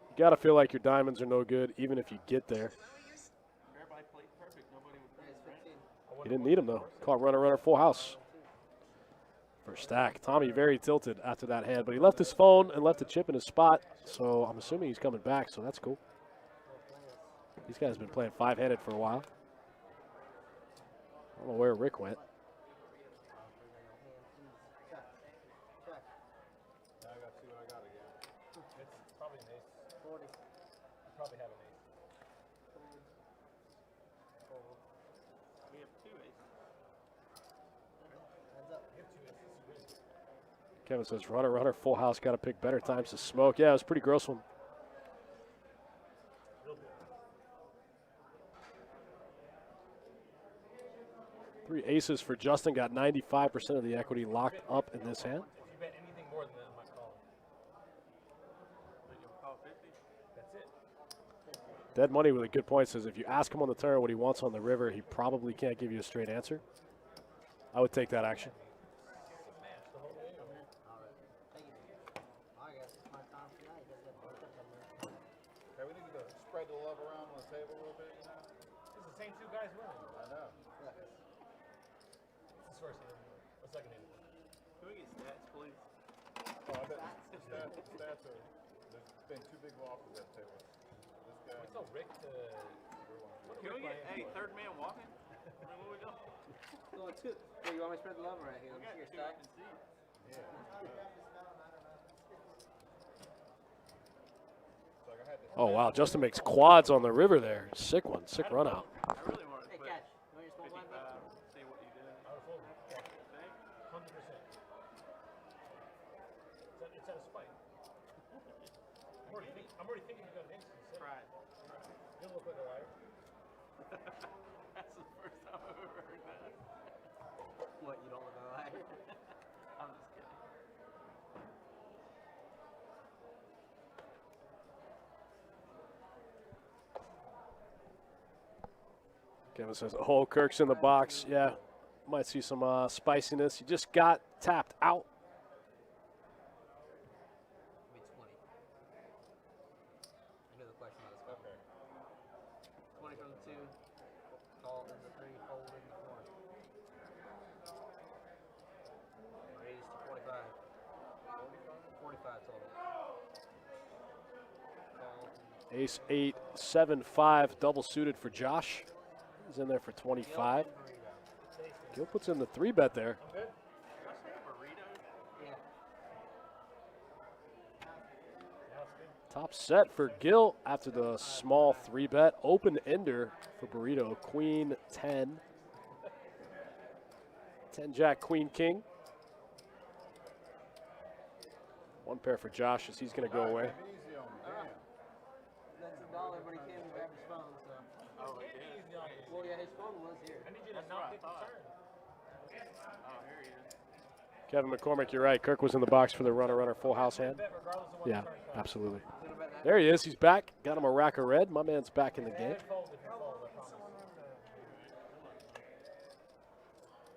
Speaker 1: You gotta feel like your diamonds are no good, even if you get there. You didn't need him though. Caught runner, full house. For stack. Tommy very tilted after that hand, but he left his phone and left a chip in his spot, so I'm assuming he's coming back, so that's cool. These guys have been playing five-handed for a while. I don't know where Rick went. Kevin says, runner, full house, got to pick better times to smoke. Yeah, it was a pretty gross one. Three aces for Justin, got 95% of the equity locked up in this hand.
Speaker 6: If you bet anything more than that, I might call him. That's it.
Speaker 1: Dead money with a good point says if you ask him on the turn what he wants on the river, he probably can't give you a straight answer. I would take that action.
Speaker 2: Okay, we need to spread the love around on the table a little bit, you know?
Speaker 6: It's the same two guys winning.
Speaker 2: I know.
Speaker 6: It's his first hand. Or second hand.
Speaker 3: Can we get stats, please?
Speaker 2: Oh, I bet the stats are, there's been two big losses at the table. This guy.
Speaker 6: We tell Rick to.
Speaker 3: Can we get, hey, third man walking? Where we go?
Speaker 5: Going two. Hey, you want me to spread the love right here?
Speaker 3: We
Speaker 5: Let me
Speaker 3: got
Speaker 5: see
Speaker 3: two
Speaker 5: your
Speaker 3: I
Speaker 5: stack.
Speaker 3: can see.
Speaker 1: Oh, wow. Justin makes quads on the river there. Sick one. Sick run out.
Speaker 3: I really wanted to
Speaker 5: Hey,
Speaker 3: put
Speaker 5: catch. You want your small blind
Speaker 3: 55,
Speaker 5: bet?
Speaker 3: see what you did.
Speaker 6: I would fold it.
Speaker 3: Think?
Speaker 6: 100%. It's at a spike. I'm already thinking you got an ace.
Speaker 3: Right.
Speaker 6: You don't look like a liar.
Speaker 3: That's the first time I've ever heard that.
Speaker 5: What, you don't look like a liar?
Speaker 3: I'm just kidding.
Speaker 1: Kevin says, oh, Kirk's in the box. Yeah, might see some spiciness. He just got tapped out.
Speaker 5: Maybe 20. I knew the question about this. Okay. 20 from the 2. Call in the 3. Fold in the 4. Raise to 45. 45 total. Call.
Speaker 1: Ace 8, 7, 5, double suited for Josh. He's in there for 25. Gil puts in the 3-bet there.
Speaker 3: Did I say burrito?
Speaker 5: Yeah.
Speaker 1: Top set for Gil after the small 3-bet. Open ender for Burrito. Queen 10. 10 Jack, Queen King. One pair for Josh as he's going to go away.
Speaker 2: Easy on me, damn.
Speaker 5: That's $1, but he came and grabbed his phone, so.
Speaker 3: Oh, it is.
Speaker 5: Well, yeah, his phone was here.
Speaker 6: I need you to
Speaker 3: That's
Speaker 6: not
Speaker 3: what I
Speaker 6: pick the
Speaker 3: thought.
Speaker 6: turn.
Speaker 3: Oh, here he is.
Speaker 1: Kevin McCormick, you're right. Kirk was in the box for the runner, full house hand.
Speaker 6: Bet regardless of what
Speaker 1: Yeah,
Speaker 6: the turn comes.
Speaker 1: absolutely.
Speaker 5: Little bet that.
Speaker 1: There he is. He's back. Got him a rack of red. My man's back in the game.
Speaker 6: Fold if you fold, I promise.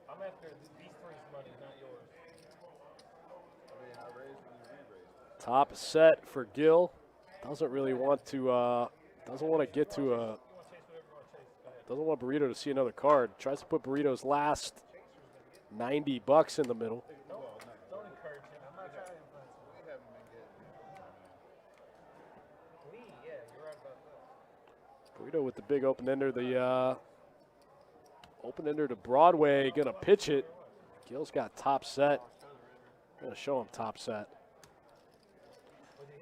Speaker 6: I'm after these three's money, not yours.
Speaker 2: I mean, I raised and you re-raised.
Speaker 1: Top set for Gil. Doesn't really want to. Doesn't want to get to a.
Speaker 6: You want to chase whatever you want to chase. Go ahead.
Speaker 1: Doesn't want Burrito to see another card. Tries to put Burrito's last $90 in the middle.
Speaker 6: Don't encourage him. I'm not trying to influence him.
Speaker 2: We haven't been getting.
Speaker 6: Me, yeah, you're right about that.
Speaker 1: Burrito with the big open ender. The open ender to Broadway. Gonna pitch it. Gil's got top set. Gonna show him top set.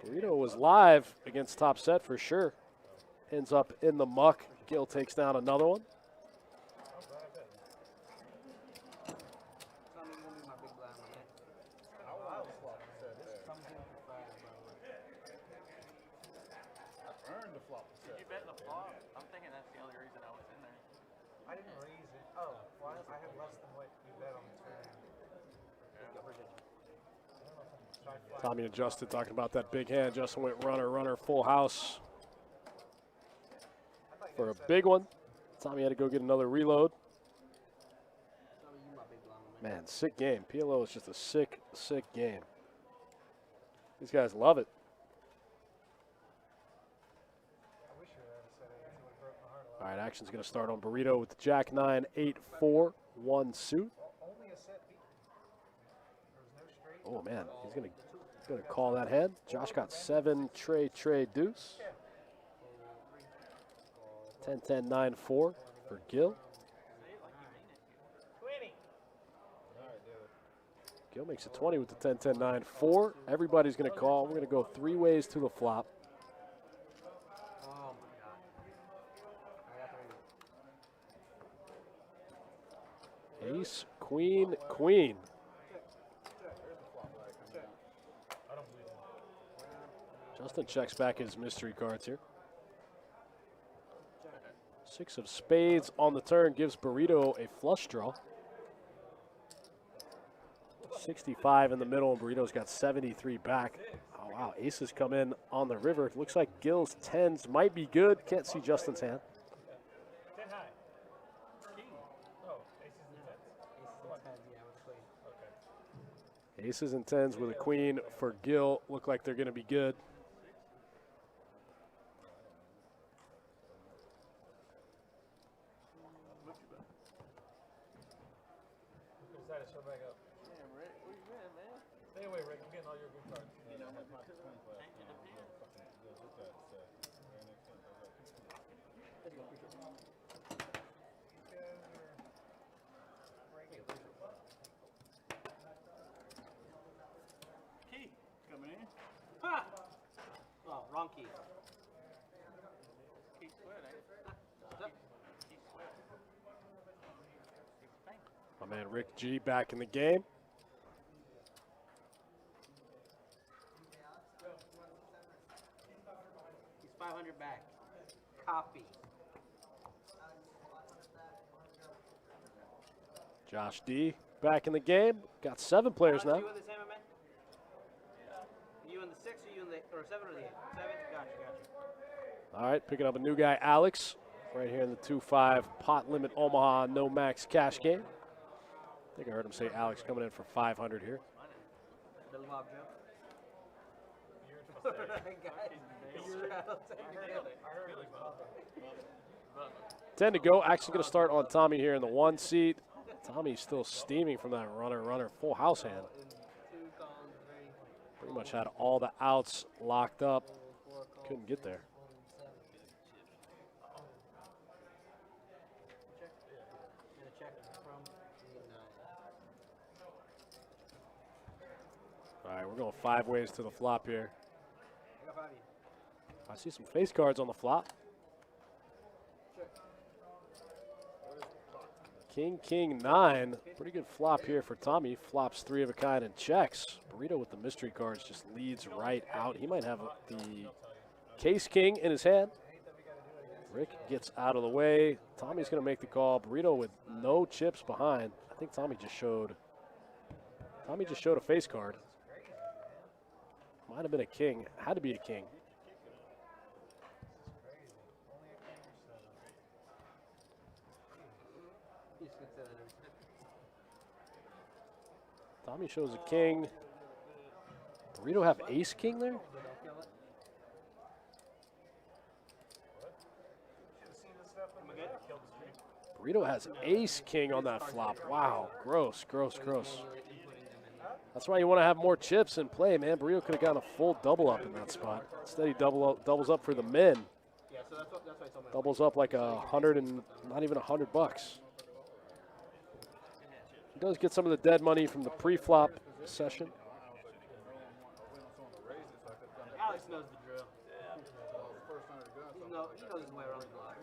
Speaker 1: Burrito was live against top set for sure. Ends up in the muck. Gil takes down another one.
Speaker 5: Tell me when to do my big blind Comes in for 5, probably.
Speaker 2: I earned the flop.
Speaker 3: Did you bet the flop? I'm thinking that's the only reason I was in there.
Speaker 7: I didn't raise it. Oh, well, I had less than what you bet on the turn. So I flat.
Speaker 1: Tommy adjusted, talking about that big hand. Justin went runner, runner, full house
Speaker 7: I thought you
Speaker 1: for a
Speaker 7: said
Speaker 1: big one. Tommy had to go get another reload.
Speaker 5: Some of you my big blind man.
Speaker 1: Man, sick game. PLO is just a sick, sick game. These guys love it.
Speaker 7: I wish you had said it. It would have broke my heart a lot.
Speaker 1: All right, action's going to start on Burrito with the Jack 9, 8, 4, 1 suit.
Speaker 7: Only a set beat. There was no straight.
Speaker 1: Oh man, he's gonna call that head. Josh got 7, tray, deuce. 10, 10, 9, 4 for Gil.
Speaker 7: 20.
Speaker 1: Gil makes it 20 with the 10, 10, 9, 4. Everybody's gonna call. We're gonna go 3 ways to the flop.
Speaker 5: Oh my god. I got 3.
Speaker 1: Ace, queen, queen.
Speaker 6: I don't believe in
Speaker 1: Justin checks back his mystery cards here. 6 of spades on the turn gives Burrito a flush draw. 65 in the middle, and Burrito's got 73 back. Oh, wow. Aces come in on the river. It looks like Gil's 10s might be good. Can't see Justin's hand.
Speaker 6: 10 high. King. Oh, aces and tens.
Speaker 5: Aces and 10s, yeah, with queen.
Speaker 6: Okay.
Speaker 1: Aces and 10s with a queen for Gil. Look like they're going to be good.
Speaker 6: Decided to show back up.
Speaker 3: Damn, Rick, where you been, man?
Speaker 6: Stay away, Rick. I'm getting all your good cards.
Speaker 3: Changing the pin. Key coming in.
Speaker 5: Ha! Oh, wrong key.
Speaker 3: Key sweat, ain't it? Key sweat. Key spank.
Speaker 1: My man Rick G back in the game.
Speaker 5: He's 500 back. Copy.
Speaker 1: Josh D back in the game. Got 7 players now.
Speaker 5: You in the same, man? You in the 6 or you in the 7 or the 8? 7? Gotcha.
Speaker 1: All right, picking up a new guy, Alex, right here in the 2-5 pot limit Omaha no max cash game. I think I heard him say Alex coming in for 500 here.
Speaker 5: Little Bob Joe.
Speaker 6: You're supposed to say.
Speaker 5: Straddle, technically.
Speaker 1: 10 to go. Action going to start on Tommy here in the 1 seat. Tommy's still steaming from that runner, full house hand.
Speaker 5: 2 calls, 3.
Speaker 1: Pretty much had all the outs locked up.
Speaker 5: 4 calls.
Speaker 1: Couldn't get there.
Speaker 5: And a check from the 9.
Speaker 1: All right, we're going 5 ways to the flop here.
Speaker 5: I got 5 of you.
Speaker 1: I see some face cards on the flop. King, king, 9. Pretty good flop here for Tommy. Flops 3 of a kind and checks. Burrito with the mystery cards just leads right out. He might have the case king in his hand. Rick gets out of the way. Tommy's going to make the call. Burrito with no chips behind. I think Tommy just showed a face card. Might have been a king. Had to be a king.
Speaker 5: He's gonna say that every time.
Speaker 1: Tommy shows a king. Burrito have ace king there?
Speaker 5: Don't kill it. Am I good?
Speaker 1: Burrito has ace king on that flop. Wow, gross, gross, gross. That's why you want to have more chips in play, man. Burrito could have gotten a full double up in that spot. Instead, he doubles up for the min.
Speaker 5: Yeah, so that's why I told him.
Speaker 1: Doubles up like 100 and not even $100. He does get some of the dead money from the pre-flop session.
Speaker 5: Alex knows the drill. He knows his way around the block.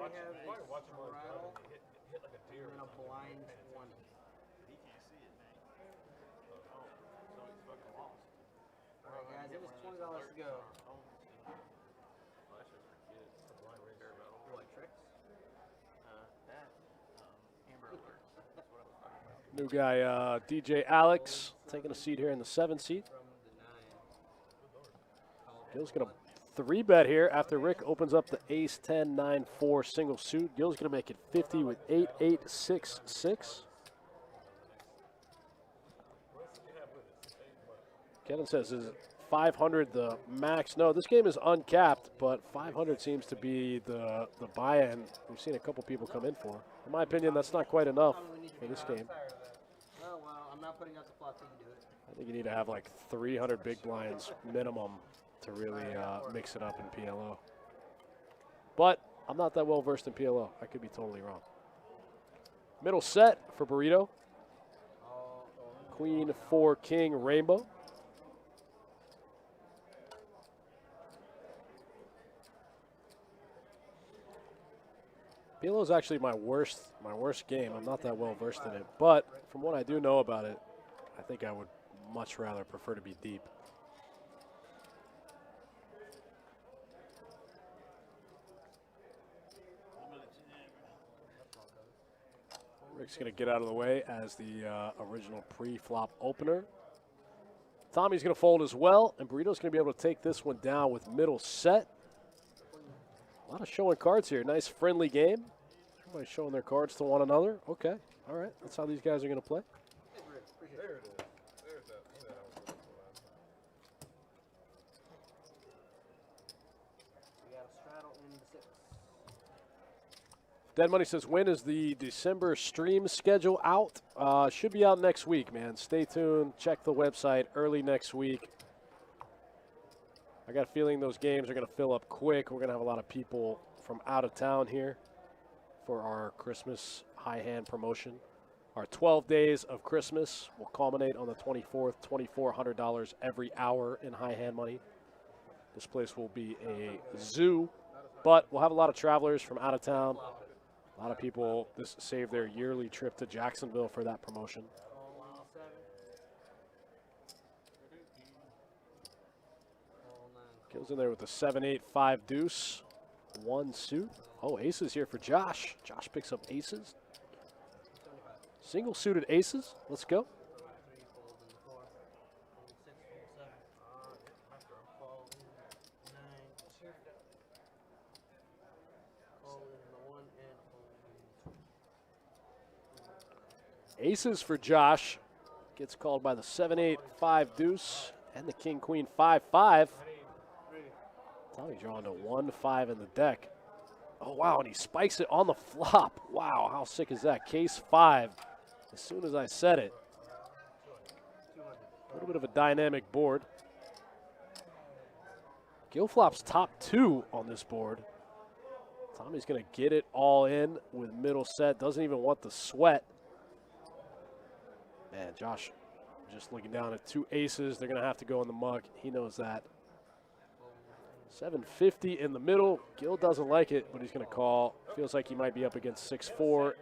Speaker 7: watch,
Speaker 5: have
Speaker 7: you probably
Speaker 5: a
Speaker 7: watch him while he's
Speaker 5: straddle
Speaker 7: driving. He hit like a deer.
Speaker 5: and then a blind 20.
Speaker 3: He can't see it, man. Oh, so he's fucking lost.
Speaker 5: Alright, guys, it was $20 to go.
Speaker 3: Oh, that's just for kids.
Speaker 5: What, tricks?
Speaker 3: That, Amber Alerts. That's what I was talking about.
Speaker 1: New guy, DJ Alex, taking a seat here in the 7 seat.
Speaker 5: From the 9.
Speaker 1: Gil's going to 3-bet here after Rick opens up the ace 10 9 4 single suit. Gil's going to make it 50 with 8 8 6 6. Kevin says, is 500 the max? No, this game is uncapped, but 500 seems to be the buy-in we've seen a couple people come in for. In my opinion, that's not quite enough for this game.
Speaker 5: Oh, well, I'm not putting out the flop so you can do it.
Speaker 1: I think you need to have like 300 big blinds minimum to really mix it up in PLO. But I'm not that well versed in PLO. I could be totally wrong. Middle set for Burrito. Queen, 4, King, Rainbow. PLO is actually my worst game. I'm not that well versed in it, but from what I do know about it, I think I would much rather prefer to be deep. Rick's going to get out of the way as the original pre-flop opener. Tommy's going to fold as well, and Burrito's going to be able to take this one down with middle set. A lot of showing cards here. Nice friendly game. Everybody's showing their cards to one another. Okay, all right. That's how these guys are going to play.
Speaker 2: There it is. There's that. I was looking for last time.
Speaker 5: We got a straddle in the 6.
Speaker 1: Dead Money says, when is the December stream schedule out? Should be out next week, man. Stay tuned. Check the website early next week. I got a feeling those games are going to fill up quick. We're going to have a lot of people from out of town here for our Christmas high hand promotion. Our 12 days of Christmas will culminate on the 24th, $2,400 every hour in high hand money. This place will be a zoo, but we'll have a lot of travelers from out of town. A lot of people save their yearly trip to Jacksonville for that promotion. Goes in there with the 7-8-5 deuce. 1 suit. Oh, aces here for Josh. Josh picks up aces. Single suited aces. Let's go. Aces for Josh. Gets called by the 7-8-5 deuce and the king queen 5-5. Tommy drawing to 1-5 in the deck. Oh, wow, and he spikes it on the flop. Wow, how sick is that? Case 5, as soon as I said it. A little bit of a dynamic board. Gil flops top 2 on this board. Tommy's going to get it all in with middle set. Doesn't even want the sweat. Man, Josh just looking down at 2 aces. They're going to have to go in the mug. He knows that. 750 in the middle. Gil doesn't like it, but he's going to call. Feels like he might be up against 6-4.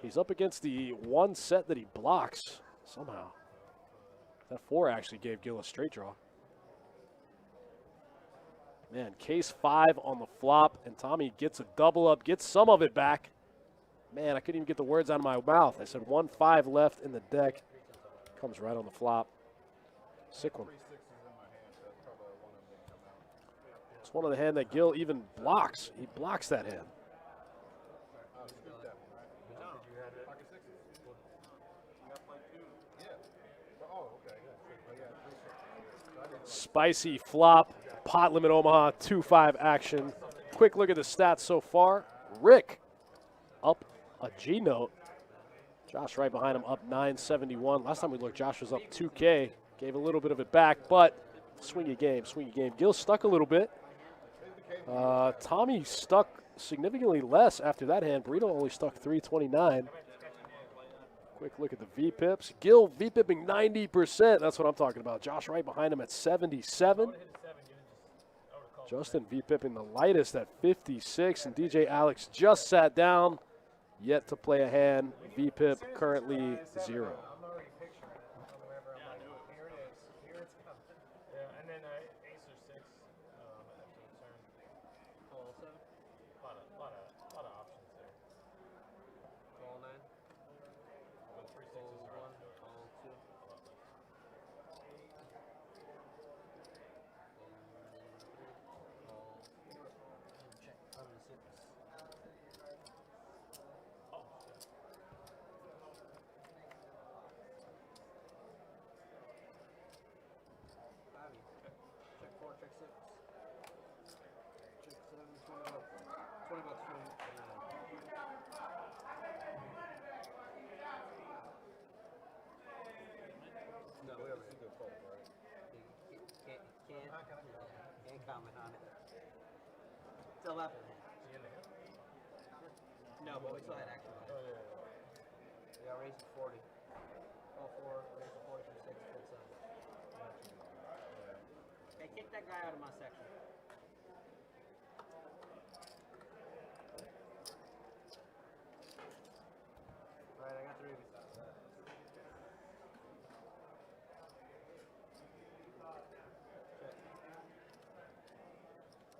Speaker 1: He's up against the 1 set that he blocks somehow. That 4 actually gave Gil a straight draw. Man, case 5 on the flop, and Tommy gets a double up, gets some of it back. Man, I couldn't even get the words out of my mouth. I said 1-5 left in the deck. Comes right on the flop. Sick one. It's one of the hand that Gil even blocks. He blocks that hand. Spicy flop. Pot limit Omaha 2-5 action. Quick look at the stats so far. Rick up a G note. Josh right behind him up 971. Last time we looked, Josh was up 2K. Gave a little bit of it back, but swingy game, swingy game. Gil stuck a little bit. Tommy stuck significantly less after that hand. Burrito only stuck 329. Quick look at the V-pips. Gil V-pipping 90%. That's what I'm talking about. Josh right behind him at 77. Justin V-pipping the lightest at 56, and DJ Alex just sat down, yet to play a hand. V-pip currently 0.
Speaker 7: I'm already picturing it. Whenever I'm like, here it is. Here it's coming.
Speaker 6: Yeah, and then ace or six after the turn.
Speaker 5: Also,
Speaker 6: A lot of options there.
Speaker 5: call 9.
Speaker 6: With three
Speaker 5: Call
Speaker 6: sixes
Speaker 5: 1.
Speaker 6: are up to it.
Speaker 5: Call 2. Check on the 6.
Speaker 6: Oh, shit.
Speaker 5: Bobby. Check 4, check 6. Check 7, 20 bucks. 20 bucks from 9. No, we already did fold, right? Can't comment on it. Still left in it. No, but we still had action on it. Yeah, raised to 40. All 4, raised to 40 from 6, full 7. Hey, kick that guy out of my section. Alright, I got the rubies. Check.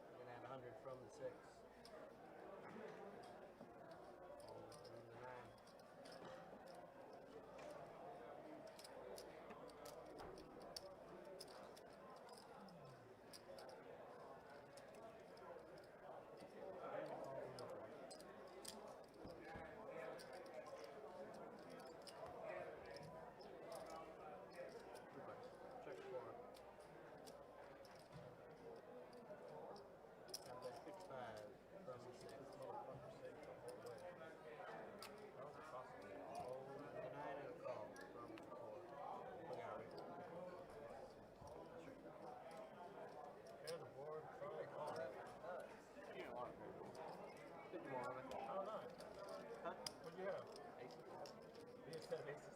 Speaker 5: I'm gonna have 100 from the 6. From the 9. Check 4. I'm gonna pick 5 from the 6. The 9 and a call from the 4. Look out.
Speaker 6: Yeah, the board.
Speaker 5: You don't want to. Bit more of it.
Speaker 6: I don't know.
Speaker 5: Huh?
Speaker 6: What'd you have? You had 10 aces.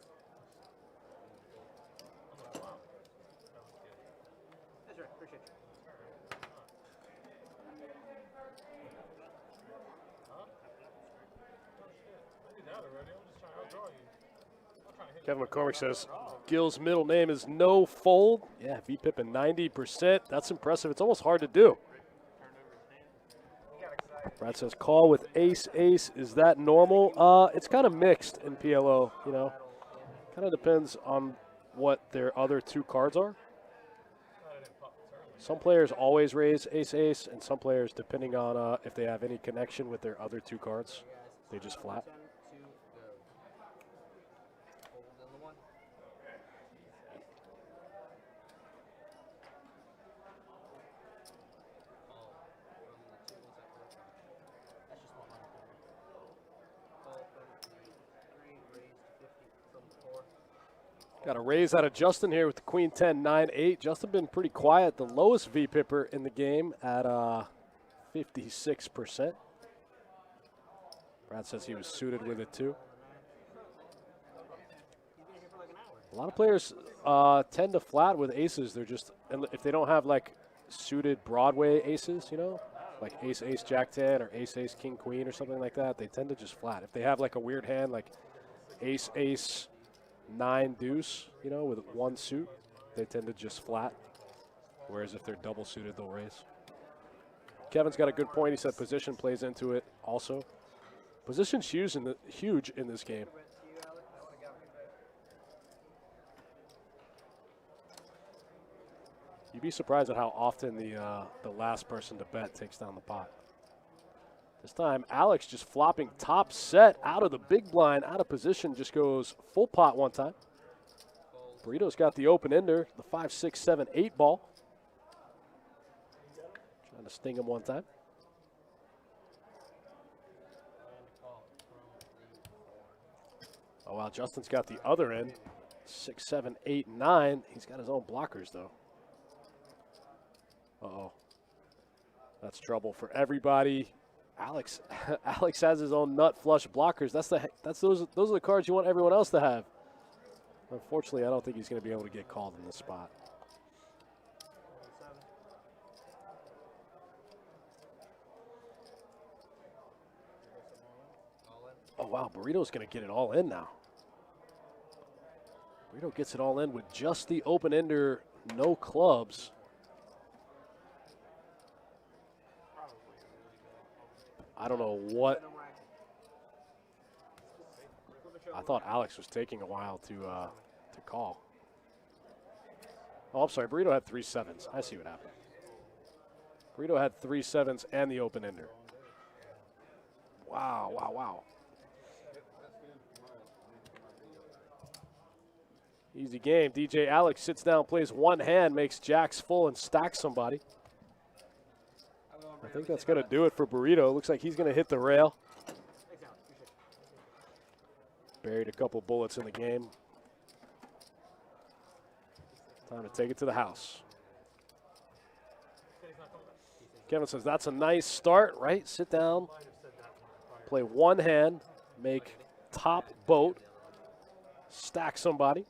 Speaker 6: I'm like, wow. That was good.
Speaker 5: That's right. Appreciate you.
Speaker 6: Huh? Oh shit. I did that already. I'm just trying to outdraw you. I'm trying to hit
Speaker 1: Kevin
Speaker 6: you.
Speaker 1: McCormick says Gil's middle name is No Fold. Yeah, V-pipping 90%. That's impressive. It's almost hard to do.
Speaker 7: He got excited.
Speaker 1: Brad says call with ace, ace. Is that normal? It's kind of mixed in PLO, you know. Kind of depends on what their other 2 cards are. Some players always raise ace, ace, and some players, depending on if they have any connection with their other 2 cards, they just flat.
Speaker 5: 10 to go. Hold in the 1. Call from the 2. What's that for? That's just 1 line for me. Call from the 3. Raised to 50 from the 4.
Speaker 1: Got a raise out of Justin here with the Queen 10, 9, 8. Justin been pretty quiet. The lowest V-pipper in the game at 56%. Brad says he was suited with it too.
Speaker 5: He's been here for like an hour.
Speaker 1: A lot of players tend to flat with aces. They're just, if they don't have like suited Broadway aces, you know, like ace, ace, jack 10 or ace, ace, king, queen or something like that, they tend to just flat. If they have like a weird hand like ace, ace, 9 deuce, you know, with 1 suit, they tend to just flat. Whereas if they're double suited, they'll raise. Kevin's got a good point. He said position plays into it also. Position's huge in this game. You'd be surprised at how often the last person to bet takes down the pot. This time, Alex just flopping top set out of the big blind, out of position, just goes full pot one time. Burrito's got the open ender, the 5, 6, 7, 8 ball. Trying to sting him one time. Oh, wow, Justin's got the other end. 6, 7, 8, 9. He's got his own blockers, though. Uh-oh. That's trouble for everybody. Alex has his own nut flush blockers. Those are the cards you want everyone else to have. Unfortunately, I don't think he's going to be able to get called in this spot. Burrito's going to get it all in now. Burrito gets it all in with just the open ender, no clubs. I don't know what. I thought Alex was taking a while to call. Oh, I'm sorry. Burrito had 3 sevens. I see what happened. Burrito had 3 sevens and the open ender. Wow, wow, wow. Easy game. DJ Alex sits down, plays one hand, makes jacks full, and stacks somebody. I think that's going to do it for Burrito. Looks like he's going to hit the rail. Buried a couple bullets in the game. Time to take it to the house. Kevin says that's a nice start, right? Sit down, play one hand, make top boat, stack somebody.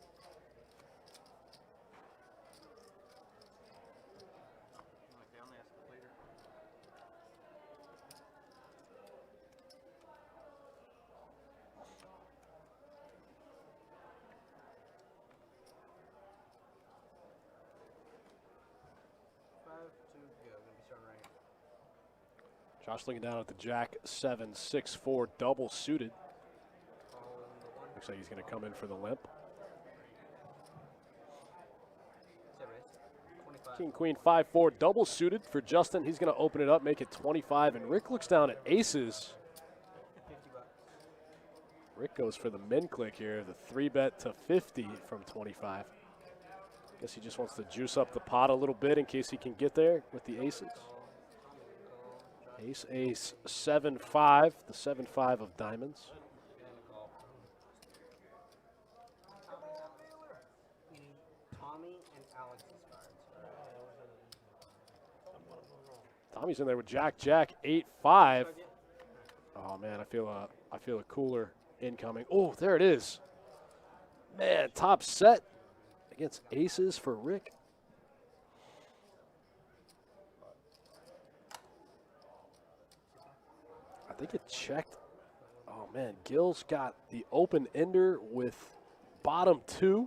Speaker 1: Josh looking down at the jack 7, 6, 4 double suited. Looks like he's going to come in for the limp. King, queen, 5, 4 double suited for Justin. He's going to open it up, make it 25. And Rick looks down at aces. Rick goes for the min click here, the 3-bet to 50 from 25. Guess he just wants to juice up the pot a little bit in case he can get there with the aces. Ace, ace, 7, 5, the 7, 5 of diamonds. Tommy's in there with Jack, Jack, 8, 5. Oh man, I feel a cooler incoming. Oh, there it is. Man, top set against aces for Rick. I think it checked. Oh man, Gil's got the open ender with bottom 2.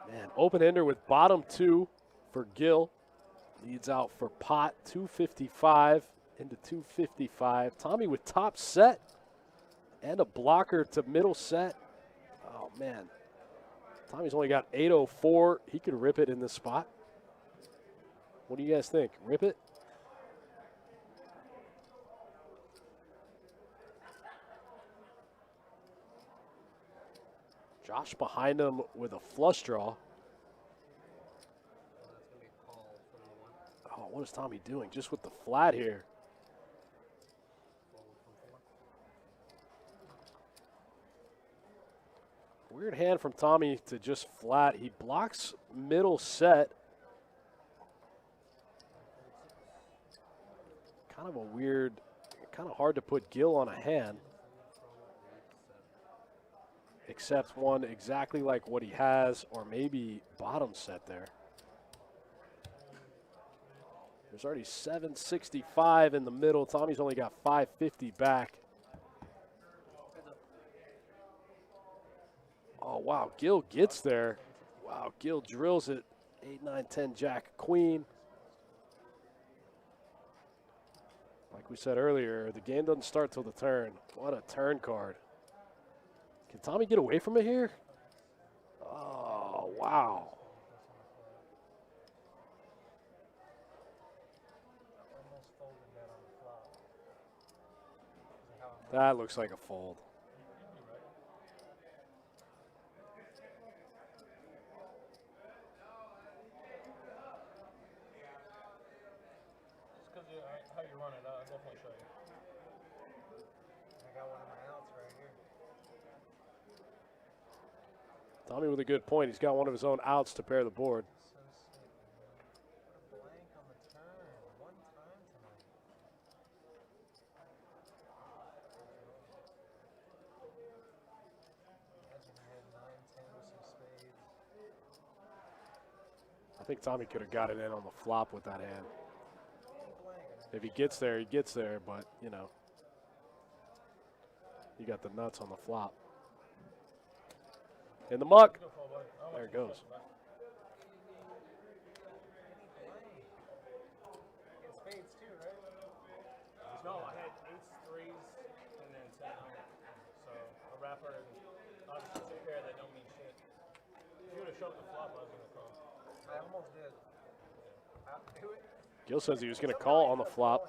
Speaker 1: Man, open ender with bottom 2 for Gil. Leads out for pot, 255 into 255. Tommy with top set and a blocker to middle set. Oh, man. Tommy's only got 804. He could rip it in this spot. What do you guys think? Rip it? Josh behind him with a flush draw. Oh, what is Tommy doing just with the flat here? Weird hand from Tommy to just flat. He blocks middle set. Kind of a weird, kind of hard to put Gil on a hand. Except one exactly like what he has, or maybe bottom set there. There's already 765 in the middle. Tommy's only got 550 back. Oh, wow, Gil gets there. Wow, Gil drills it. 8, 9, 10, jack, queen. Like we said earlier, the game doesn't start till the turn. What a turn card. Can Tommy get away from it here? Oh, wow. That looks like a fold.
Speaker 6: Just because how you run it, I'll definitely show you.
Speaker 5: I got one of my outs right here.
Speaker 1: Tommy with a good point. He's got one of his own outs to pair the board.
Speaker 5: Blank on the turn one time tonight. Imagine I had 9, 10 with some
Speaker 1: think Tommy could have got it in on the flop with that hand. If he gets there, he gets there, but, you know, you got the nuts on the flop. In the muck. There it goes.
Speaker 7: In spades too, right? No, I had 8s, 3s, and then 10. So a wrapper and obviously it's a pair that don't mean shit. If you would have shoved the flop, I was gonna call. I almost did.
Speaker 1: Gil says he was going to call on the flop.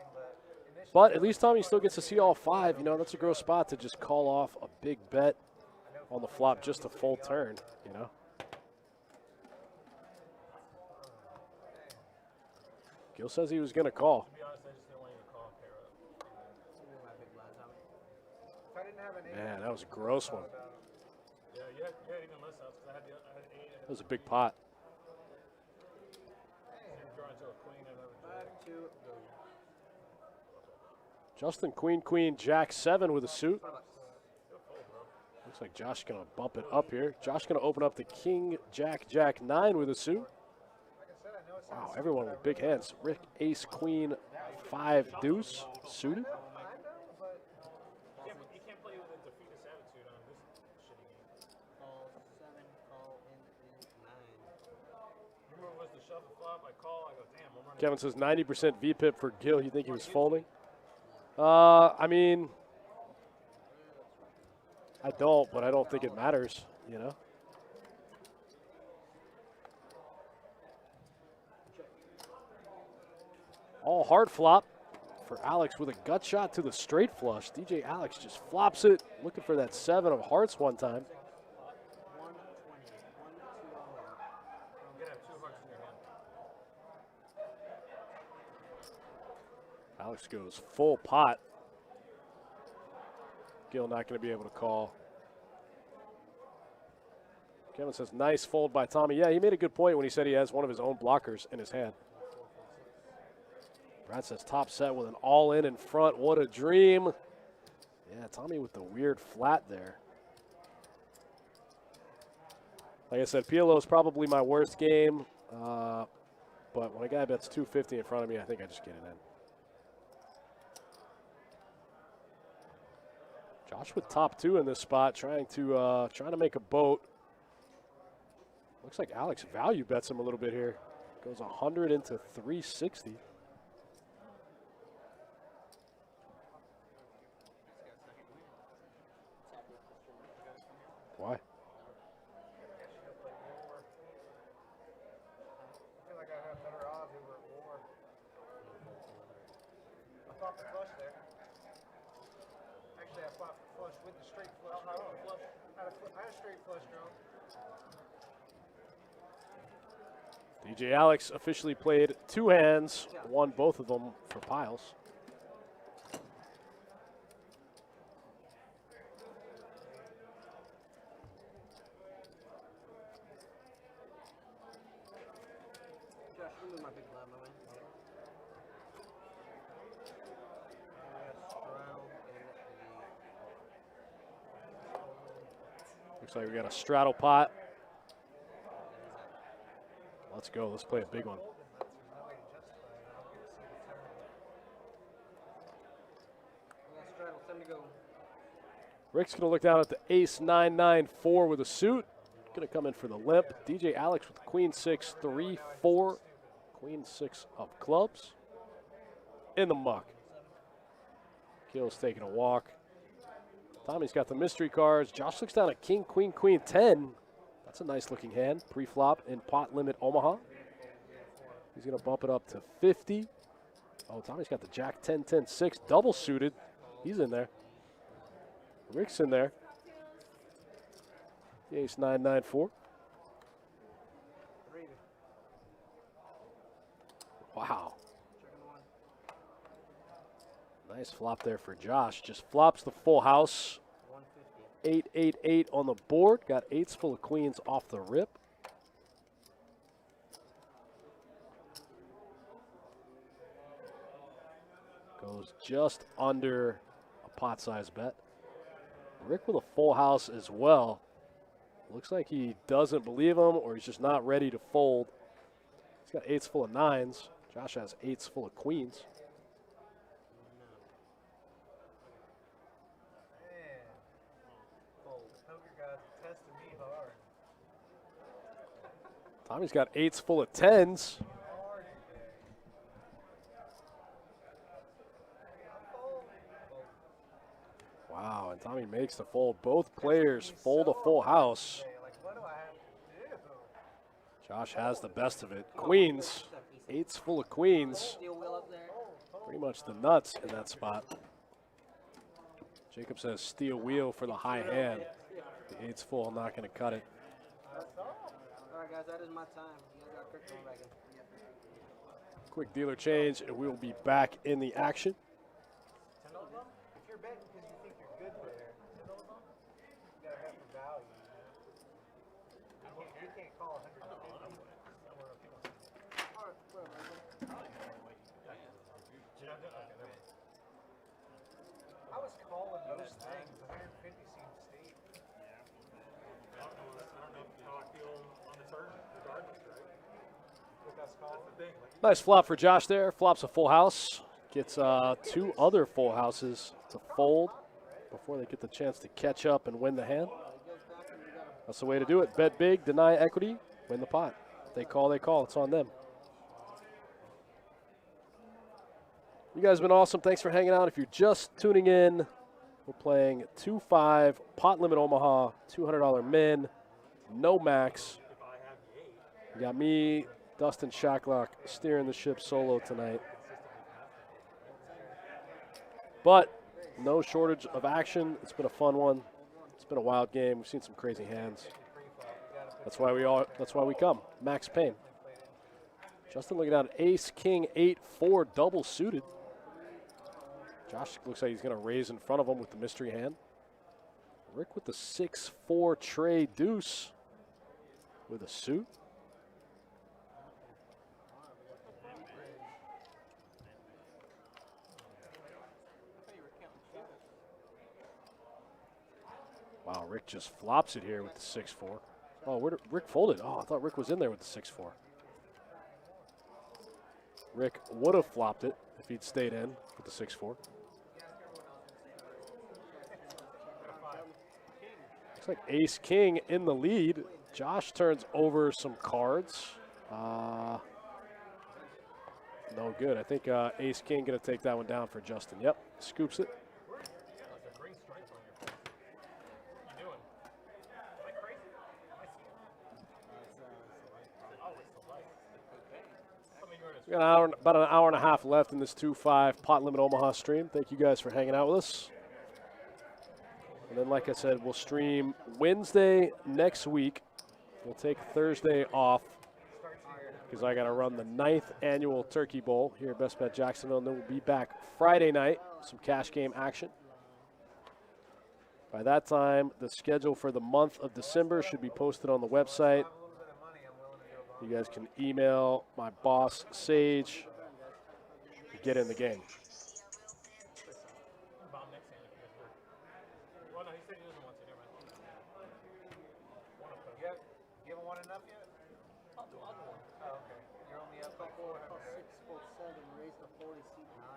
Speaker 1: But at least Tommy still gets to see all 5. You know, that's a gross spot to just call off a big bet on the flop just a full turn, you know. Gil says he was going to call.
Speaker 6: To be honest, I just didn't want you to call pair up.
Speaker 7: If I didn't have an 8,
Speaker 1: Man, that was a gross one.
Speaker 6: Yeah, you had even less outs because I had 8.
Speaker 1: That was a big pot.
Speaker 6: Draw into a queen. I've never
Speaker 5: Back to go.
Speaker 1: Justin, queen, queen, jack 7 with a suit. Looks like Josh going to bump it up here. Josh going to open up the king, jack, jack 9 with a suit. Wow, everyone with big hands. Rick, ace, queen, 5, deuce, suited.
Speaker 6: You can't play with a defeatist attitude on this shitty game.
Speaker 5: Call 7, call in 9.
Speaker 6: Remember, was the shove the flop? I call. I go, damn, I'm running.
Speaker 1: Kevin says 90% VPIP for Gil. You think he was folding? I mean, I don't, but I don't think it matters, you know? All hard flop for Alex with a gut shot to the straight flush. DJ Alex just flops it, looking for that 7 of hearts one time.
Speaker 5: 120. 1, 2, 1.
Speaker 6: You gotta have 2 hearts in your hand.
Speaker 1: Alex goes full pot. Gil not going to be able to call. Kevin says, nice fold by Tommy. Yeah, he made a good point when he said he has one of his own blockers in his hand. Brad says, top set with an all-in in front. What a dream. Yeah, Tommy with the weird flat there. Like I said, PLO is probably my worst game. But when a guy bets 250 in front of me, I think I just get it in. Josh with top 2 in this spot, trying to make a boat. Looks like Alex value bets him a little bit here. Goes 100 into 360. Why?
Speaker 7: I feel like I have better odds over at war. I popped the flush there. Actually, I popped the flush with the straight flush. I had a straight flush draw.
Speaker 1: DJ Alex officially played 2 hands, won both of them for piles.
Speaker 5: Josh, you move my big blind, my man. Straddle
Speaker 1: Looks like we got a straddle pot. Let's go. Let's play a big one.
Speaker 5: Straddle, time to go.
Speaker 1: Rick's going to look down at the ace 9-9-4 with a suit. Going to come in for the limp. DJ Alex with queen 6-3-4. Queen 6 of clubs. In the muck. Gil's taking a walk. Tommy's got the mystery cards. Josh looks down at king, queen, queen 10. That's a nice looking hand. Pre-flop in pot limit Omaha. He's going to bump it up to 50. Oh, Tommy's got the jack 10-10-6 double suited. He's in there. Rick's in there. The ace 9-9-4. Wow. Nice flop there for Josh. Just flops the full house. 8-8-8 on the board. Got 8s full of queens off the rip. Goes just under a pot size bet. Rick with a full house as well. Looks like he doesn't believe him or he's just not ready to fold. He's got 8s full of 9s. Josh has 8s full of queens.
Speaker 7: Man. Poker guys testing me hard.
Speaker 1: Tommy's got 8s full of 10s.
Speaker 7: Hard today.
Speaker 1: Wow, and Tommy makes the fold. Both players fold a full house.
Speaker 7: Like, what do I have to do?
Speaker 1: Josh has the best of it. Queens. 8s full of queens.
Speaker 5: Steel wheel up there.
Speaker 1: Pretty much the nuts in that spot. Jacob says steel wheel for the high hand. The 8's full, not going to cut it.
Speaker 5: All right, guys, that is my time. You guys got Crick going back in.
Speaker 1: Quick dealer change, and we will be back in the action.
Speaker 7: If you're betting because you think you're good there, you gotta have the value. You can't call 150. I was calling those things. 150 seems steep.
Speaker 6: I don't know how I feel on the turn, regardless, right?
Speaker 7: With us calling.
Speaker 6: That's the thing. Like,
Speaker 1: Nice flop for Josh there. Flops a full house. Gets 2 other full houses to fold before they get the chance to catch up and win the hand. That's the way to do it. Bet big, deny equity, win the pot. If they call, they call. It's on them. You guys have been awesome. Thanks for hanging out. If you're just tuning in, we're playing 2-5, pot limit Omaha, $200 min, no max. You got me, Dustin Shacklock, steering the ship solo tonight. But no shortage of action. It's been a fun one. It's been a wild game. We've seen some crazy hands. That's why we come. Max Payne. Justin looking at an ace, king, 8-4 double suited. Josh looks like he's going to raise in front of him with the mystery hand. Rick with the 6-4 tray deuce with a suit. Wow, Rick just flops it here with the 6-4. Oh, where did Rick folded? Oh, I thought Rick was in there with the 6-4. Rick would have flopped it if he'd stayed in with the 6-4. Looks like ace king in the lead. Josh turns over some cards. No good. I think ace king going to take that one down for Justin. Yep, scoops it. We got about an hour and a half left in this 2-5 Pot Limit Omaha stream. Thank you guys for hanging out with us. And then, like I said, we'll stream Wednesday next week. We'll take Thursday off because I got to run the 9th annual Turkey Bowl here at Best Bet Jacksonville. And then we'll be back Friday night, some cash game action. By that time, the schedule for the month of December should be posted on the website. You guys can email my boss, Sage, to get in the game.
Speaker 7: You haven't won enough yet? I'll do one. Oh, okay. You're only up by 4.
Speaker 5: 6 foot 7, raise to 40, seat 9.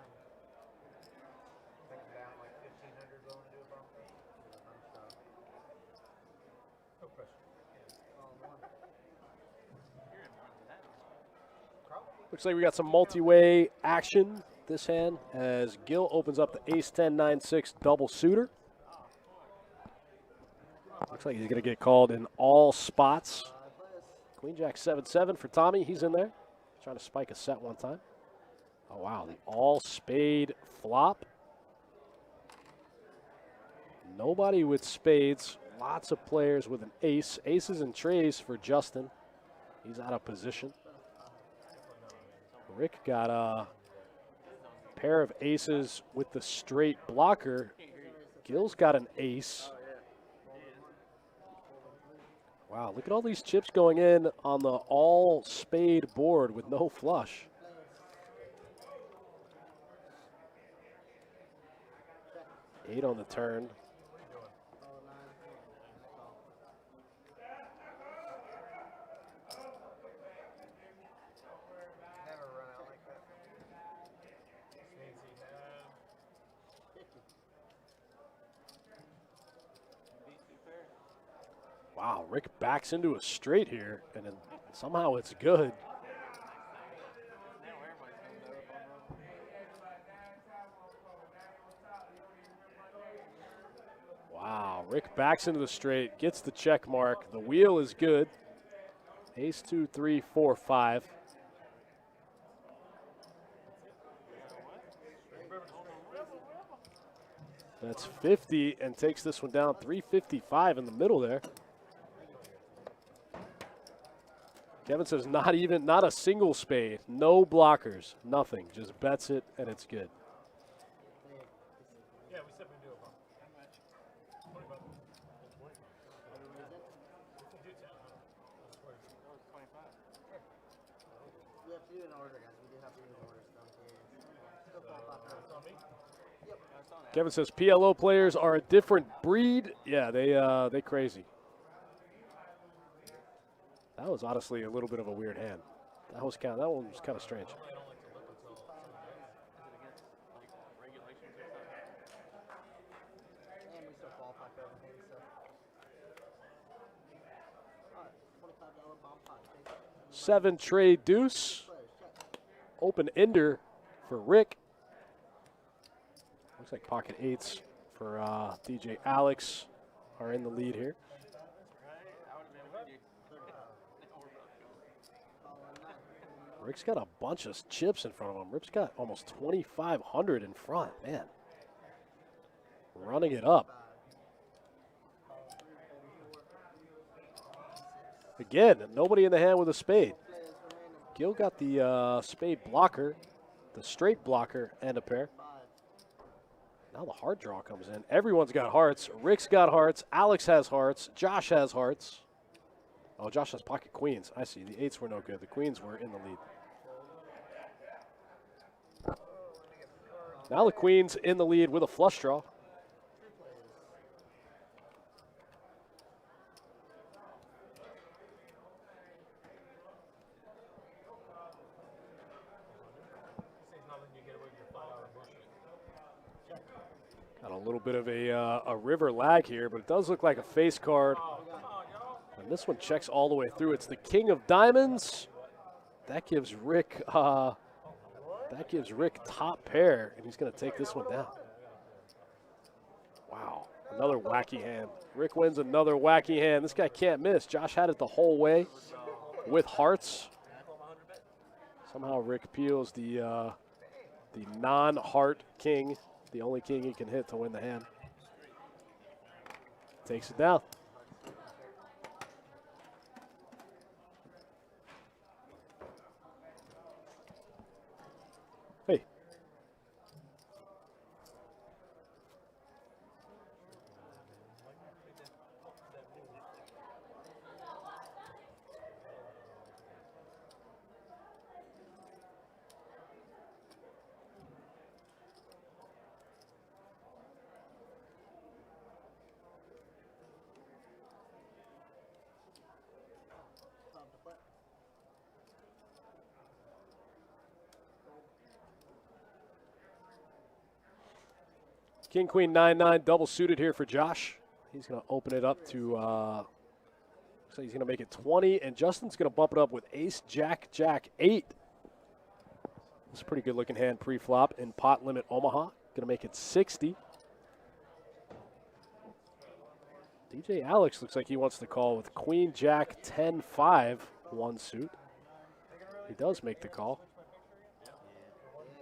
Speaker 7: Take it down like 1,500. Willing to do a bump there?
Speaker 6: no pressure.
Speaker 1: Looks like we got some multi-way action this hand as Gil opens up the ace-10, 9-6 double suitor. Looks like he's going to get called in all spots. Queen Jack 7-7 for Tommy. He's in there. Trying to spike a set one time. Oh, wow. The all spade flop. Nobody with spades. Lots of players with an ace. Aces and trays for Justin. He's out of position. Rick got a pair of aces with the straight blocker. Gil's got an ace. Wow, look at all these chips going in on the all spade board with no flush. Eight on the turn. Wow, Rick backs into a straight here, and then somehow it's good. Wow, Rick backs into the straight, gets the check mark. The wheel is good. Ace 2, 3, 4, 5. That's 50 and takes this one down 355 in the middle there. Kevin says not a single spade, no blockers, nothing. Just bets it and it's good.
Speaker 6: Yeah, we said we do it.
Speaker 5: We have to do an order, guys. We do have to do an order. Still qualify. Yep.
Speaker 1: Kevin says PLO players are a different breed. Yeah, they crazy. That was honestly a little bit of a weird hand. That one was kind of strange.
Speaker 5: And we still qualify for everything, so. Alright, $25 bomb pot.
Speaker 1: 7 trade deuce.
Speaker 5: Players, check.
Speaker 1: Open ender for Rick. Looks like pocket eights for DJ Alex are in the lead here. Rick's got a bunch of chips in front of him. Rick's got almost 2,500 in front, man. Running it up. Again, nobody in the hand with a spade. Gil got the spade blocker, the straight blocker, and a pair. Now the hard draw comes in. Everyone's got hearts. Rick's got hearts. Alex has hearts. Josh has hearts. Oh, Josh has pocket queens. I see. The eights were no good. The queens were in the lead. Now the queen's in the lead with a flush draw. Got a little bit of a river lag here, but it does look like a face card. And this one checks all the way through. It's the king of diamonds. That gives Rick top pair, and he's going to take this one down. Wow, another wacky hand. Rick wins another wacky hand. This guy can't miss. Josh had it the whole way with hearts. Somehow Rick peels the non-heart king, the only king he can hit to win the hand. Takes it down. Hey. King, queen, 9-9, double suited here for Josh. He's going to open it up to, looks like he's going to make it 20, and Justin's going to bump it up with ace, jack, jack, 8. It's a pretty good looking hand pre-flop in pot limit Omaha. Going to make it 60. DJ Alex looks like he wants to call with queen, jack, 10-5, one suit. He does make the call.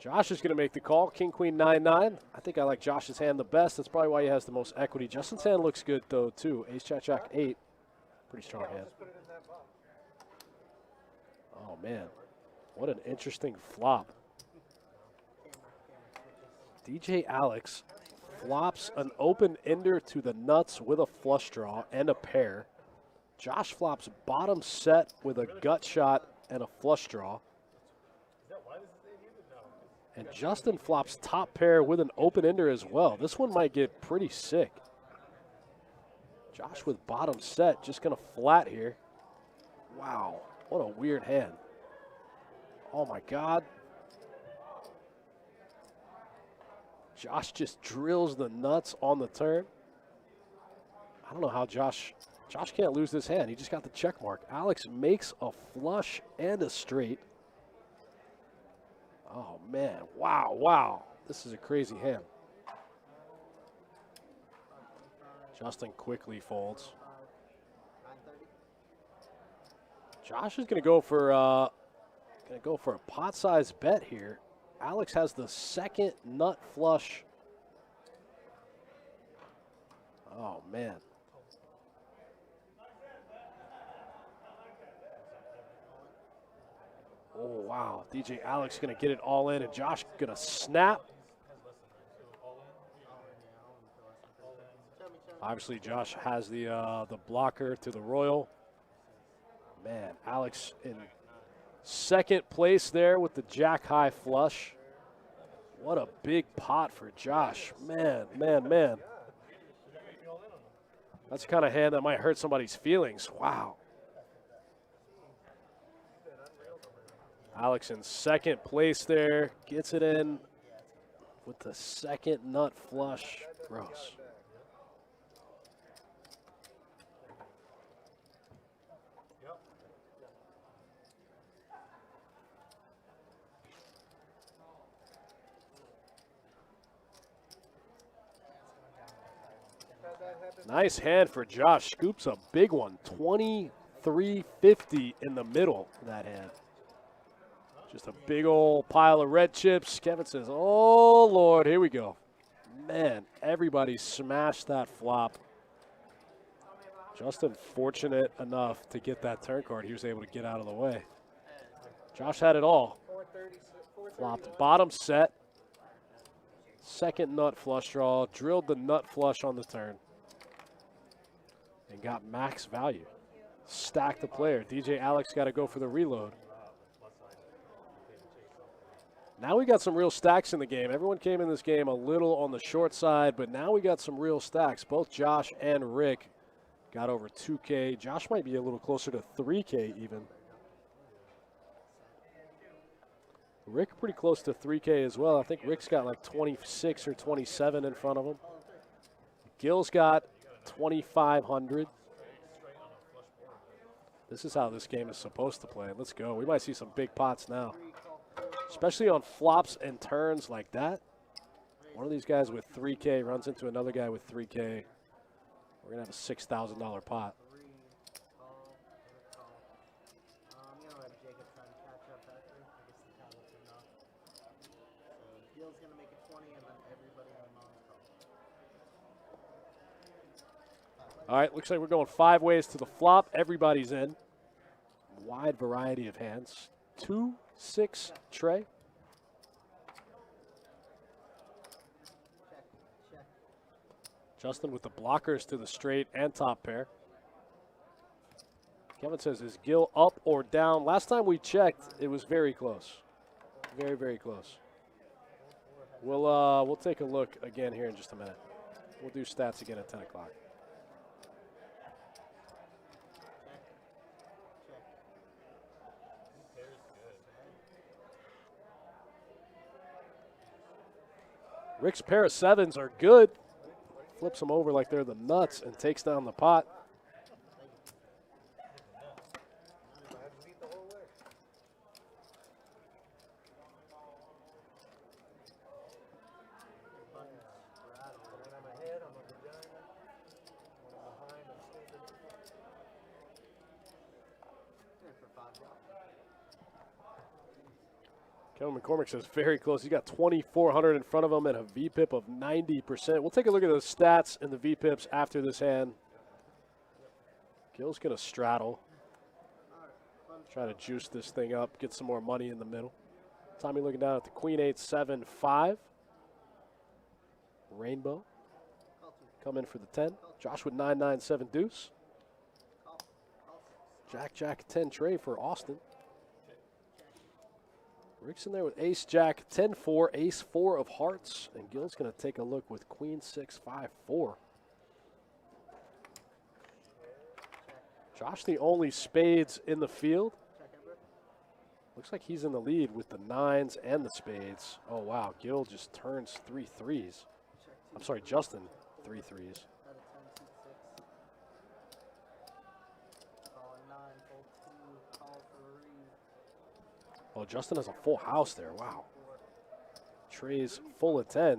Speaker 1: Josh is going to make the call. King, queen, 9-9. I think I like Josh's hand the best. That's probably why he has the most equity. Justin's hand looks good, though, too. Ace, jack, jack, 8. Pretty strong hand. Oh, man. What an interesting flop. DJ Alex flops an open ender to the nuts with a flush draw and a pair. Josh flops bottom set with a gut shot and a flush draw. And Justin flops top pair with an open ender as well. This one might get pretty sick. Josh with bottom set, just going to flat here. Wow, what a weird hand. Oh my God. Josh just drills the nuts on the turn. I don't know how Josh Josh can't lose this hand. He just got the check mark. Alex makes a flush and a straight. Oh, man. Wow, wow. This is a crazy hand. Justin quickly folds. Josh is going to go for a pot-sized bet here. Alex has the second nut flush. Oh, man. Oh, wow. DJ Alex going to get it all in, and Josh going to snap. Obviously, Josh has the blocker to the Royal. Man, Alex in second place there with the jack-high flush. What a big pot for Josh. Man, man, man. That's the kind of hand that might hurt somebody's feelings. Wow. Alex in second place there. Gets it in with the second nut flush. Gross. Nice hand for Josh. Scoops a big one. 23.50 in the middle of that hand. Just a big old pile of red chips. Kevin says, oh, Lord, here we go. Man, everybody smashed that flop. Justin fortunate enough to get that turn card. He was able to get out of the way. Josh had it all. Flopped bottom set. Second nut flush draw. Drilled the nut flush on the turn. And got max value. Stacked the player. DJ Alex got to go for the reload. Now we got some real stacks in the game. Everyone came in this game a little on the short side, but now we got some real stacks. Both Josh and Rick got over 2K. Josh might be a little closer to 3K even. Rick pretty close to 3K as well. I think Rick's got like 26 or 27 in front of him. Gil's got 2,500. This is how this game is supposed to play. Let's go. We might see some big pots now, especially on flops and turns like that. One of these guys with 3K runs into another guy with 3K. We're going to have a $6,000 pot. All right, looks like we're going 5 ways to the flop. Everybody's in. Wide variety of hands. 2-6 tray. Justin with the blockers to the straight and top pair. Kevin says, is Gil up or down? Last time we checked, it was very close. Very, very close. We'll take a look again here in just a minute. We'll do stats again at 10 o'clock. Rick's pair of sevens are good. Flips them over like they're the nuts and takes down the pot. Kevin McCormick says very close. He's got 2,400 in front of him and a VPIP of 90%. We'll take a look at those stats and the VPIPs after this hand. Gil's going to straddle. Try to juice this thing up, get some more money in the middle. Tommy looking down at the Queen 8-7-5. Rainbow. Come in for the 10. Josh with 9-9-7 deuce. Jack 10 tray for Austin. Rick's in there with ace-jack, 10-4, ace-4 of hearts, and Gil's going to take a look with queen 6-5-4. Josh the only spades in the field. Looks like he's in the lead with the 9s and the spades. Oh, wow, Gil just turns 3 threes. I'm sorry, Justin, 3 threes. Oh, Justin has a full house there. Wow. Trey's full of 10s.
Speaker 5: Well,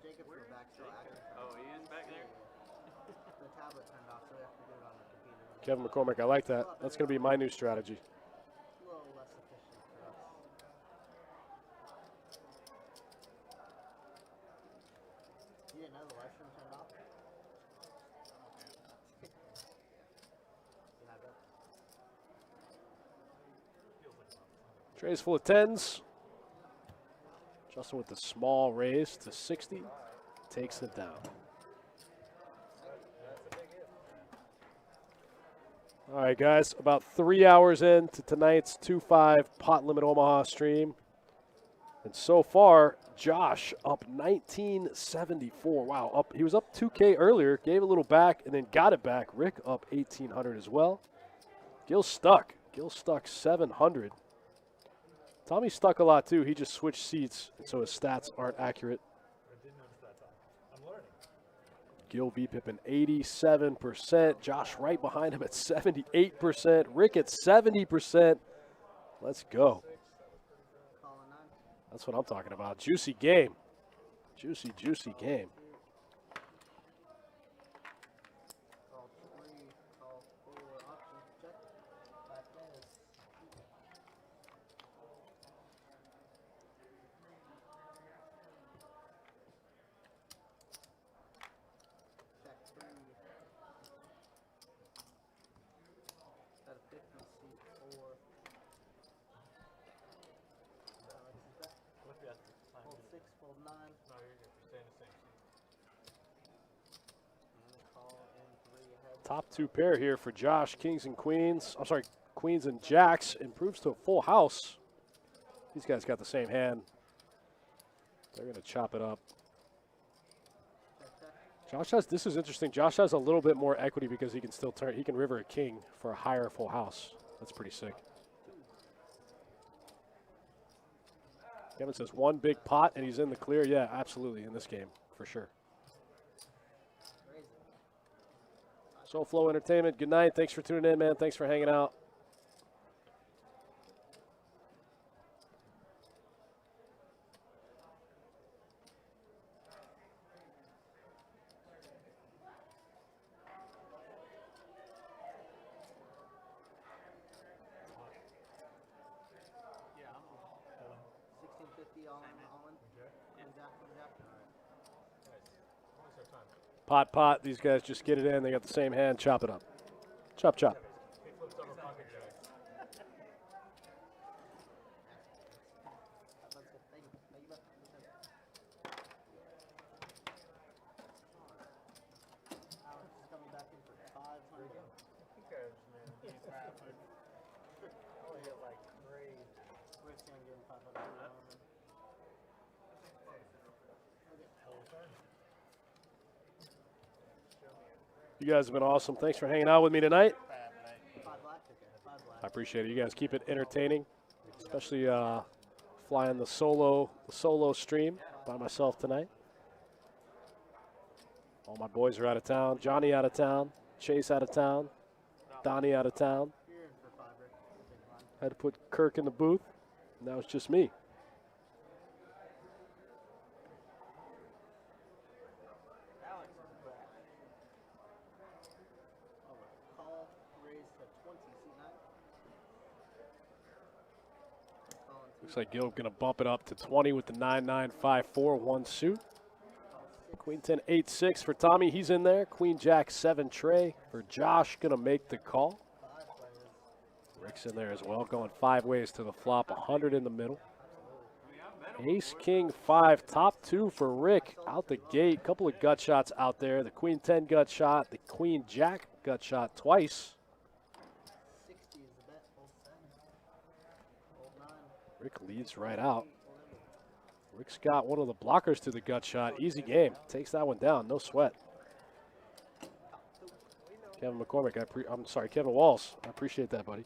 Speaker 5: Jacob's in the back still active.
Speaker 3: Oh, he is back there?
Speaker 5: The tablet turned off, so we have to do it on the computer.
Speaker 1: Kevin McCormick, I like that. That's going to be my new strategy.
Speaker 5: A little less efficient for us. You didn't know the live stream turned off? Did I bet?
Speaker 1: Trey's full of 10s. Justin with the small raise to 60. Takes it down. All right, guys, about 3 hours into tonight's 2-5 Pot Limit Omaha stream. And so far, Josh up 1974. Wow, up. He was up 2K earlier, gave a little back, and then got it back. Rick up 1,800 as well. Gil stuck. Gil stuck 700. Tommy stuck a lot, too. He just switched seats, so his stats aren't accurate.
Speaker 6: I did notice that time. I'm learning.
Speaker 1: Gil VPIP an 87%. Josh right behind him at 78%. Rick at 70%. Let's go.
Speaker 5: Calling 9.
Speaker 1: That's what I'm talking about. Juicy game. Juicy, juicy game.
Speaker 5: Call 3, call 4, option, check. 5 players. Check 3. Got a 50, seat 4.
Speaker 3: Look at the time.
Speaker 5: Fold 6, fold 9.
Speaker 6: No, you're good. You're staying the same seat.
Speaker 5: And then call in 3 ahead.
Speaker 1: Top two pair here for Josh. Kings and queens. I'm sorry, queens and jacks. Improves to a full house. These guys got the same hand. They're going to chop it up. Josh has, this is interesting. Josh has a little bit more equity because he can still turn, he can river a king for a higher full house. That's pretty sick. Kevin says one big pot and he's in the clear. Yeah, absolutely in this game for sure. SoFlo Entertainment, good night. Thanks for tuning in, man. Thanks for hanging out.
Speaker 3: Yeah, I'm
Speaker 5: 1650 all in. And Jack.
Speaker 6: What's our time?
Speaker 1: Pot, pot. These guys just get it in. They got the same hand. Chop it up. Chop, chop.
Speaker 6: He flips over pocket jack.
Speaker 5: Alex is coming back in for 500.
Speaker 7: Who cares, man? He's halfway. Oh, he hit like crazy.
Speaker 5: Rick's gonna give him 500.
Speaker 1: You guys have been awesome. Thanks for hanging out with me tonight.
Speaker 5: 5 black, okay. 5 black.
Speaker 1: I appreciate it. You guys keep it entertaining, especially flying the solo stream by myself tonight. All my boys are out of town. Johnny out of town. Chase out of town. Donnie out of town.
Speaker 5: You're in for 5, Rick. Big line.
Speaker 1: Had to put Kirk in the booth. Now it's just me.
Speaker 3: Alex is back.
Speaker 5: Oh, call raised to 20, seat 9. Calling 2.
Speaker 1: Looks like Gil going to bump it up to 20 with the 9-9-5-4 one suit. Queen 10 8-6 for Tommy. He's in there. Queen Jack 7 Trey for Josh. Going to make the call.
Speaker 5: 5 players.
Speaker 1: Rick's in there as well. Going 5 ways to the flop. 100 in the middle. Ace King 5. Top 2 for Rick out the gate. Couple of gut shots out there. The Queen 10 gut shot. The Queen Jack gut shot twice.
Speaker 5: 60 is the bet. Fold 7. Fold 9.
Speaker 1: Rick leads right out. Rick's got one of the blockers to the gut shot. Easy game. Takes that one down. No sweat. Kevin McCormick. I'm sorry, Kevin Walls. I appreciate that, buddy.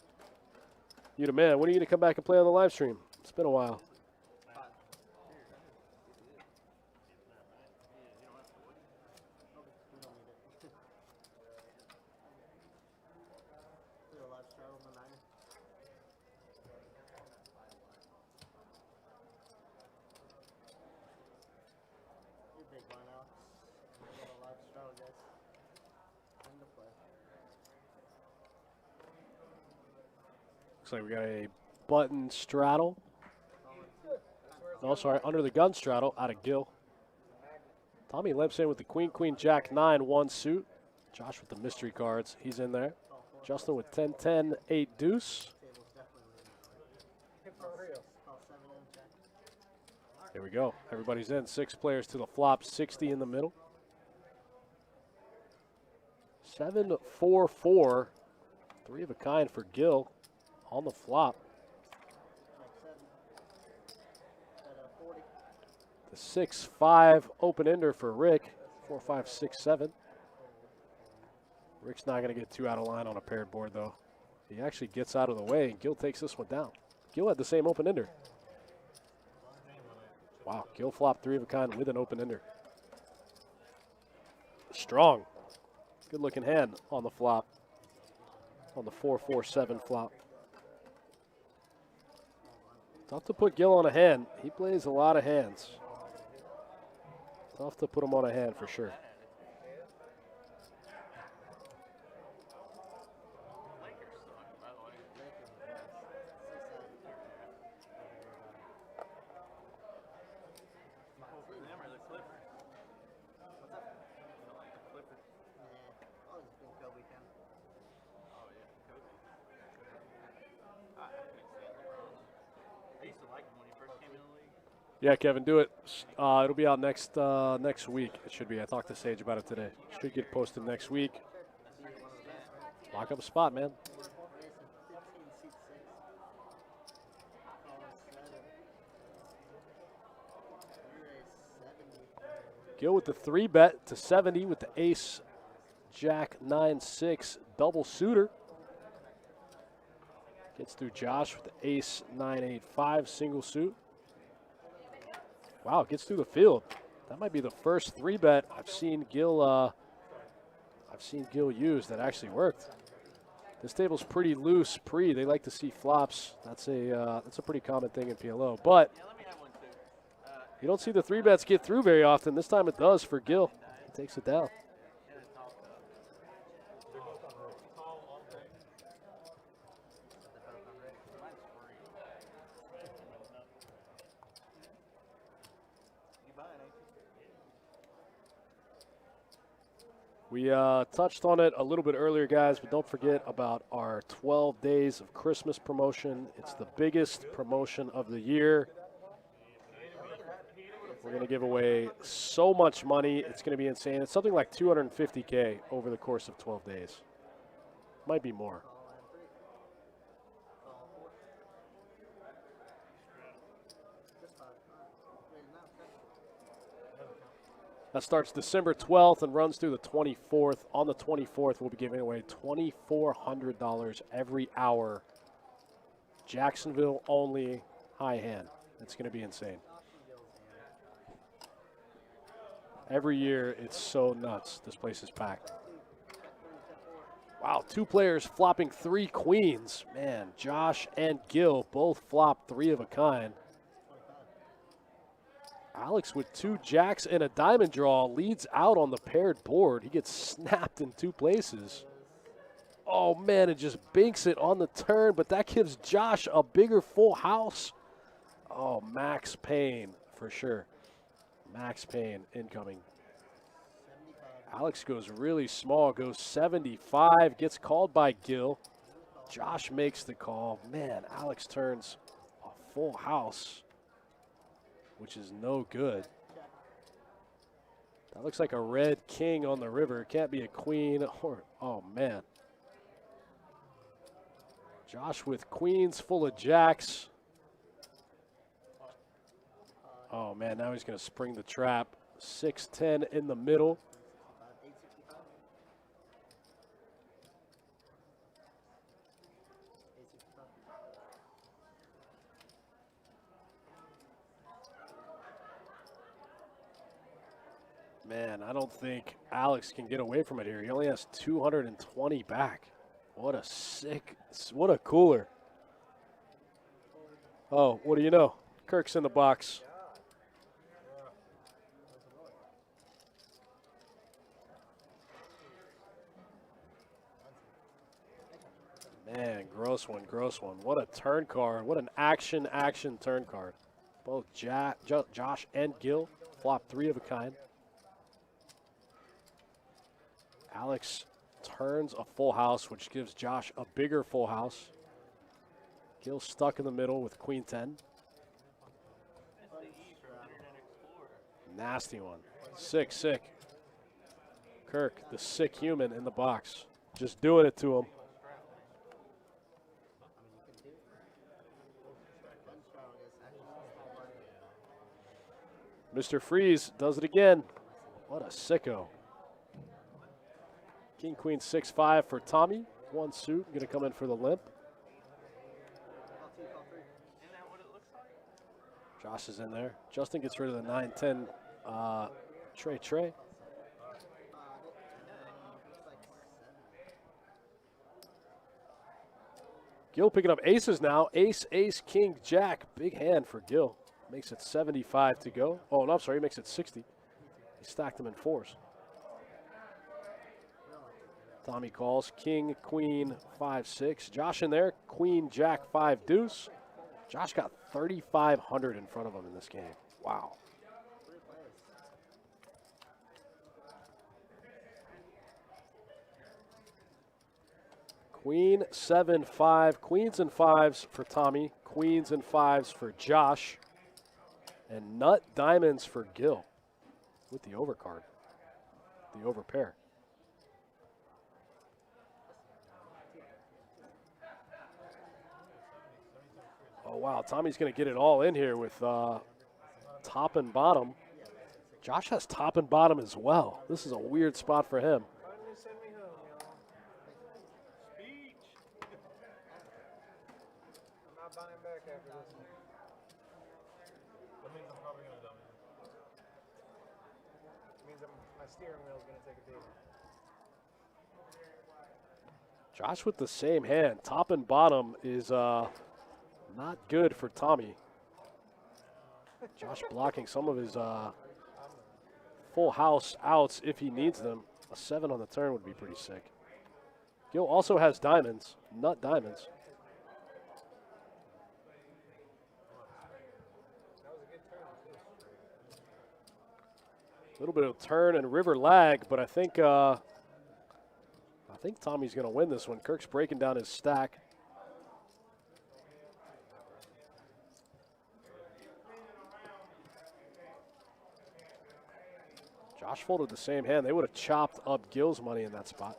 Speaker 1: You the man. When are you going to come back and play on the live stream? It's been a while.
Speaker 5: We don't need it. Do a live straddle on the 9.
Speaker 1: Looks like we got a button straddle. No, sorry, under the gun straddle out of Gill. Tommy limps in with the queen, queen, jack, 9, 1 suit. Josh with the mystery cards. He's in there. Justin with 10, 10, 8 deuce. Here we go. Everybody's in. 6 players to the flop, 60 in the middle. 7, 4, 4. 3 of a kind for Gill on the flop. The 6, 5 open ender for Rick. 4, 5, 6, 7. Rick's not going to get too out of line on a paired board, though. He actually gets out of the way, and Gill takes this one down. Gill had the same open ender. Wow, Gill flopped 3 of a kind with an open ender. Strong. Good looking hand on the flop. On the 4, 4, 7 flop. Tough to put Gill on a hand. He plays a lot of hands. Tough to put him on a hand for sure. Yeah, Kevin, do it. It'll be out next week. It should be. I talked to Sage about it today. Should get posted next week. Lock up a spot, man. Gill with the 3 bet to 70 with the ace, jack, 9, 6 double suitor. Gets through Josh with the ace, 9, 8, 5 single suit. Wow, gets through the field. That might be the first 3 bet I've seen Gill use that actually worked. This table's pretty loose pre. They like to see flops. That's a pretty common thing in PLO. But you don't see the 3 bets get through very often. This time it does for Gill. He takes it down. We touched on it a little bit earlier, guys, but don't forget about our 12 days of Christmas promotion. It's the biggest promotion of the year. We're going to give away so much money. It's going to be insane. It's something like $250K over the course of 12 days. Might be more. That starts December 12th and runs through the 24th. On the 24th, we'll be giving away $2,400 every hour. Jacksonville only, high hand. It's going to be insane. Every year, it's so nuts. This place is packed. Wow, 2 players flopping 3 queens. Man, Josh and Gill both flopped 3 of a kind. Alex with 2 jacks and a diamond draw leads out on the paired board. He gets snapped in 2 places. Oh, man, it just binks it on the turn, but that gives Josh a bigger full house. Oh, max pain for sure. Max pain incoming. Alex goes really small, goes 75, gets called by Gill. Josh makes the call. Man, Alex turns a full house, which is no good. That looks like a red king on the river. It can't be a queen or, oh man. Josh with queens full of jacks. Oh man, now he's gonna spring the trap. 6-10 in the middle. Man, I don't think Alex can get away from it here. He only has 220 back. What a sick, what a cooler. Oh, what do you know? Kirk's in the box. Man, gross one, gross one. What a turn card. What an action turn card. Both Josh and Gil flop 3 of a kind. Alex turns a full house, which gives Josh a bigger full house. Gil stuck in the middle with queen 10. Nasty one. Sick, sick. Kirk, the sick human in the box. Just doing it to him. Mr. Freeze does it again. What a sicko. King, queen, 6-5 for Tommy. 1 suit, gonna come in for the limp. Josh is in there. Justin gets rid of the 9-10 Trey. Gil picking up aces now. Ace, ace, king, jack. Big hand for Gil. Makes it 75 to go. Oh, no, I'm sorry. He makes it 60. He stacked them in 4s. Tommy calls king, queen, 5-6. Josh in there. Queen, jack, 5 deuce. Josh got 3,500 in front of him in this game. Wow. Queen, 7-5. Queens and 5s for Tommy. Queens and 5s for Josh. And nut diamonds for Gil with the overcard, the overpair. Oh, wow. Tommy's going to get it all in here with top and bottom. Josh has top and bottom as well. This is a weird spot for him. Josh with the same hand. Top and bottom is not good for Tommy. Josh blocking some of his full house outs if he needs them. A 7 on the turn would be pretty sick. Gil also has diamonds, nut diamonds. A little bit of turn and river lag, but I think Tommy's going to win this one. Kirk's breaking down his stack. Josh folded the same hand. They would have chopped up Gil's money in that spot.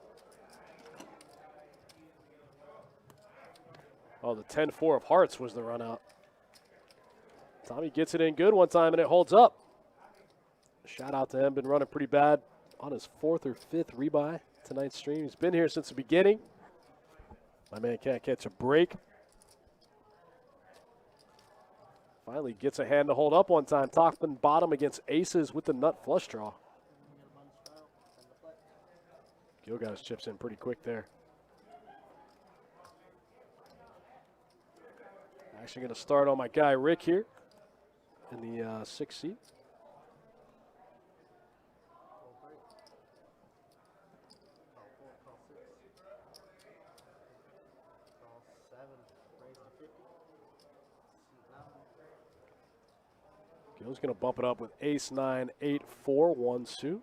Speaker 1: Oh, the 10-4 of hearts was the run out. Tommy gets it in good one time, and it holds up. Shout out to him. Been running pretty bad on his 4th or 5th rebuy tonight's stream. He's been here since the beginning. My man can't catch a break. Finally gets a hand to hold up one time. Top and bottom against aces with the nut flush draw. Gil got his chips in pretty quick there. Actually going to start on my guy Rick here in the 6th seat. Gil's going to bump it up with ace 9, 8, 4, 1 suit.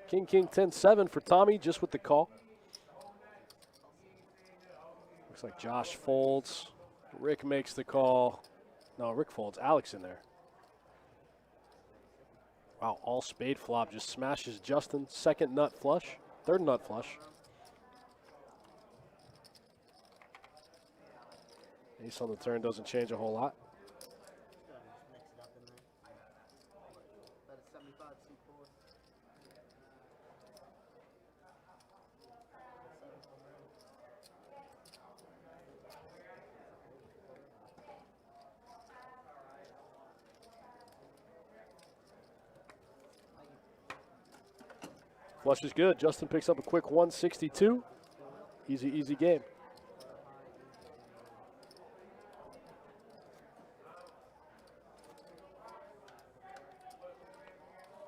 Speaker 1: King, king, 10, 7 for Tommy, just with the call. Looks like Josh folds. Rick makes the call. No, Rick folds. Alex in there. Wow, all spade flop just smashes Justin. 2nd nut flush. 3rd nut flush. Ace on the turn doesn't change a whole lot. Flush is good. Justin picks up a quick 162. Easy, easy game.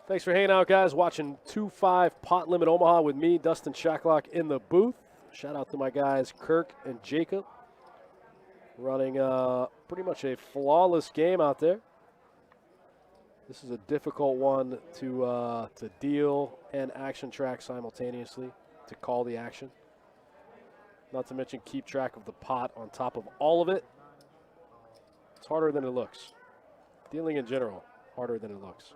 Speaker 1: Thanks for hanging out, guys. Watching 2-5 Pot Limit Omaha with me, Dustin Shacklock, in the booth. Shout out to my guys, Kirk and Jacob, running pretty much a flawless game out there. This is a difficult one to deal and action track simultaneously, to call the action. Not to mention keep track of the pot on top of all of it. It's harder than it looks. Dealing in general, harder than it looks.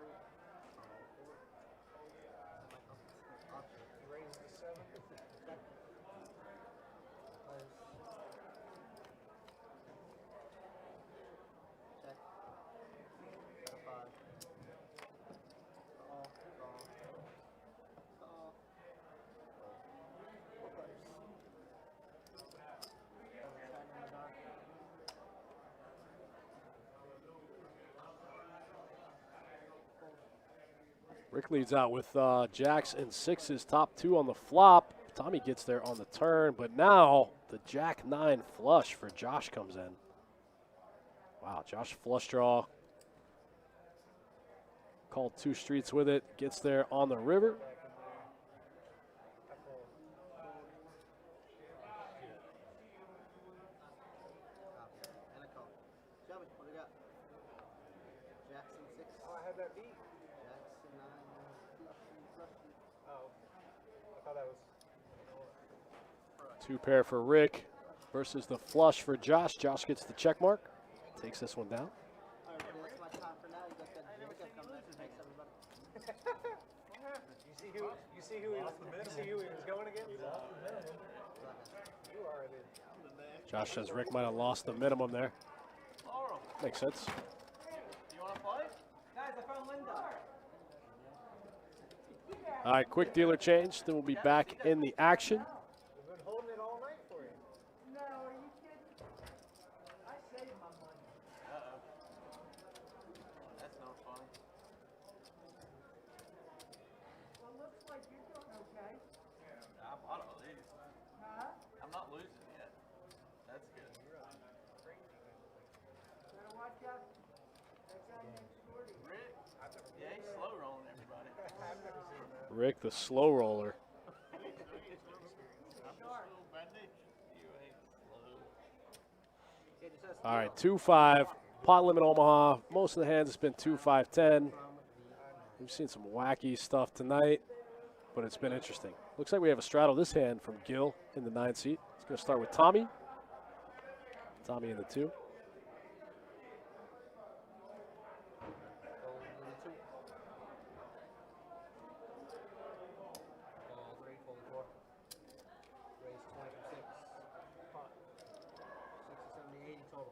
Speaker 1: Rick leads out with jacks and sixes, top two on the flop. Tommy gets there on the turn, but now the jack nine flush for Josh comes in. Wow, Josh flush draw. Called two streets with it, gets there on the river.
Speaker 5: And a call. Shelby, what do you got? Jackson 6.
Speaker 7: Oh, I had that beat.
Speaker 5: Jackson 9. Flushy.
Speaker 7: Oh, I thought that was.
Speaker 1: Two pair for Rick versus the flush for Josh. Josh gets the check mark, takes this one down.
Speaker 5: All right, that's my time for now. You got that Jacob coming in. Thanks, everybody.
Speaker 7: You see who he was going against? You are the.
Speaker 1: Josh says Rick might have lost the minimum there. Makes sense.
Speaker 3: You want to play?
Speaker 5: Guys, I found Linda.
Speaker 1: All right, quick dealer change. Then we'll be back in the action.
Speaker 7: We've been holding it all night for you.
Speaker 5: No, are you kidding? I saved my money.
Speaker 3: That's not fun.
Speaker 5: Well, looks like you're doing okay.
Speaker 3: I'm not gonna lose.
Speaker 5: Huh?
Speaker 3: I'm not losing yet. That's good.
Speaker 5: Better watch out. That guy next door to you.
Speaker 3: Rick, yeah, he's slow rolling everybody.
Speaker 1: Rick, the slow roller.
Speaker 3: You ain't slow.
Speaker 1: All right, 2-5. Pot limit Omaha. Most of the hands, it's been 2-5-10. We've seen some wacky stuff tonight, but it's been interesting. Looks like we have a straddle this hand from Gil in the 9 seat. It's going to start with Tommy. Tommy in the 2.
Speaker 5: Call 3, fold 4. Raise 20 from 6. 60, 70, 80 total.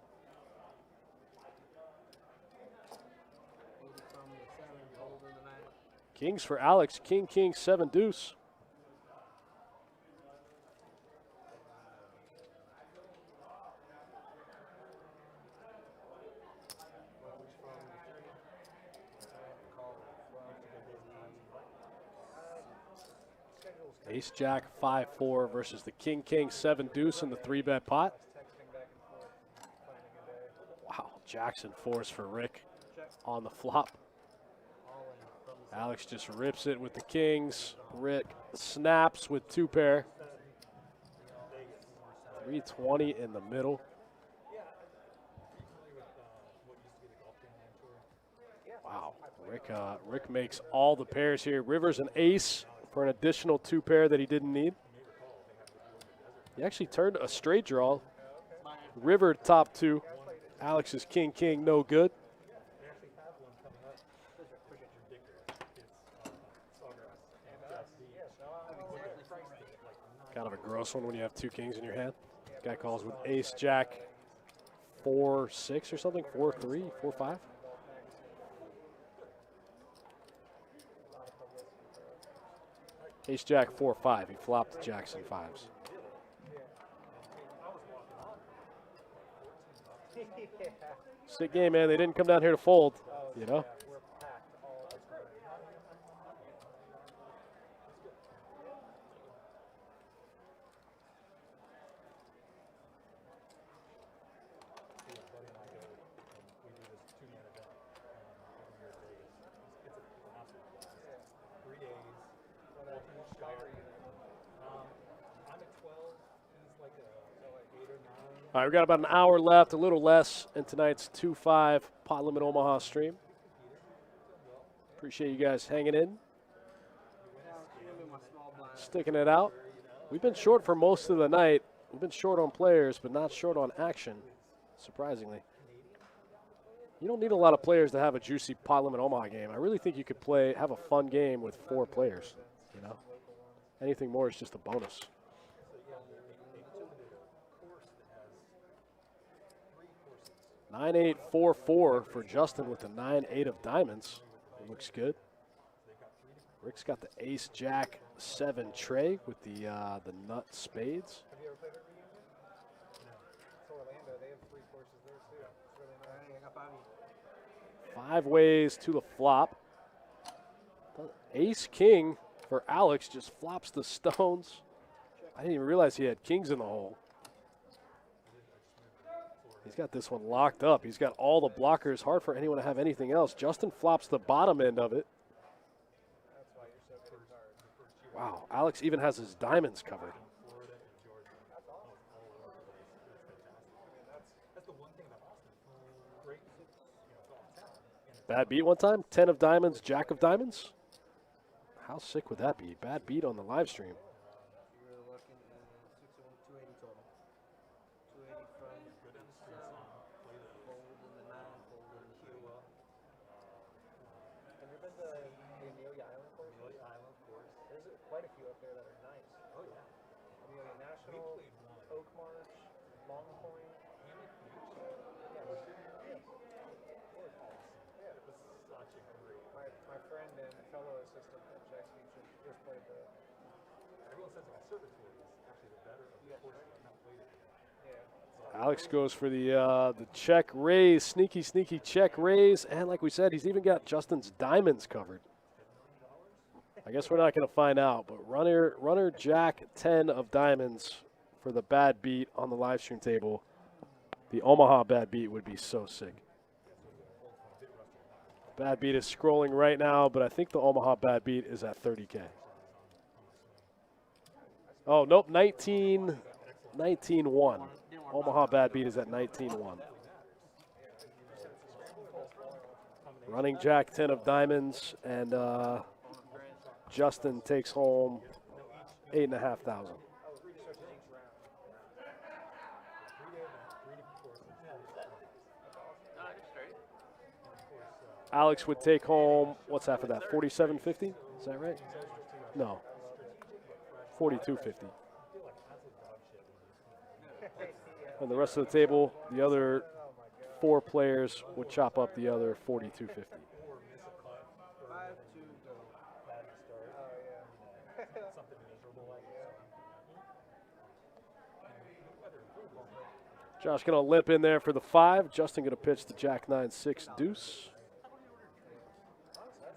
Speaker 5: 80 from the 7, hold in the 9.
Speaker 1: Kings for Alex. King, king, 7 deuce. Ace Jack 5-4 versus the King King 7 deuce in the 3-bet pot. Wow, Jackson 4s for Rick on the flop. Alex just rips it with the kings. Rick snaps with 2 pair. 320 in the middle. Wow, Rick makes all the pairs here. River's an ace for an additional 2 pair that he didn't need. He actually turned a straight draw. River top 2. Alex is king, king, no good. Kind of a gross one when you have 2 kings in your hand. Guy calls with ace, jack, 4-6 or something, 4-3, 4-5. Ace, jack, 4-5. He flopped the jacks and 5s. Sick game, man. They didn't come down here to fold, you know. All right, we've got about an hour left, a little less, in tonight's 2-5 Pot Limit Omaha stream. Appreciate you guys hanging in, sticking it out. We've been short for most of the night. We've been short on players, but not short on action, surprisingly. You don't need a lot of players to have a juicy Pot Limit Omaha game. I really think you could have a fun game with 4 players, you know? Anything more is just a bonus. 9-8-4-4 for Justin with the 9-8 of diamonds. Looks good. Rick's got the ace jack 7 tray with the nut spades.
Speaker 5: Have you ever played Burrito? No. It's Orlando. They have 3 courses there too. It's really nice. I got 5.
Speaker 1: 5 ways to the flop. Ace king for Alex just flops the stones. I didn't even realize he had kings in the hole. He's got this one locked up. He's got all the blockers. Hard for anyone to have anything else. Justin flops the bottom end of it. Wow, Alex even has his diamonds covered. Bad beat one time. 10 of diamonds, jack of diamonds. How sick would that be? Bad beat on the live stream.
Speaker 5: You're looking at 280 total. 280 from fold in the 9, fold in the 2. Have you been to the Amelia Island course? Amelia Island course. There's quite a few up there that are nice. Oh yeah. Amelia National, Oak March, Long Point. My friend and fellow assistant at Jack's Beach just played the. Everyone says like a service tour is actually the better of the course. I've not played it. Yeah.
Speaker 1: Alex goes for the check raise, sneaky check raise, and like we said, he's even got Justin's diamonds covered. I guess we're not going to find out, but runner jack 10 of diamonds for the bad beat on the live stream table. The Omaha bad beat would be so sick. Bad beat is scrolling right now, but I think the Omaha bad beat is at 30K. Oh, nope, 19-1. Omaha bad beat is at 19-1. Running jack 10 of diamonds, and Justin takes home 8,500. Alex would take home, what's after that, 47.50? Is that right? No, 42.50. And the rest of the table, the other 4 players would chop up the other 42.50. Josh going to limp in there for the 5. Justin going to pitch the jack 9-6 deuce.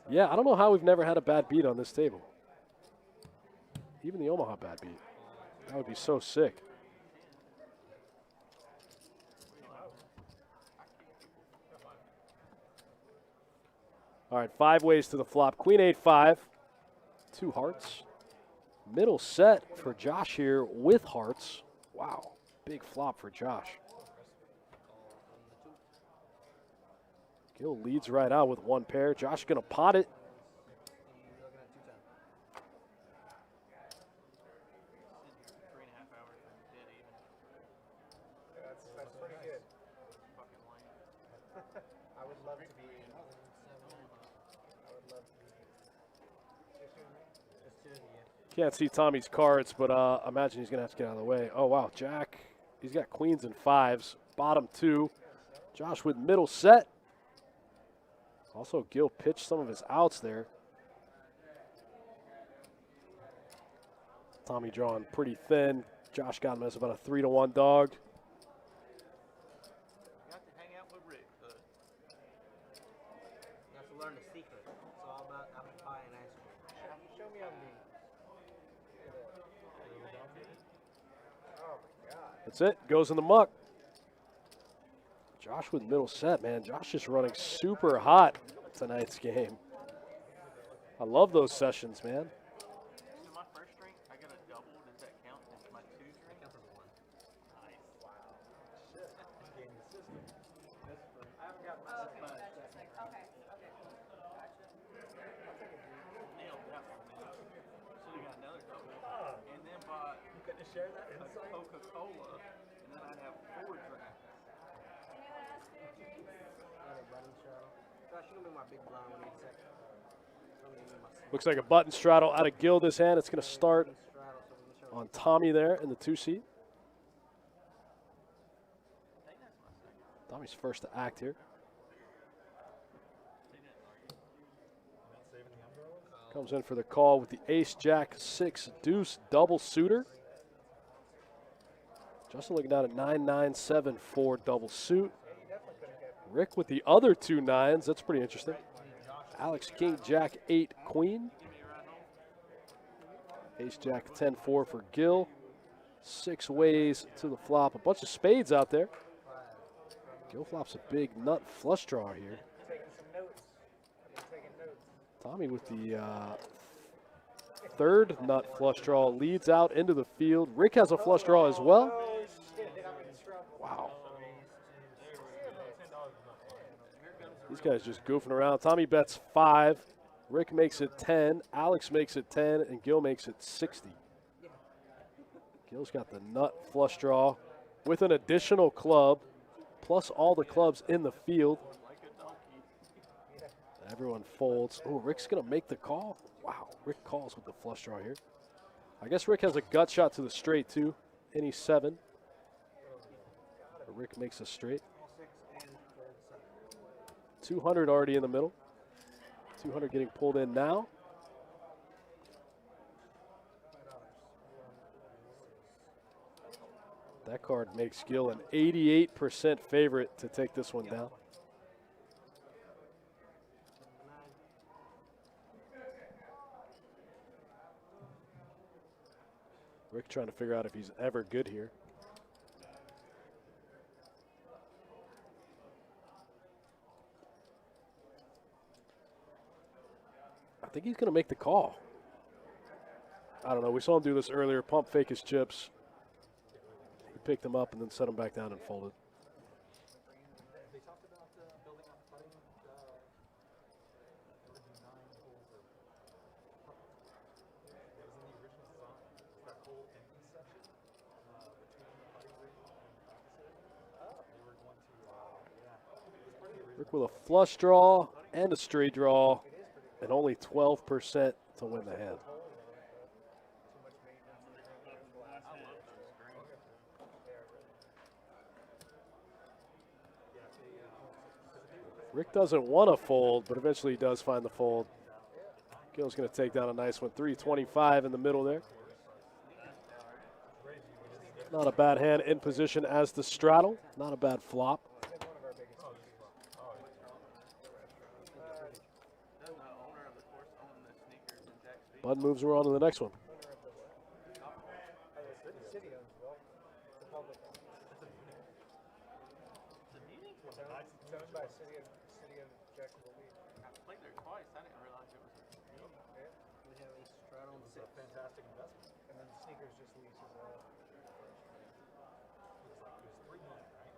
Speaker 1: Yeah, I don't know how we've never had a bad beat on this table. Even the Omaha bad beat. That would be so sick. All right, 5 ways to the flop. Queen 8-5, 2 hearts. Middle set for Josh here with hearts. Wow, big flop for Josh. Gil leads right out with 1 pair. Josh going to pot it.
Speaker 5: That's pretty good. I would love to be.
Speaker 1: Can't see Tommy's cards, but I imagine he's going to have to get out of the way. Oh, wow, Jack. He's got queens and 5s. Bottom 2. Josh with middle set. Also, Gil pitched some of his outs there. Tommy drawing pretty thin. Josh got him as about a 3-1 dog.
Speaker 3: Got to hang out with Rick.
Speaker 5: You have to learn the secret. It's all about apple pie and ice cream. Show me how to be. Oh my God.
Speaker 1: That's it. Goes in the muck. Josh with middle set, man. Josh just running super hot tonight's game. I love those sessions, man.
Speaker 3: So my first drink, I got a double. Does that count as my 2 drink? Nice. Wow.
Speaker 6: share that
Speaker 3: a
Speaker 6: insight?
Speaker 3: Coca-Cola, and then I'd have 4 drinks.
Speaker 4: Anyone else for your drinks?
Speaker 5: Got a button straddle. Josh, you gonna be my big blind when you second.
Speaker 1: Looks like a button straddle out of Gil this hand. It's going to start
Speaker 5: Straddle, so we can show
Speaker 1: on Tommy there in the 2 seat. Tommy's first to act here. Comes in for the call with the ace, jack, 6, deuce, double suitor. Justin looking down at 9, 9, 7, 4 double suit. Rick with the other 2 nines. That's pretty interesting. Alex, king, jack, 8, queen. Ace, jack, 10, 4 for Gil. 6 ways to the flop. A bunch of spades out there. Gil flops a big nut flush draw here.
Speaker 7: Taking some notes. Taking notes.
Speaker 1: Tommy with the 3rd nut flush draw leads out into the field. Rick has a flush draw as well.
Speaker 7: Oh, shit. I'm in trouble.
Speaker 1: Wow. These guys just goofing around. Tommy bets 5. Rick makes it 10. Alex makes it 10. And Gil makes it 60. Gil's got the nut flush draw with an additional club, plus all the clubs in the field. Everyone folds. Oh, Rick's going to make the call. Wow, Rick calls with the flush draw here. I guess Rick has a gut shot to the straight, too. Any 7. But Rick makes a straight. 200 already in the middle. 200 getting pulled in now. That card makes Gil an 88% favorite to take this one down. Rick trying to figure out if he's ever good here. I think he's going to make the call. I don't know. We saw him do this earlier. Pump fake his chips. He picked them up and then set them back down and folded.
Speaker 6: They talked about building up putting, that was in the original design. That whole empty section between the putting green and practices. They were going to, it was pretty original.
Speaker 1: Rick with a flush draw and a straight draw, and only 12% to win the hand. Rick doesn't want to fold, but eventually he does find the fold. Gil's going to take down a nice one. 325 in the middle there. Not a bad hand in position as the straddle. Not a bad flop. Bud moves around to the next one.
Speaker 6: Fantastic investment. And then the sneakers just lease as well. It was $3 million, right?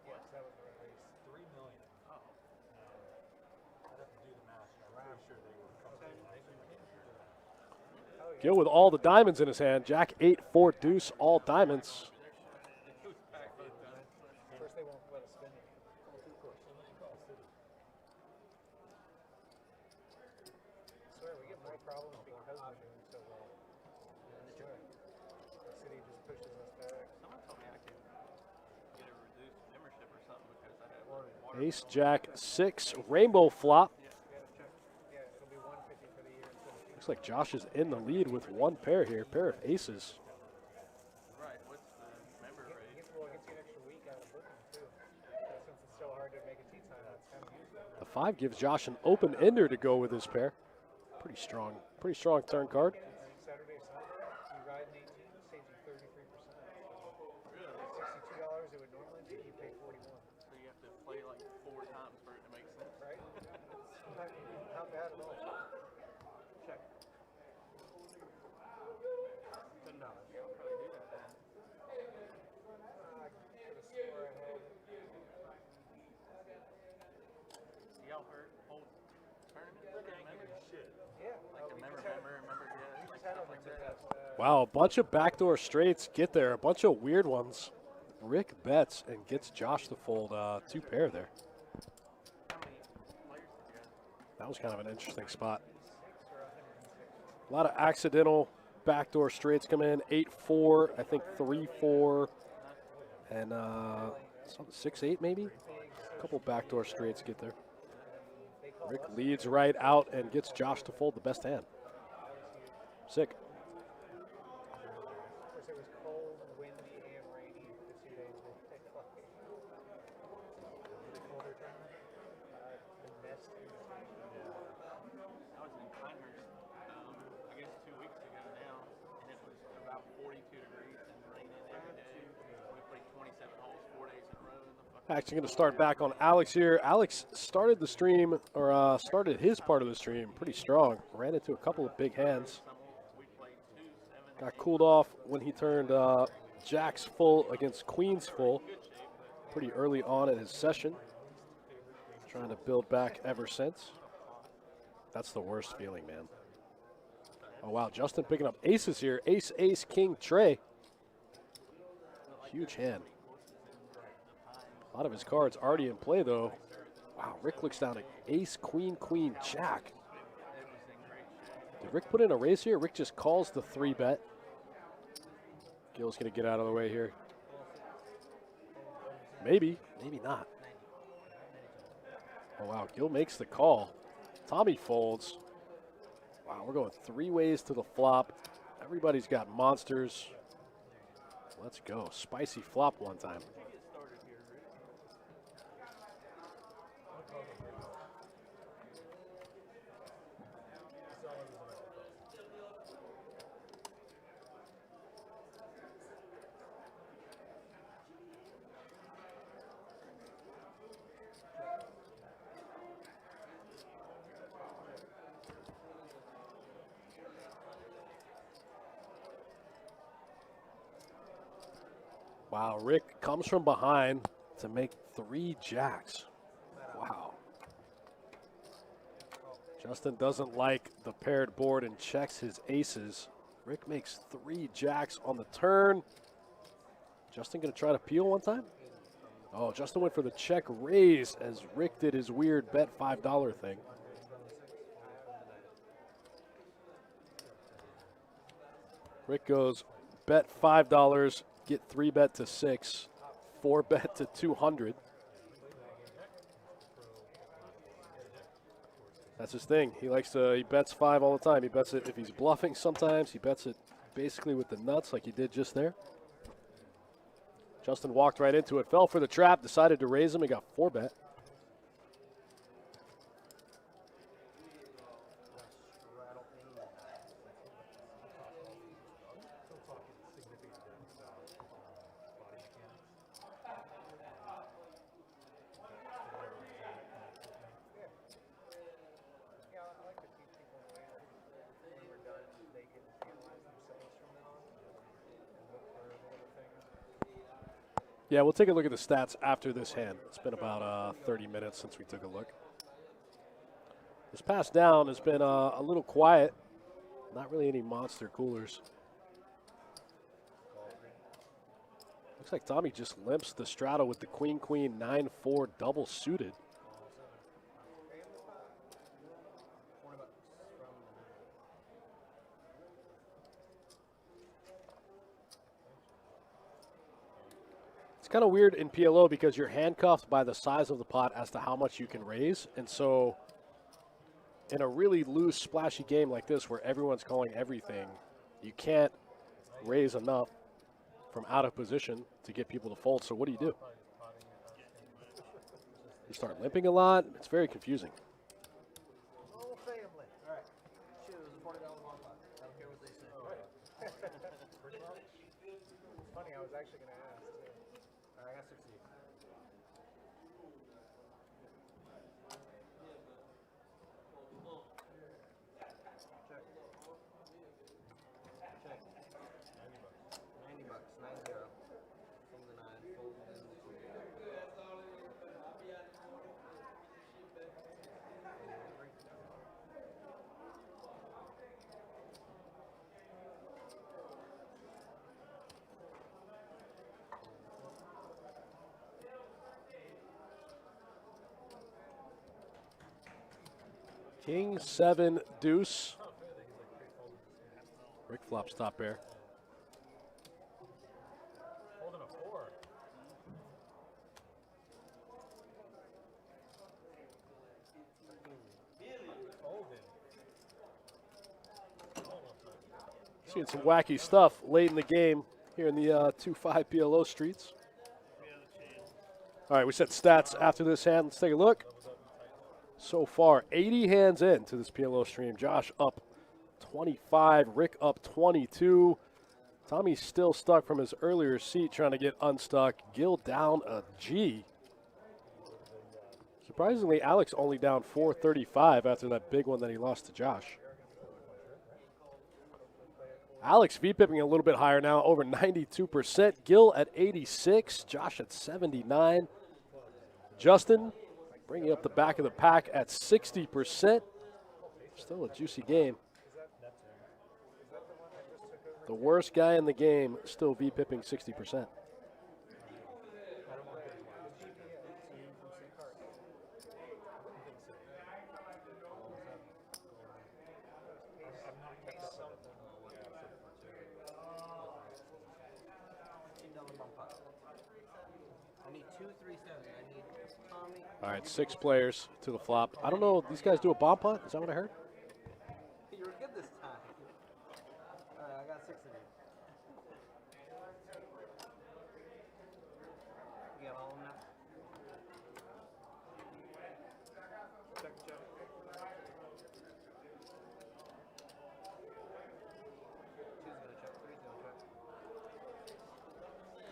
Speaker 7: Yes, that was the race.
Speaker 6: $3 million. Oh. I'd have to do the math. I'm pretty sure they were coming.
Speaker 1: Gil with all the diamonds in his hand. Jack 8, 4 deuce, all diamonds.
Speaker 7: First they won't let us spin it. I swear, we get more problems because we're doing so well. I swear. The city just pushes us back.
Speaker 3: Someone told me I could get a reduced membership or something because I have water.
Speaker 1: Ace, Jack 6, rainbow flop.
Speaker 7: Yeah, it'll be 150 for the year instead of
Speaker 1: Looks like Josh is in the lead with one pair here. Pair of aces.
Speaker 3: Right, what's the member rate?
Speaker 7: Well, it gets you an extra week out of booking, too. Since it's so hard to make a tee time, that's kind of useful.
Speaker 1: The 5 gives Josh an open ender to go with his pair. Pretty strong turn card.
Speaker 7: Saturday, Sunday, you ride an 18, saves you 33%. $62 it would normally be, you pay 41.
Speaker 3: So you have to play like 4 times for it to make sense.
Speaker 7: Right? Not bad at all. Check. $10.
Speaker 3: I'll probably do that then.
Speaker 7: Put a score ahead.
Speaker 3: Y'all heard whole tournament? Like a member?
Speaker 7: Yeah.
Speaker 3: Like a member, yeah.
Speaker 7: We just had a member test.
Speaker 1: Wow, a bunch of backdoor straights get there. A bunch of weird ones. Rick bets and gets Josh to fold 2 pair there. That was kind of an interesting spot. A lot of accidental backdoor straights come in. 8-4, I think 3-4, and 6-8 maybe. A couple backdoor straights get there. Rick leads right out and gets Josh to fold the best hand. Sick.
Speaker 5: Of course, it was cold, windy, and rainy the 2 days they played. The colder tournament? The best.
Speaker 3: I was in Pinehurst, I guess 2 weeks ago now, and it was about 42 degrees and raining every day. We played 27 holes 4 days in a row.
Speaker 1: Actually going to start back on Alex here. Alex started the stream, or started his part of the stream pretty strong. Ran into a couple of big hands. Got cooled off when he turned jacks full against queens full pretty early on in his session. Trying to build back ever since. That's the worst feeling, man. Oh, wow. Justin picking up aces here. Ace, ace, king, tray. Huge hand. A lot of his cards already in play, though. Wow, Rick looks down at ace, queen, queen, jack. Did Rick put in a raise here? Rick just calls the 3-bet. Gil's going to get out of the way here. Maybe, maybe not. Oh, wow, Gil makes the call. Tommy folds. Wow, we're going 3 ways to the flop. Everybody's got monsters. Let's go. Spicy flop one time. Wow, Rick comes from behind to make 3 jacks. Wow. Justin doesn't like the paired board and checks his aces. Rick makes 3 jacks on the turn. Justin going to try to peel one time? Oh, Justin went for the check raise as Rick did his weird bet $5 thing. Rick goes bet $5. Get 3-bet to 6, 4-bet to 200. That's his thing. He bets 5 all the time. He bets it if he's bluffing sometimes. He bets it basically with the nuts like he did just there. Justin walked right into it, fell for the trap, decided to raise him. He got 4-bet. Yeah, we'll take a look at the stats after this hand. It's been about 30 minutes since we took a look. This pass down has been a little quiet. Not really any monster coolers. Looks like Tommy just limps the straddle with the queen, queen, 9-4 double suited. It's kind of weird in PLO because you're handcuffed by the size of the pot as to how much you can raise. And so in a really loose, splashy game like this where everyone's calling everything, you can't raise enough from out of position to get people to fold. So what do? You start limping a lot. It's very confusing.
Speaker 5: Whole family. All right. Shoot, it was a $40 long pot. I don't care what they say. It's funny, I was actually going to ask, too. All right, I got 60. Check. Check. 90 bucks. 90. From the 9. Fold in the 2.
Speaker 1: King 7 deuce. Rick flops top pair.
Speaker 6: Holding a 4.
Speaker 1: Seeing some wacky stuff late in the game here in the 2-5 PLO streets. All right, we set stats after this hand. Let's take a look. So far, 80 hands in to this PLO stream. Josh up 25, Rick up 22. Tommy's still stuck from his earlier seat trying to get unstuck. Gil down a G. Surprisingly, Alex only down 435 after that big one that he lost to Josh. Alex V-pipping a little bit higher now, over 92%. Gil at 86, Josh at 79. Justin bringing up the back of the pack at 60%. Still a juicy game. The worst guy in the game still V-pipping 60%.
Speaker 5: I need 2, 3, 7. I need Tommy.
Speaker 1: All right, 6 players to the flop. I don't know, these guys do a bomb punt? Is that what I heard?
Speaker 5: You were good this time. All right, I got 6 of you. You got all of them now? Check, check. Two's gonna check, three's gonna check.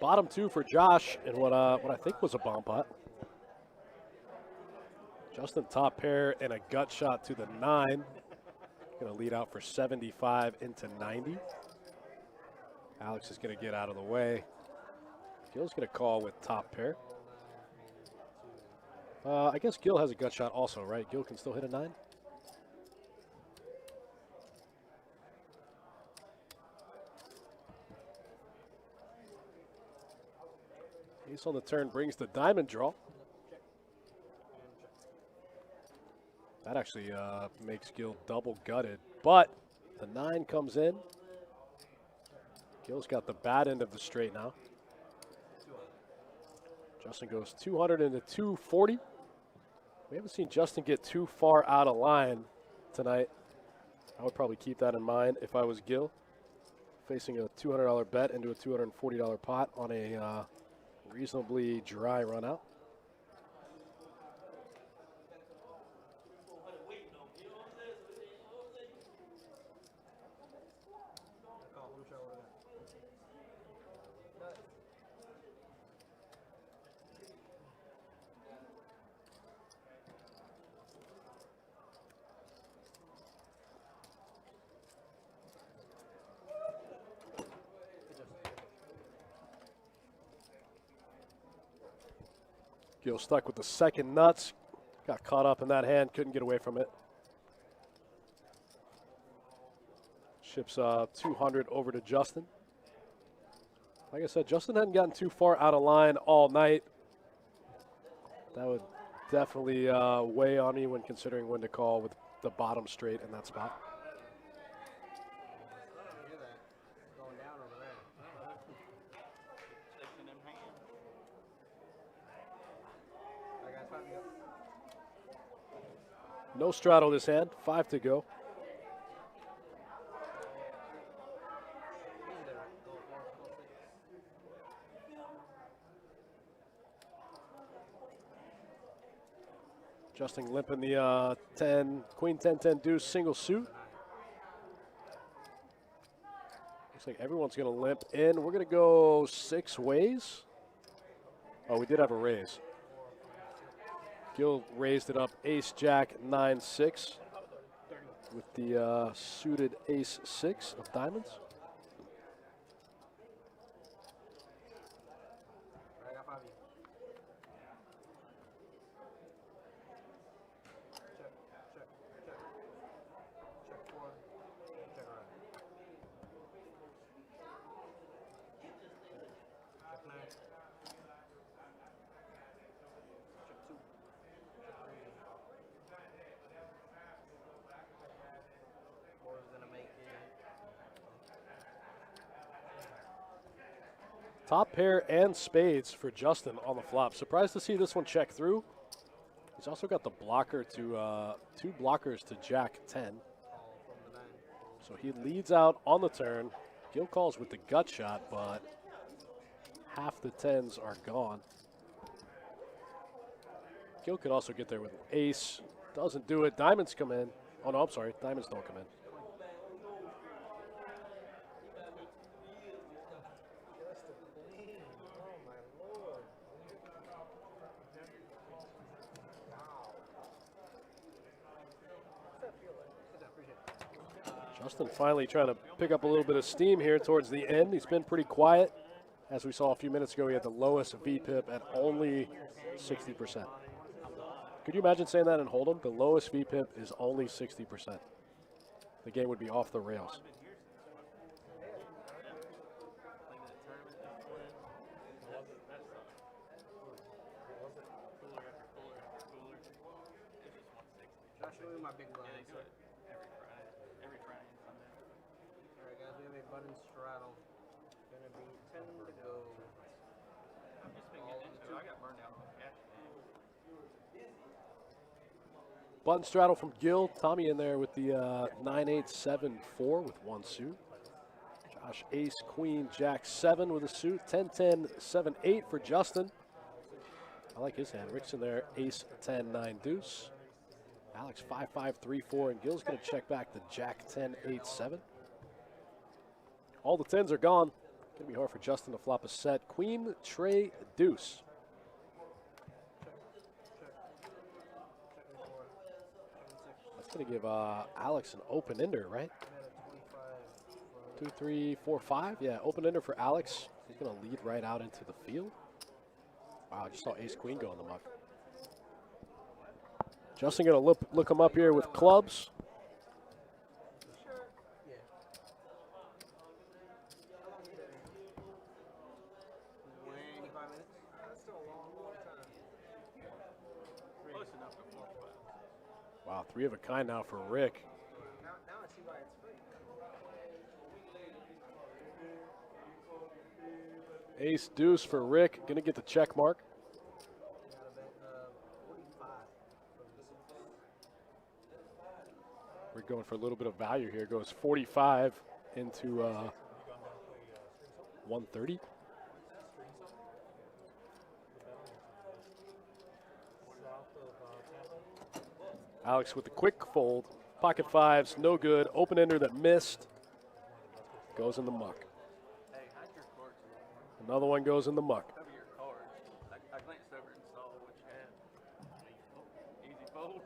Speaker 1: Bottom 2 for Josh in what I think was a bomb putt. Justin top pair and a gut shot to the 9. Going to lead out for 75 into 90. Alex is going to get out of the way. Gil's going to call with top pair. I guess Gil has a gut shot also, right? Gil can still hit a 9. Ace on the turn brings the diamond draw. That actually makes Gil double gutted, but the 9 comes in. Gil's got the bad end of the straight now. Justin goes 200 into 240. We haven't seen Justin get too far out of line tonight. I would probably keep that in mind if I was Gil. Facing a $200 bet into a $240 pot on a reasonably dry run out. Gil stuck with the second nuts. Got caught up in that hand, couldn't get away from it. Ships 200 over to Justin. Like I said, Justin hadn't gotten too far out of line all night. That would definitely weigh on me when considering when to call with the bottom straight in that spot.
Speaker 5: Hear that? Going down over there.
Speaker 3: Sticking them hands.
Speaker 5: I got 5 to go.
Speaker 1: No straddle this hand, 5 to go.
Speaker 5: Easy there. Go 4, go 6.
Speaker 1: Justin limping the 10, queen 10, 10 deuce single suit. Looks like everyone's going to limp in. We're going to go 6 ways. Oh, we did have a raise. Gil raised it up ace jack 9-6 with the suited ace 6 of diamonds.
Speaker 5: I got 5 of you. Check, check, check. Check 4, check right. Check 9. Check 2. Check 3.
Speaker 1: Top pair and spades for Justin on the flop. Surprised to see this one check through. He's also got the blocker to 2 blockers to Jack 10. So he leads out on the turn. Gil calls with the gut shot, but half the 10s are gone. Gil could also get there with an ace. Doesn't do it. Diamonds come in. Oh, no, I'm sorry. Diamonds don't come in. Justin finally trying to pick up a little bit of steam here towards the end. He's been pretty quiet. As we saw a few minutes ago, he had the lowest VPIP at only 60%. Could you imagine saying that in Hold'em? The lowest VPIP is only 60%. The game would be off the rails.
Speaker 5: Josh, show me my big
Speaker 3: Yeah,
Speaker 5: blinds.
Speaker 3: they do it every Friday and Sunday.
Speaker 5: Alright guys, we have a button straddle. Gonna be 10 to go.
Speaker 3: I've just been getting into it. I got burned out on the cash game.
Speaker 1: Button straddle from Gil. Tommy in there with the 9-8-7-4 with 1 suit. Josh ace, queen, jack 7 with a suit. 10-10, 7-8 for Justin. I like his hand. Rick's in there, ace, 10, 9 deuce. Alex 5-5, 3-4, and Gil's going to check back the jack 10, 8, 7. All the 10s are gone. Going to be hard for Justin to flop a set. Queen, tray, deuce. That's going to give Alex an open ender, right? 2, 3, 4, 5. Yeah, open ender for Alex. He's going to lead right out into the field. Wow, I just saw ace queen go in the muck. Justin going to look him up here with clubs.
Speaker 5: Yeah. 25 minutes? That's still a long time.
Speaker 3: Close enough to 4-5.
Speaker 1: Wow, 3 of a kind now for Rick.
Speaker 5: Now I see why it's free.
Speaker 1: Ace deuce for Rick. Going to get the check mark.
Speaker 5: Got a bet 45.
Speaker 1: We're going for a little bit of value here. Goes 45 into 130. Alex with the quick fold. Pocket fives, no good. Open ender that missed. Goes in the muck.
Speaker 3: Hey, hide your cards.
Speaker 1: Another one goes in the muck.
Speaker 3: Cover your cards. I glanced over and saw what you had. Easy fold.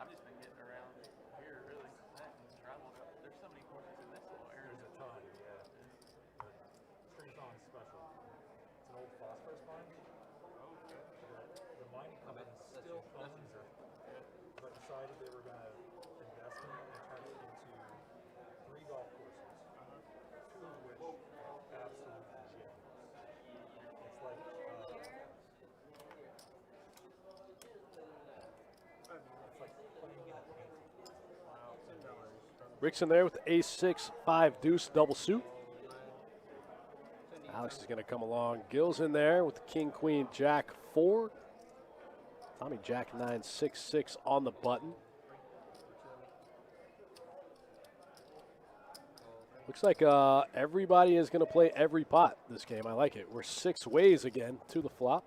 Speaker 3: I've just been getting around here, really. That and traveled up. There's so many courses in this little area.
Speaker 6: There's a ton, yeah. Strings on special. It's an old phosphorus mine. The mining company still owns it, but decided they were going to invest in it and turn it into 3 golf courses, 2 of which are absolute gems. It's like playing in a painting.
Speaker 1: Rick's in there with the ace 6, 5 deuce double suit. Alex is going to come along. Gil's in there with the king, queen, jack 4. Tommy jack 9, 6, 6 on the button. Looks like everybody is going to play every pot this game. I like it. We're 6 ways again to the flop.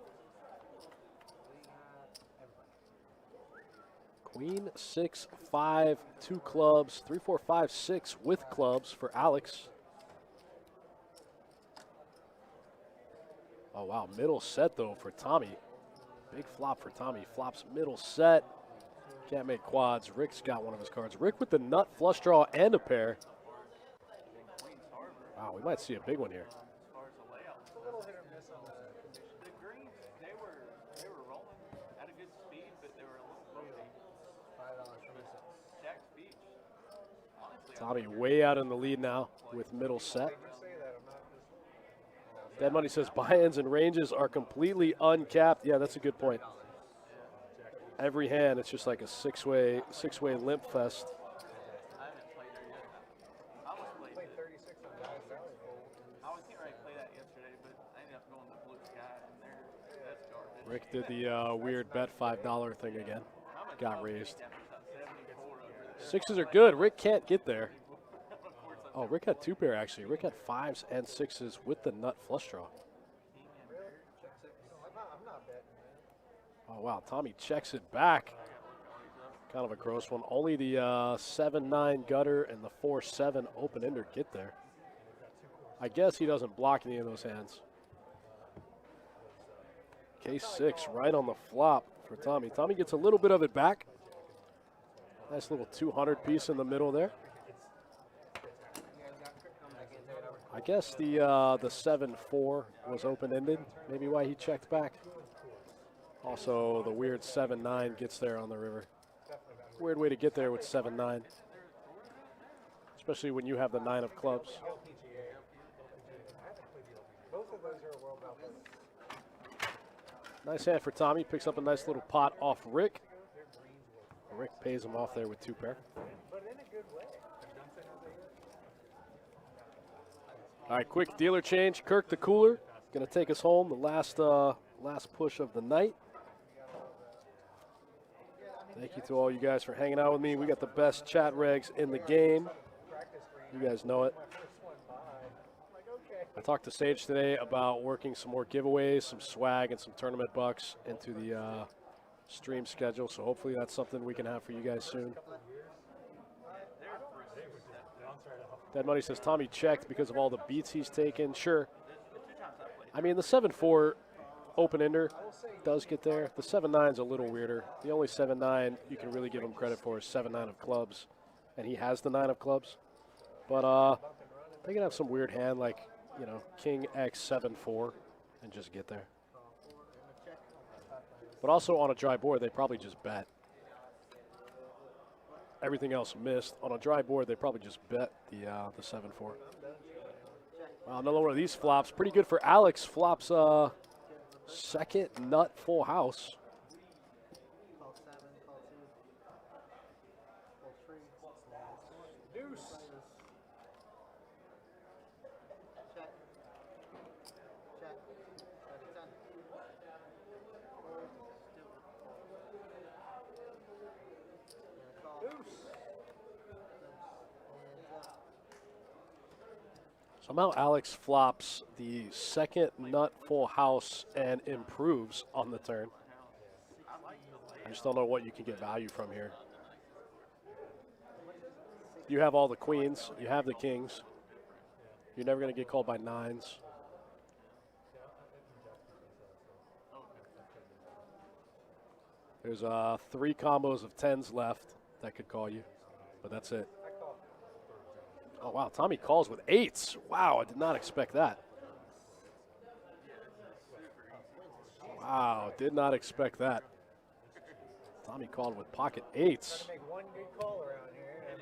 Speaker 1: Queen, 6, 5, 2 clubs, 3, 4, 5, 6 with clubs for Alex. Oh, wow, middle set, though, for Tommy. Big flop for Tommy. Flops middle set. Can't make quads. Rick's got one of his cards. Rick with the nut flush draw and a pair. Wow, we might see a big one here.
Speaker 3: As far as the layout. The greens, they were rolling at a good speed, but they were a little bumpy. Jack's Beach. Honestly,
Speaker 1: Tommy way out in the lead now with middle set. Dead Money says buy-ins and ranges are completely uncapped. Yeah, that's a good point. Every hand, it's just like a six-way limp fest.
Speaker 3: I haven't played there yet. I almost played it. I was getting ready to play that yesterday.
Speaker 1: Rick did the weird bet $5 thing again. Got raised. Sixes are good. Rick can't get there. Oh, Rick had two pair actually. Rick had fives and sixes with the nut flush draw. Oh wow, Tommy checks it back. Kind of a gross one. Only the 7-9 gutter and the 4-7 open ender get there. I guess he doesn't block any of those hands. K6 right on the flop for Tommy. Tommy gets a little bit of it back. Nice little 200 piece in the middle there. I guess the 7-4 was open-ended. Maybe why he checked back. Also, the weird 7-9 gets there on the river. Weird way to get there with 7-9. Especially when you have the 9 of clubs. Nice hand for Tommy. Picks up a nice little pot off Rick. Rick pays him off there with two pair. All right, quick dealer change. Kirk the Cooler going to take us home. The last push of the night. Thank you to all you guys for hanging out with me. We got the best chat regs in the game. You guys know it. I talked to Sage today about working some more giveaways, some swag, and some tournament bucks into the stream schedule. So hopefully that's something we can have for you guys soon. Dead Money says Tommy checked because of all the beats he's taken. Sure. I mean, the 7-4 open-ender does get there. The 7-9's a little weirder. The only 7-9 you can really give him credit for is 7-9 of clubs, and he has the 9 of clubs. But they can have some weird hand like, you know, King X 7-4 and just get there. But also on a dry board, they probably just bet. Everything else missed. On a dry board, they probably just bet the 7-4. Wow, another one of these flops. Pretty good for Alex. Flops second nut full house. Somehow Alex flops the second nut full house and improves on the turn. I just don't know what you can get value from here. You have all the queens. You have the kings. You're never going to get called by 9s. There's 3 combos of 10s left that could call you, but that's it. Oh, wow, Tommy calls with 8s. Wow, I did not expect that. Wow, did not expect that. Tommy called with pocket 8s.
Speaker 5: Make one good call around here and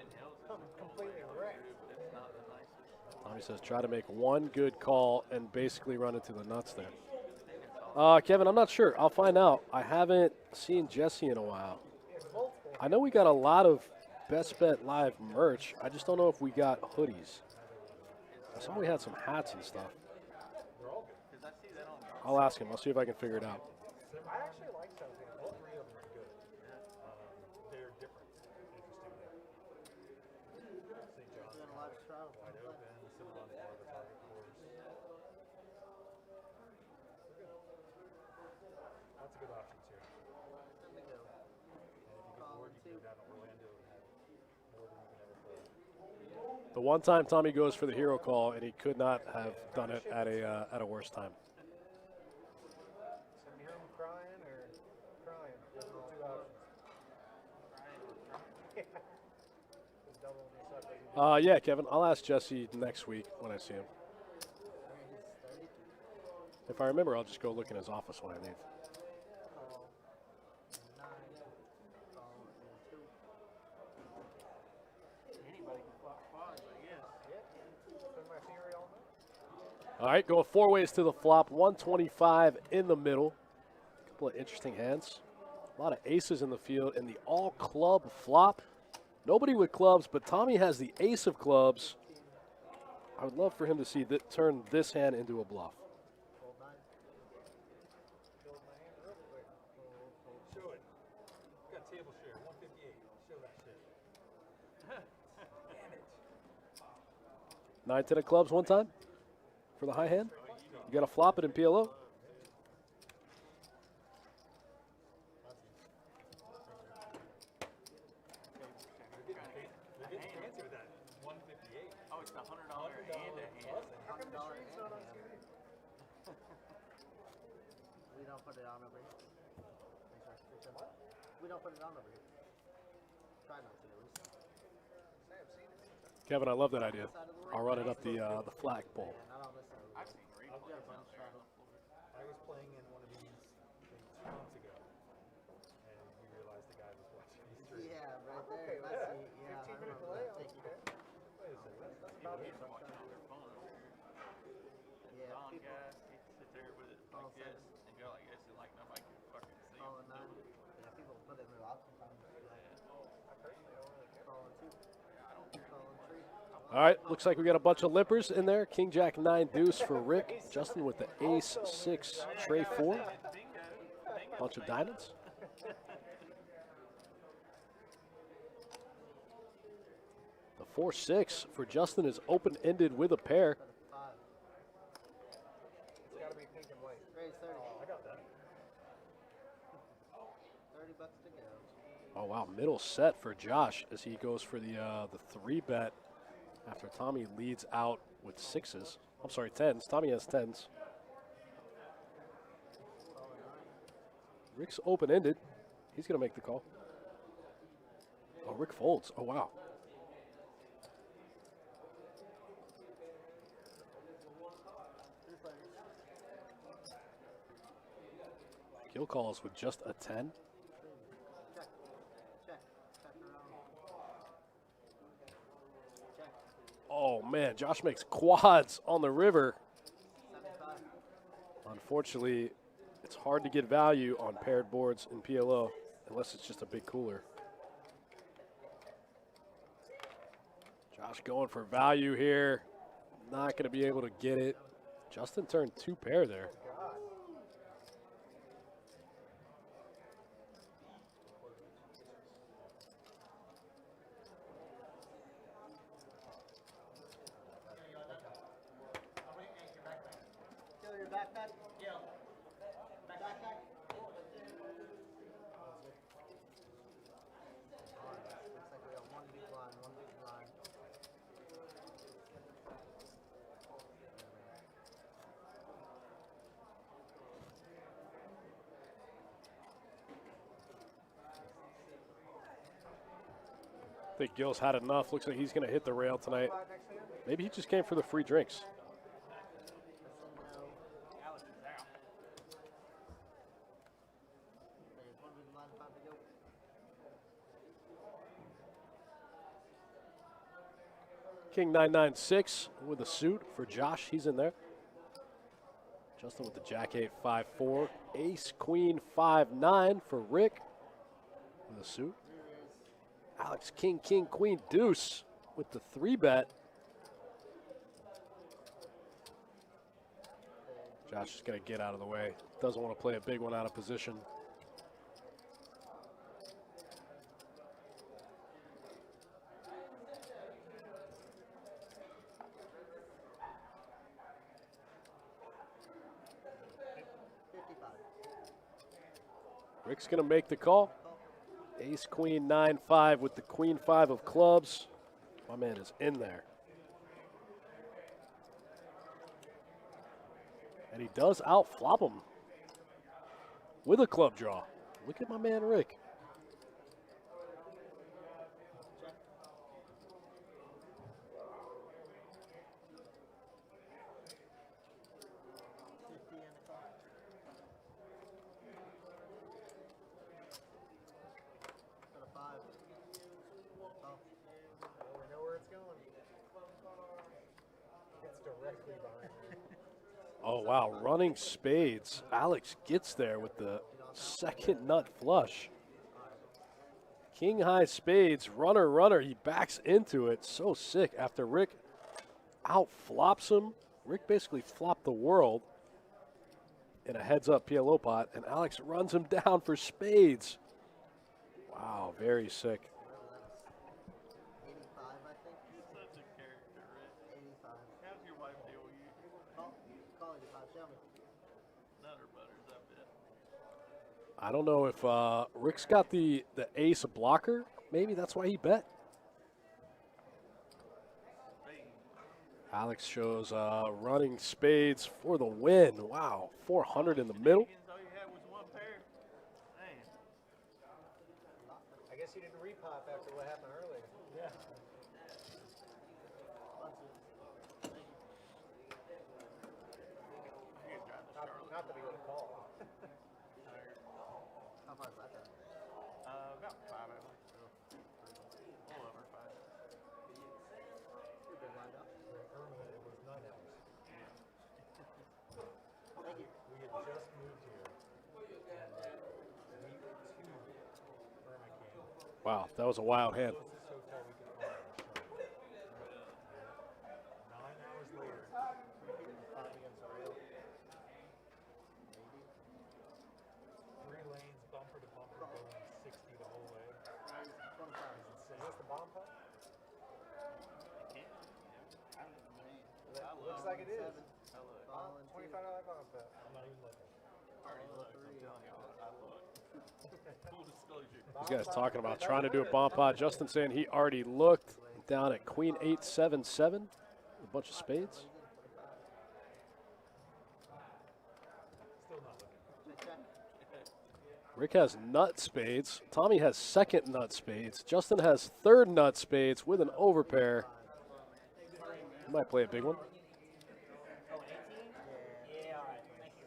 Speaker 5: I'm completely wrecked.
Speaker 1: Tommy says try to make one good call and basically run into the nuts there. Kevin, I'm not sure. I'll find out. I haven't seen Jesse in a while. I know we got a lot of Best Bet Live merch. I just don't know if we got hoodies. I saw we had some hats and stuff. I'll ask him. I'll see if I can figure it out.
Speaker 7: I actually like something. All 3 of them are good. They're different. Interesting. St. John's
Speaker 5: Doing a lot of straddle.
Speaker 7: wide open, some on more of the target course. Lots of good options here. And if you can afford, you can go down to Orlando and have more than you can ever play.
Speaker 1: The one time Tommy goes for the hero call, and he could not have done it at a worse time.
Speaker 5: Send me home crying or crying. Those are the 2 options. Just double this up as you do.
Speaker 1: Yeah, Kevin, I'll ask Jesse next week when I see him. If I remember, I'll just go look in his office when I leave.
Speaker 5: Call 9, call and 2.
Speaker 3: Anybody can flop quads, I guess.
Speaker 5: Put my theory on that.
Speaker 1: All right, going 4 ways to the flop. 125 in the middle. A couple of interesting hands. A lot of aces in the field, and the all-club flop. Nobody with clubs, but Tommy has the ace of clubs. I would love for him to see turn this hand into a bluff.
Speaker 6: table share, 158. Show that shit.
Speaker 1: 9-10 of clubs one time for the high hand. You got to flop it in PLO.
Speaker 6: They're getting fancy with that 158.
Speaker 3: Oh, it's the $100 hand to hand.
Speaker 5: We don't put it on over here. We don't put it on over here. Try not to, at least.
Speaker 1: Kevin, I love that idea. I'll run it up the flagpole.
Speaker 5: Yeah, not on this side.
Speaker 3: I've seen replays out there on the floor.
Speaker 6: I was playing in one of these things 2 months ago, and we realized the guy was watching these streams.
Speaker 5: Yeah, right there. Let's see. Yeah, I remember that. Thank you.
Speaker 6: Wait a second, that's
Speaker 3: People used to watch it on their phone over here.
Speaker 5: Yeah,
Speaker 3: Don
Speaker 5: people
Speaker 3: guys, he'd sit there with it
Speaker 5: All
Speaker 3: like this
Speaker 5: seven.
Speaker 3: and go like this, and like nobody could fucking see him.
Speaker 5: calling 9. Yeah, people put it in their option time. Calling 2. Calling 3.
Speaker 1: All right, looks like we got a bunch of lippers in there. King Jack 9 deuce for Rick. Justin with the Ace 6 Tray 4. Bunch of diamonds. The 4-6 for Justin is open-ended with a pair.
Speaker 5: 5.
Speaker 7: It's got to be pink and white.
Speaker 5: Raise 30.
Speaker 7: I got that.
Speaker 5: $30 to go.
Speaker 1: Oh wow, middle set for Josh as he goes for the 3-bet after Tommy leads out with 6s. I'm sorry, 10s. Tommy has 10s. Rick's open-ended. He's going to make the call. Oh, Rick folds. Oh, wow. Gill calls with just a 10.
Speaker 5: Check. Check. Check around. Check.
Speaker 1: Oh, man, Josh makes quads on the river.
Speaker 5: 75.
Speaker 1: Unfortunately, it's hard to get value on paired boards in PLO unless it's just a big cooler. Josh going for value here. Not going to be able to get it. Justin turned 2 pair there.
Speaker 5: Kill your backpack? Yeah. Backpack? Looks like we got one big line, one big line.
Speaker 1: I think Gil's had enough. Looks like he's going to hit the rail tonight. Maybe he just came for the free drinks.
Speaker 3: Alex is out.
Speaker 5: There's one big line, 5 to go.
Speaker 1: King 996 with a suit for Josh. He's in there. Justin with the Jack 8 5-4. Ace Queen 5-9 for Rick with a suit. Alex King Queen deuce with the 3-bet. Josh is going to get out of the way. Doesn't want to play a big one out of position. Rick's going to make the call. Ace Queen 9-5 with the Queen 5 of clubs. My man is in there. And he does out-flop him with a club draw. Look at my man Rick.
Speaker 5: Got a 5. Oh.
Speaker 7: We know where it's going. It's directly behind me.
Speaker 1: Oh, wow. Running spades. Alex gets there with the second nut flush. King high spades. Runner. He backs into it. So sick. After Rick out flops him, Rick basically flopped the world in a heads up PLO pot, and Alex runs him down for spades. Wow, very sick.
Speaker 5: 85, I think.
Speaker 3: He's such a character, Rick.
Speaker 5: 85.
Speaker 3: How's your wife deal with you?
Speaker 5: Call it 85. Tell me.
Speaker 3: Nutter butters, I bet.
Speaker 1: I don't know if Rick's got the ace blocker. Maybe that's why he bet. Alex shows running spades for the win. Wow, 400 in the middle.
Speaker 3: All you had was one pair. Man.
Speaker 5: I guess you didn't repop after what happened earlier.
Speaker 7: Yeah.
Speaker 5: Not that he would have called. How far is that?
Speaker 3: About 5 hours. So, a little over 5.
Speaker 5: You're good lined up.
Speaker 7: It was 9 hours.
Speaker 5: Thank you.
Speaker 7: We had just moved here. And week 2, Irma came.
Speaker 1: Wow, that was a wild hand.
Speaker 7: Closest hotel we could find. 9 hours later,
Speaker 5: Popping against the rail.
Speaker 7: 3 lanes, bumper to bumper, going 60 the whole way.
Speaker 5: 25.
Speaker 7: Is this the bomb putt?
Speaker 5: Looks like it is.
Speaker 3: I look.
Speaker 5: $25 bomb bet.
Speaker 7: I'm not even looking.
Speaker 3: Already looked. I'm telling y'all. I looked. Full disclosure.
Speaker 1: These guys talking about trying to do a bomb pot. Justin saying he already looked down at Queen 8-7-7. A bunch of spades.
Speaker 7: Still not looking.
Speaker 1: Rick has nut spades. Tommy has second nut spades. Justin has third nut spades with an overpair. He might play a big one.
Speaker 5: Yeah, all right. Thank you.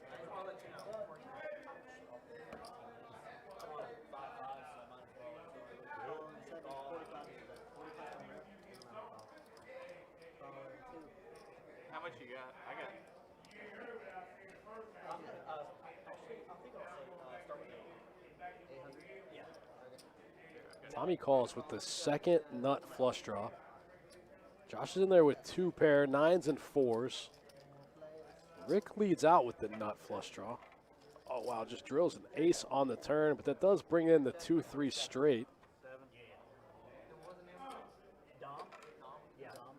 Speaker 3: How much you got? I got.
Speaker 1: Tommy calls with the second nut flush draw. Josh is in there with 2 pair, 9s and 4s. Rick leads out with the nut flush draw. Oh, wow, just drills an ace on the turn, but that does bring in the 2-3 straight.
Speaker 5: Dom? Yeah. Dom.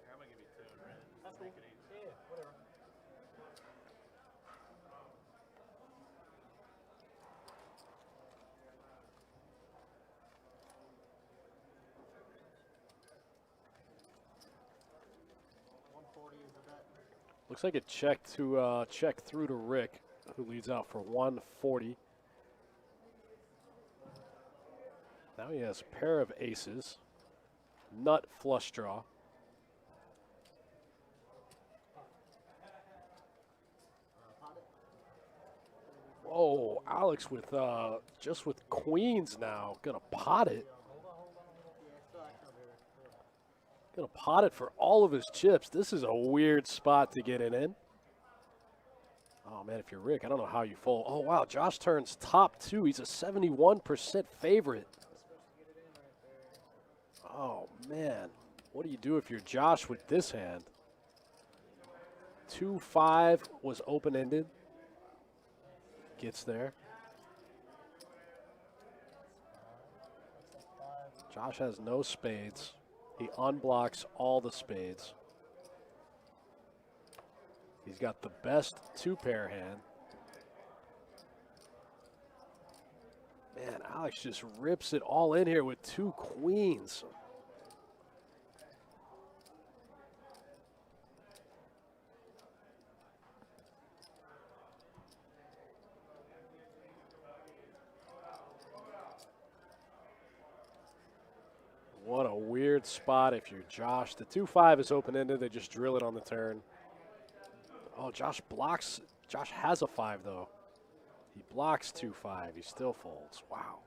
Speaker 3: Here, I'm gonna give you 2 in red.
Speaker 5: That's cool.
Speaker 3: Make it easy.
Speaker 5: Yeah, whatever.
Speaker 1: Looks like it checked to check through to Rick, who leads out for 140. Now he has a pair of aces, nut flush draw. Whoa, Alex with just with queens now, gonna pot it. Gonna pot it for all of his chips. This is a weird spot to get it in. Oh man, if you're Rick, I don't know how you fold. Oh wow, Josh turns top 2. He's a 71% favorite. Oh man, what do you do if you're Josh with this hand? 2-5 was open-ended. Gets there. Josh has no spades. He unblocks all the spades. He's got the best 2-pair hand. Man, Alex just rips it all in here with 2 queens. What a weird spot if you're Josh. The 2-5 is open-ended. They just drill it on the turn. Oh, Josh blocks. Josh has a 5, though. He blocks 2-5. He still folds. Wow.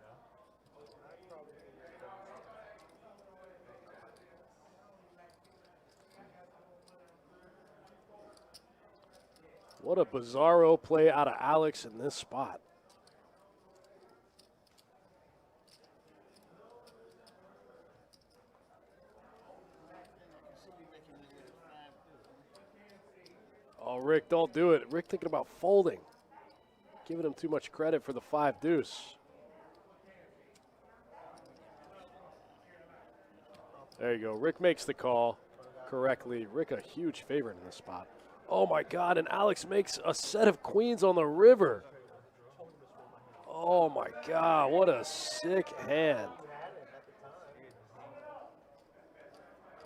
Speaker 1: What a bizarro play out of Alex in this spot. Oh, Rick, don't do it. Rick thinking about folding. Giving him too much credit for the 5 deuce. There you go. Rick makes the call correctly. Rick, a huge favorite in this spot. Oh, my God, and Alex makes a set of queens on the river. Oh, my God, what a sick hand.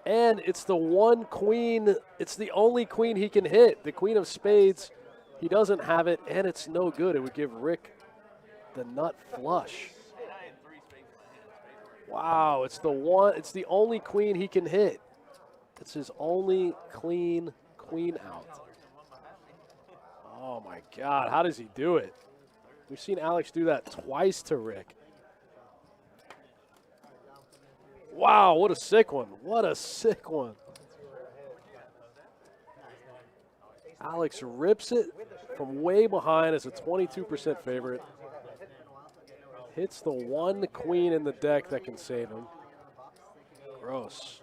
Speaker 1: And it's the one queen, it's the only queen he can hit. The queen of spades, he doesn't have it, and it's no good. It would give Rick the nut flush. Wow, it's the only queen he can hit. It's his only clean queen out. Oh my God, how does he do it? We've seen Alex do that twice to Rick. Wow, what a sick one. What a sick one. Alex rips it from way behind as a 22% favorite. Hits the one queen in the deck that can save him. Gross.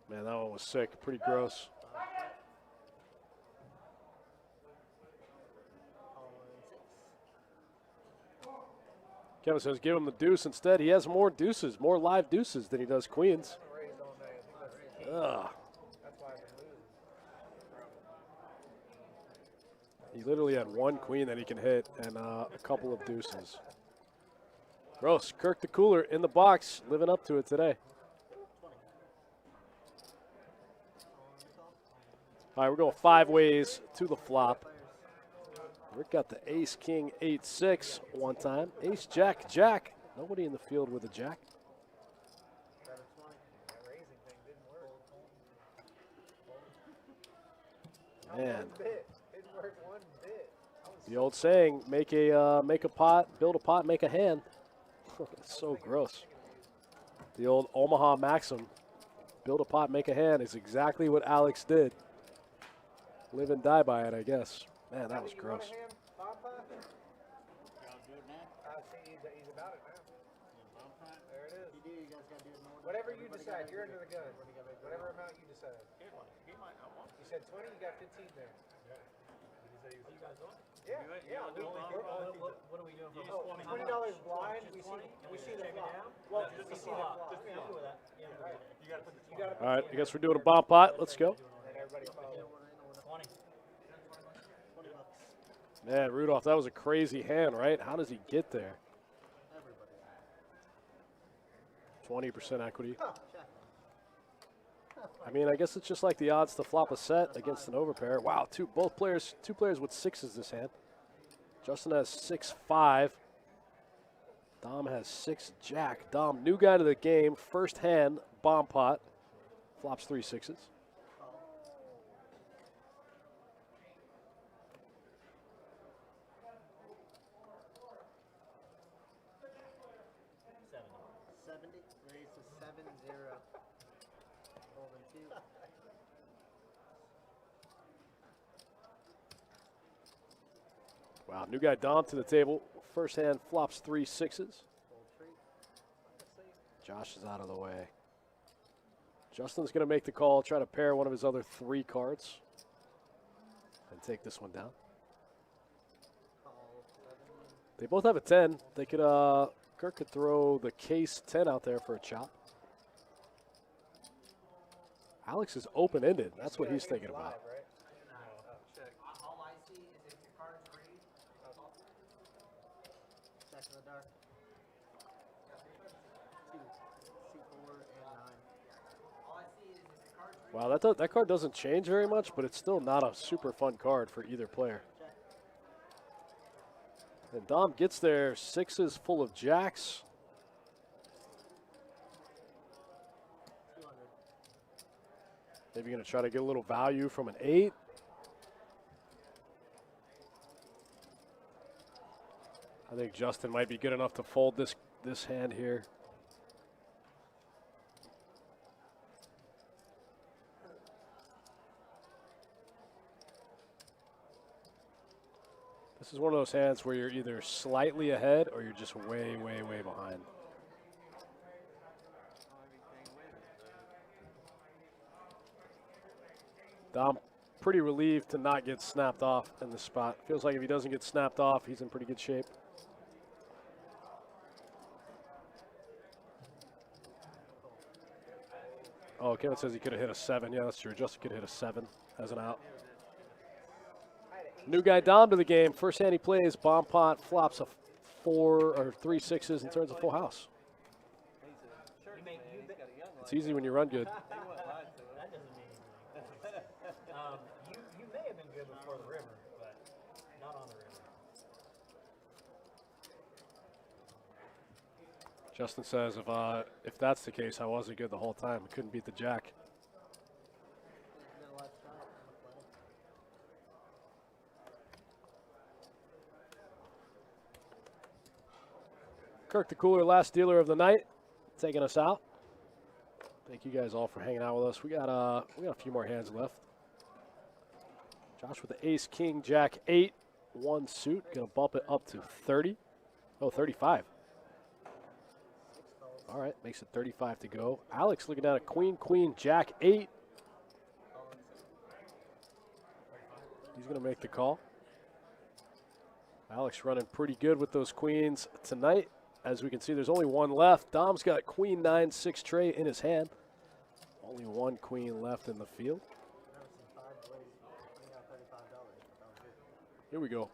Speaker 1: Man, that one was sick. Pretty gross. Kevin says give him the deuce instead. He has more deuces, more live deuces than he does queens. Ugh. He literally had one queen that he can hit and a couple of deuces. Gross. Kirk the Cooler in the box, living up to it today. All right, we're going 5 ways to the flop. Rick got the ace, king, 8-6 one time. Ace, jack, jack. Nobody in the field with a jack. Man. The old saying, make a pot, build a pot, make a hand. It's so gross. The old Omaha maxim, build a pot, make a hand, is exactly what Alex did. Live and die by it, I guess. Man, that was gross.
Speaker 5: Whatever you decide, you're under the gun. Whatever amount you decide. You said 20, you got 15 there. Yeah, yeah. What are we doing? $20 blind. We see the flop. Well, we see the flop.
Speaker 1: All right, I guess we're doing a bomb pot. Let's go. Man, Rudolph, that was a crazy hand, right? How does he get there? 20% equity. I mean, I guess it's just like the odds to flop a set against an overpair. Wow, two players with sixes this hand. Justin has 6-5. Dom has 6-jack. Dom, new guy to the game, first hand, bomb pot. Flops 3 sixes. Wow, new guy Dom to the table. First hand flops 3 sixes. Josh is out of the way. Justin's going to make the call, try to pair one of his other 3 cards and take this one down. They both have a 10. They could, Kirk could throw the case 10 out there for a chop. Alex is open-ended. That's what he's thinking about. Wow, that card doesn't change very much, but it's still not a super fun card for either player. And Dom gets there, sixes full of jacks. Maybe going to try to get a little value from an 8. I think Justin might be good enough to fold this hand here. This is one of those hands where you're either slightly ahead or you're just way, way, way behind. Dom pretty relieved to not get snapped off in this spot. Feels like if he doesn't get snapped off, he's in pretty good shape. Oh, Kevin says he could have hit a 7. Yeah, that's true. Justin could have hit a 7 as an out. New guy Dom to the game. First hand he plays, bomb pot, flops a 4 or 3 6s and turns a full house. It's easy when you run good.
Speaker 7: That doesn't mean anything. You may have been good before the river, but not on the river.
Speaker 1: Justin says if that's the case, I wasn't good the whole time. I couldn't beat the jack. Kirk the Cooler, last dealer of the night, taking us out. Thank you guys all for hanging out with us. We got a few more hands left. Josh with the ace, king, jack, 8, 1 suit. Gonna bump it up to 30. Oh, 35. All right, makes it 35 to go. Alex looking at a queen, queen, jack, 8. He's gonna make the call. Alex running pretty good with those queens tonight. As we can see, there's only one left. Dom's got queen 9, 6 tray in his hand. Only one queen left in the field. Here we go.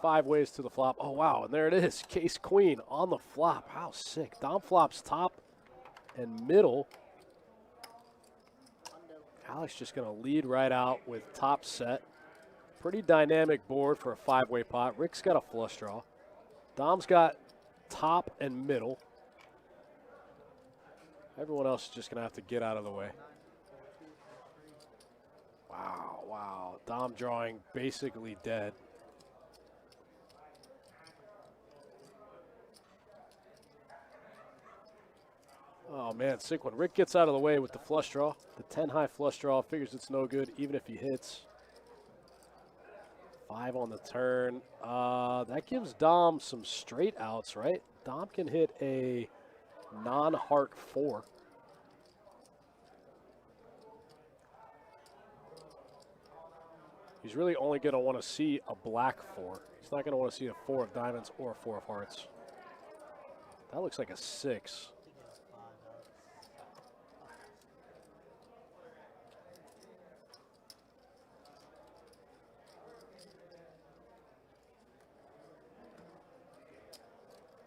Speaker 1: 5 ways to the flop. Oh, wow, and there it is. Case queen on the flop. How sick. Dom flops top and middle. Alex just going to lead right out with top set. Pretty dynamic board for a 5-way pot. Rick's got a flush draw. Dom's got top and middle. Everyone else is just going to have to get out of the way. Wow, wow. Dom drawing basically dead. Oh, man, sick one. Rick gets out of the way with the flush draw. The 10 high flush draw. Figures it's no good, even if he hits. 5 on the turn. That gives Dom some straight outs, right? Dom can hit a non-heart 4. He's really only going to want to see a black 4. He's not going to want to see a 4 of diamonds or a 4 of hearts. That looks like a 6.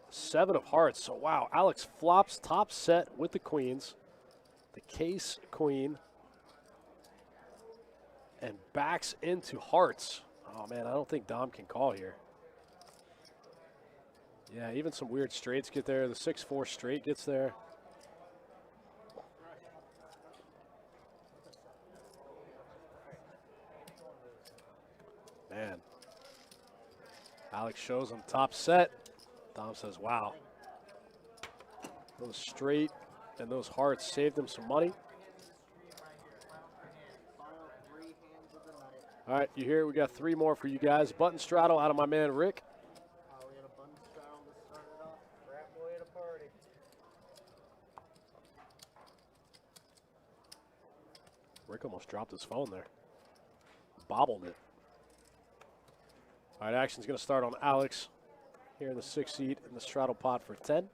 Speaker 1: Seven of hearts. So, wow, Alex flops top set with the queens, the case queen, and backs into hearts. Oh, man, I don't think Dom can call here. Yeah, even some weird straights get there. The 6-4 straight gets there. Man. Alex shows him top set. Dom says, wow. Those straight and those hearts saved him some money. All right, you hear it. We got 3 more for you guys. Button straddle out of my man, Rick.
Speaker 5: We had a button straddle to start it off. Frat boy at a party.
Speaker 1: Rick almost dropped his phone there. Bobbled it. All right, action's going to start on Alex here in the 6th seat in the straddle pot for 10.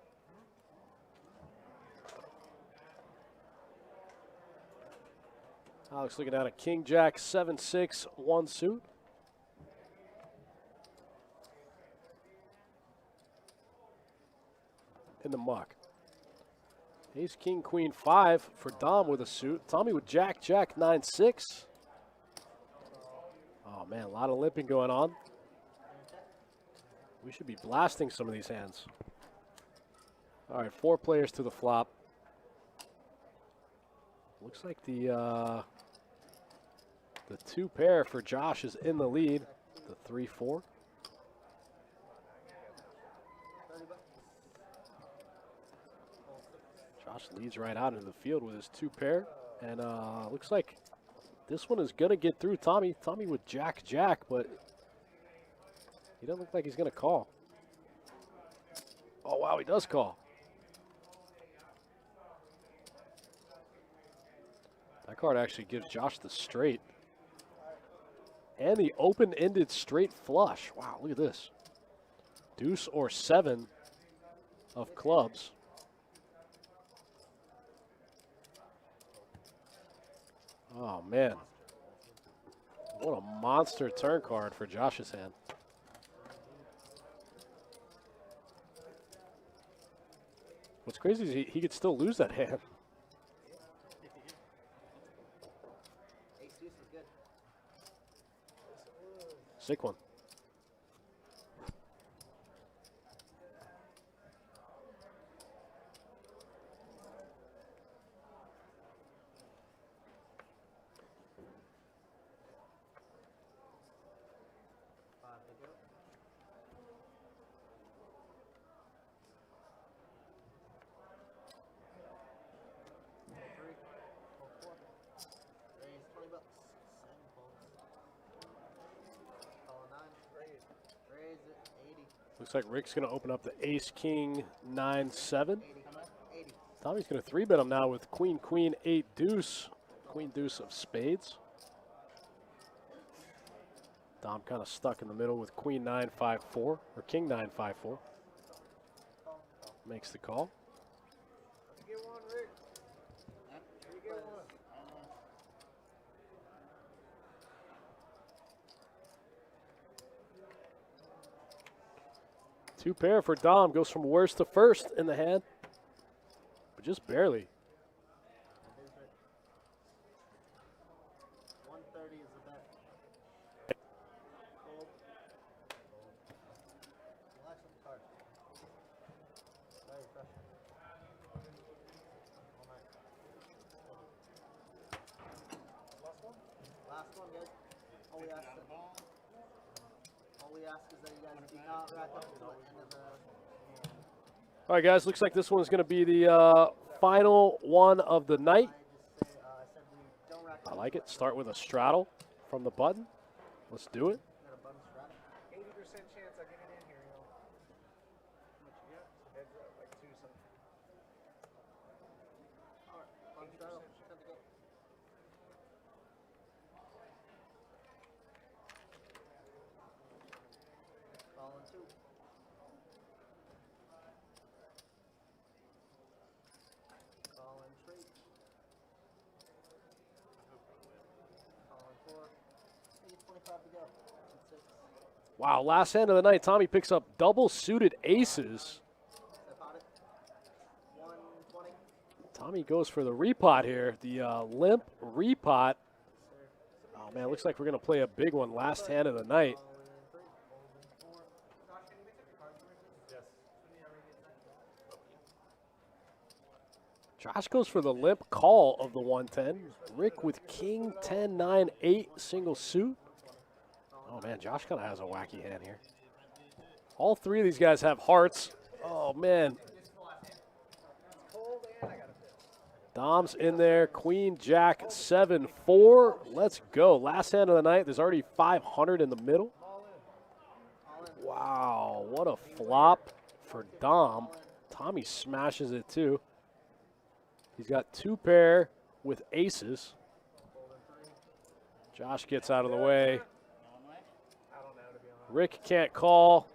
Speaker 1: Alex looking at a king, jack, 7, 6, 1 suit. In the muck. Ace, king, queen, 5 for Dom with a suit. Tommy with jack, jack, 9, 6. Oh, man, a lot of limping going on. We should be blasting some of these hands. All right, 4 players to the flop. Looks like the 2 pair for Josh is in the lead. The 3-4. Josh leads right out into the field with his 2 pair. And looks like this one is going to get through Tommy. Tommy with jack, jack, but he doesn't look like he's going to call. Oh, wow, he does call. That card actually gives Josh the straight. And the open-ended straight flush. Wow, look at this. Deuce or 7 of clubs. Oh, man. What a monster turn card for Josh's hand. What's crazy is he could still lose that hand.
Speaker 5: Ace deuce is good.
Speaker 1: Sick one.
Speaker 5: Five to go. Three. Four. Raise 20 bucks. 7 calls. Call a 9. Raise it. 80.
Speaker 1: Looks like Rick's going to open up the ace, king, 9, 7.
Speaker 5: 80. 80.
Speaker 1: Tommy's going to 3-bet him now with queen, queen, 8, deuce. Queen, deuce of spades. Dom kind of stuck in the middle with queen, 9, 5, 4. Or king, 9, 5, 4. Makes the call.
Speaker 5: You get one, Rick. You get one.
Speaker 1: Two pair for Dom. Goes from worst to first in the hand. But just barely.
Speaker 5: 130 is the bet. Fold. Relax with the card. Very fresh. All night. Last one, guys. All we ask is that you guys do not rack up until the end of the hand.
Speaker 1: All right, guys. Looks like this one's going to be the final one of the night.
Speaker 5: I said we don't rack up.
Speaker 1: I like it. Start with a straddle from the button. Let's do it.
Speaker 5: Got a button straddle.
Speaker 7: 80% chance I get it in here, you know.
Speaker 5: What you got?
Speaker 7: Heads up, like 2 something.
Speaker 5: Alright, button straddle. Time to go. Calling 2. Calling 3. Calling 4. I think it's 25 to go. 6.
Speaker 1: Wow, last hand of the night, Tommy picks up double suited aces.
Speaker 5: Step on it. 120.
Speaker 1: Tommy goes for the repot here, the limp repot. Oh man, looks like we're gonna play a big one last hand of the night.
Speaker 5: Calling 3. Calling 4.
Speaker 1: Josh goes for the limp call of the 110. Rick with king, 10, 9, 8, single suit. Oh man, Josh kind of has a wacky hand here. All three of these guys have hearts. Oh man. Dom's in there, queen, jack, 7, 4. Let's go. Last hand of the night, there's already 500 in the middle. Wow, what a flop for Dom. Tommy smashes it too. He's got 2 pair with aces. Josh gets out of the way. Rick can't call.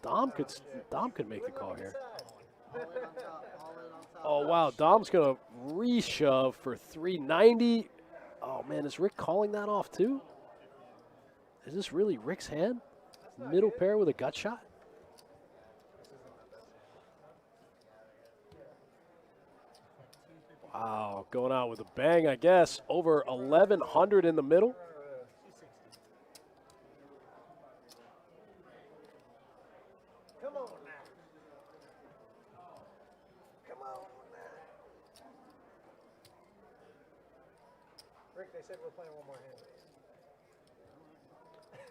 Speaker 1: Dom could make the call here. Oh wow, Dom's gonna reshove for 390. Oh man, is Rick calling that off too? Is this really Rick's hand? Middle pair with a gut shot? Wow, going out with a bang, I guess. Over 1,100 in the middle.
Speaker 7: Come on now. Come on now. Rick, they said we're playing one more hand.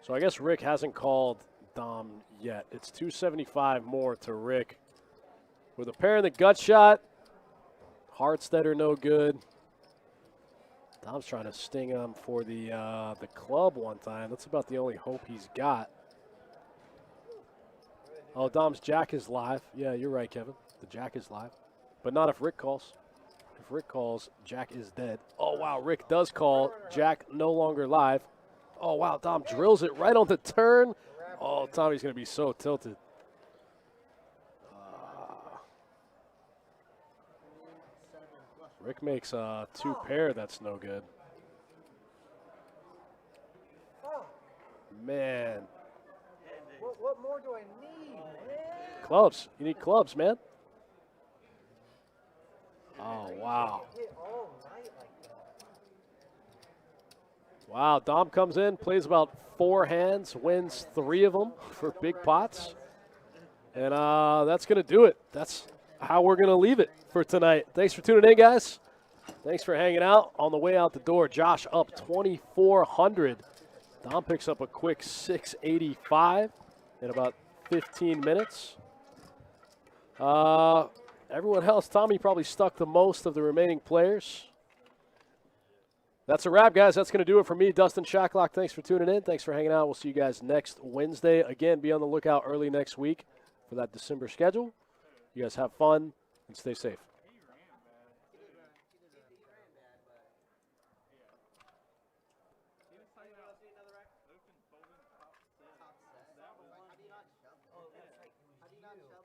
Speaker 1: So I guess Rick hasn't called Dom yet. It's 275 more to Rick. With a pair in the gut shot. Hearts that are no good. Dom's trying to sting him for the club one time. That's about the only hope he's got. Oh, Dom's jack is live. Yeah, you're right, Kevin. The jack is live. But not if Rick calls. If Rick calls, jack is dead. Oh, wow, Rick does call. Jack no longer live. Oh, wow. Dom drills it right on the turn. Oh, Tommy's going to be so tilted. Rick makes a 2-pair. That's no good. Man.
Speaker 5: What more do I need, man?
Speaker 1: Clubs. You need clubs, man. Oh, wow.
Speaker 5: Hit all night like that.
Speaker 1: Wow, Dom comes in, plays about 4 hands, wins 3 of them for big pots. And that's going to do it. That's how we're going to leave it for tonight. Thanks for tuning in, guys. Thanks for hanging out. On the way out the door, Josh up 2,400. Dom picks up a quick 685 in about 15 minutes. Everyone else, Tommy probably stuck the most of the remaining players. That's a wrap, guys. That's going to do it for me, Dustin Shacklock. Thanks for tuning in. Thanks for hanging out. We'll see you guys next Wednesday. Again, be on the lookout early next week for that December schedule. You guys have fun and stay safe.